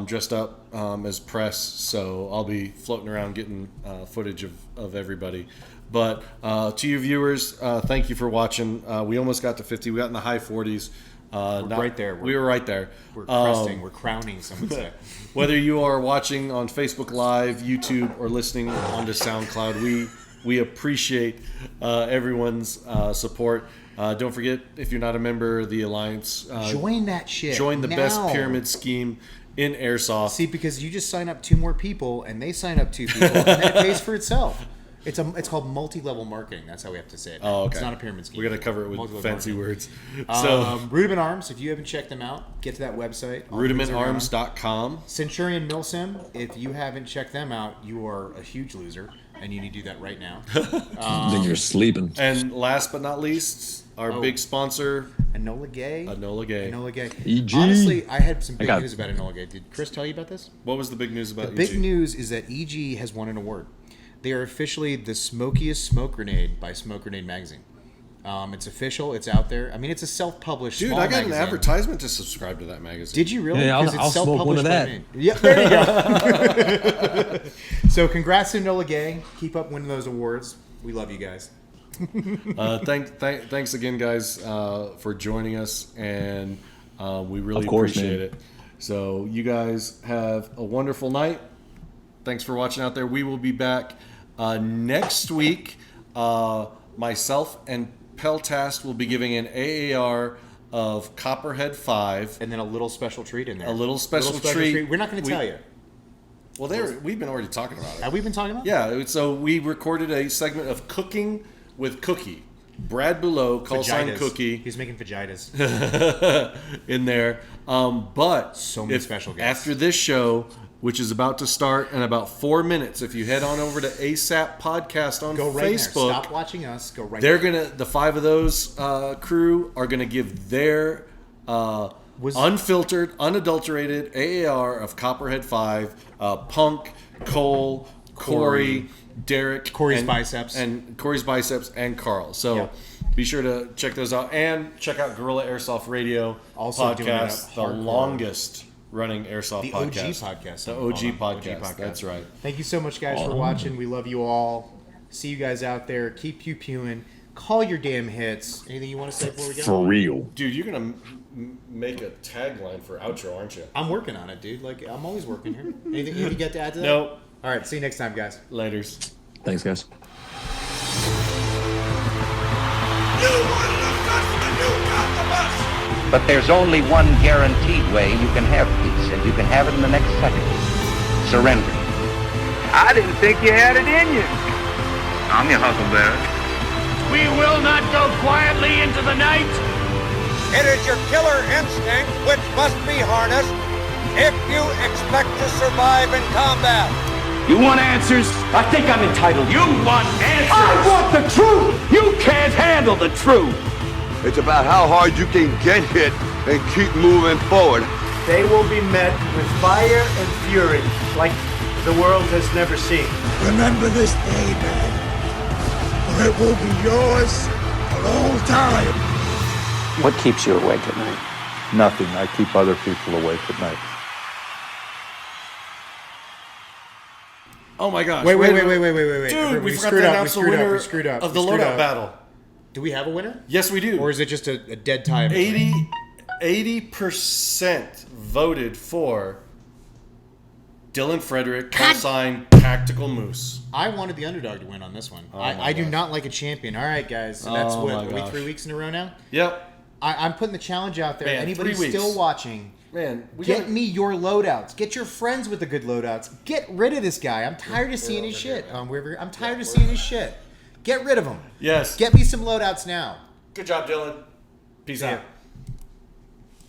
dressed up as press. So I'll be floating around getting footage of everybody. But to you viewers, thank you for watching. We almost got to 50. We got in the high 40s. Right there. We were right there. We're cresting. We're crowning, some would say. Whether you are watching on Facebook Live, YouTube, or listening onto SoundCloud, we appreciate everyone's support. Don't forget, if you're not a member of the Alliance, join that shit. Join the now. best pyramid scheme in Airsoft. See, because you just sign up 2 more people, and they sign up 2 people, and then it pays for itself. It's called multi-level marketing. That's how we have to say it. Oh, okay. It's not a pyramid scheme. We're going to cover it with fancy words. So, Rudiment Arms, if you haven't checked them out, get to that website. RudimentArms.com. Centurion Milsim, if you haven't checked them out, you are a huge loser, and you need to do that right now. Then you're sleeping. And last but not least, our big sponsor, Enola Gay. Enola Gay. Enola Gay. EG. Honestly, I had some big news about Enola Gay. Did Chris tell you about this? What was the big news about EG? The big news is that EG has won an award. They are officially the smokiest smoke grenade by Smoke Grenade Magazine. It's official. It's out there. I mean, it's a self-published Dude, small I got magazine. an advertisement to subscribe to that magazine. Did you really? Yeah, I'll smoke one of that. Yeah, there you go. So congrats to Enola Gay. Keep up winning those awards. We love you guys. Thanks again, guys, for joining us, and we really appreciate it. So you guys have a wonderful night. Thanks for watching out there. We will be back next week. Myself and Peltast will be giving an AAR of Copperhead 5. And then a little special treat in there. A little special treat. We're not going to tell you. Well, we've been already talking about it. Have we been talking about it? Yeah. So we recorded a segment of Cooking with Cookie. Brad Below, call sign Cookie. He's making vaginas. in there. But so many special guests. After this show, which is about to start in about 4 minutes, if you head on over to ASAP Podcast on Facebook, stop watching us. Go right. They're gonna the 5 of those crew are gonna give their unfiltered, unadulterated AAR of Copperhead 5. Punk, Cole, Corey, Derek, Corey's biceps, and Carl. So. Be sure to check those out and check out Guerrilla Airsoft Radio podcast, the longest running Airsoft podcast. The OG podcast. That's right. Thank you so much, guys, for watching. We love you all. See you guys out there. Keep pew-pewing. Call your damn hits. Anything you want to say before we go? For real. Dude, you're going to make a tagline for outro, aren't you? I'm working on it, dude. Like, I'm always working here. Anything you get to add to that? Nope. All right. See you next time, guys. Laters. Thanks, guys. But there's only one guaranteed way you can have peace, and you can have it in the next second. Surrender. I didn't think you had it in you. I'm your huckleberry. We will not go quietly into the night. It is your killer instinct which must be harnessed if you expect to survive in combat. You want answers? I think I'm entitled. You want answers? I want the truth! You can't handle the truth! It's about how hard you can get hit and keep moving forward. They will be met with fire and fury like the world has never seen. Remember this day, man, or it will be yours for all time. What keeps you awake at night? Nothing. I keep other people awake at night. Oh my gosh. Wait. Dude, Everybody, we forgot to announce the winner of the Loadout Battle. Do we have a winner? Yes, we do. Or is it just a dead tie? 80% voted for Dylan Frederick, callsign Tactical Moose. I wanted the underdog to win on this one. I do not like a champion. All right, guys. So that's are we 3 weeks in a row now? Yep. I'm putting the challenge out there. Man, anybody 3 weeks. still watching, man, get me your loadouts. Get your friends with the good loadouts. Get rid of this guy. I'm tired of seeing his shit. I'm tired of seeing his shit. Get rid of him. Yes. Get me some loadouts now. Good job, Dylan. Peace out.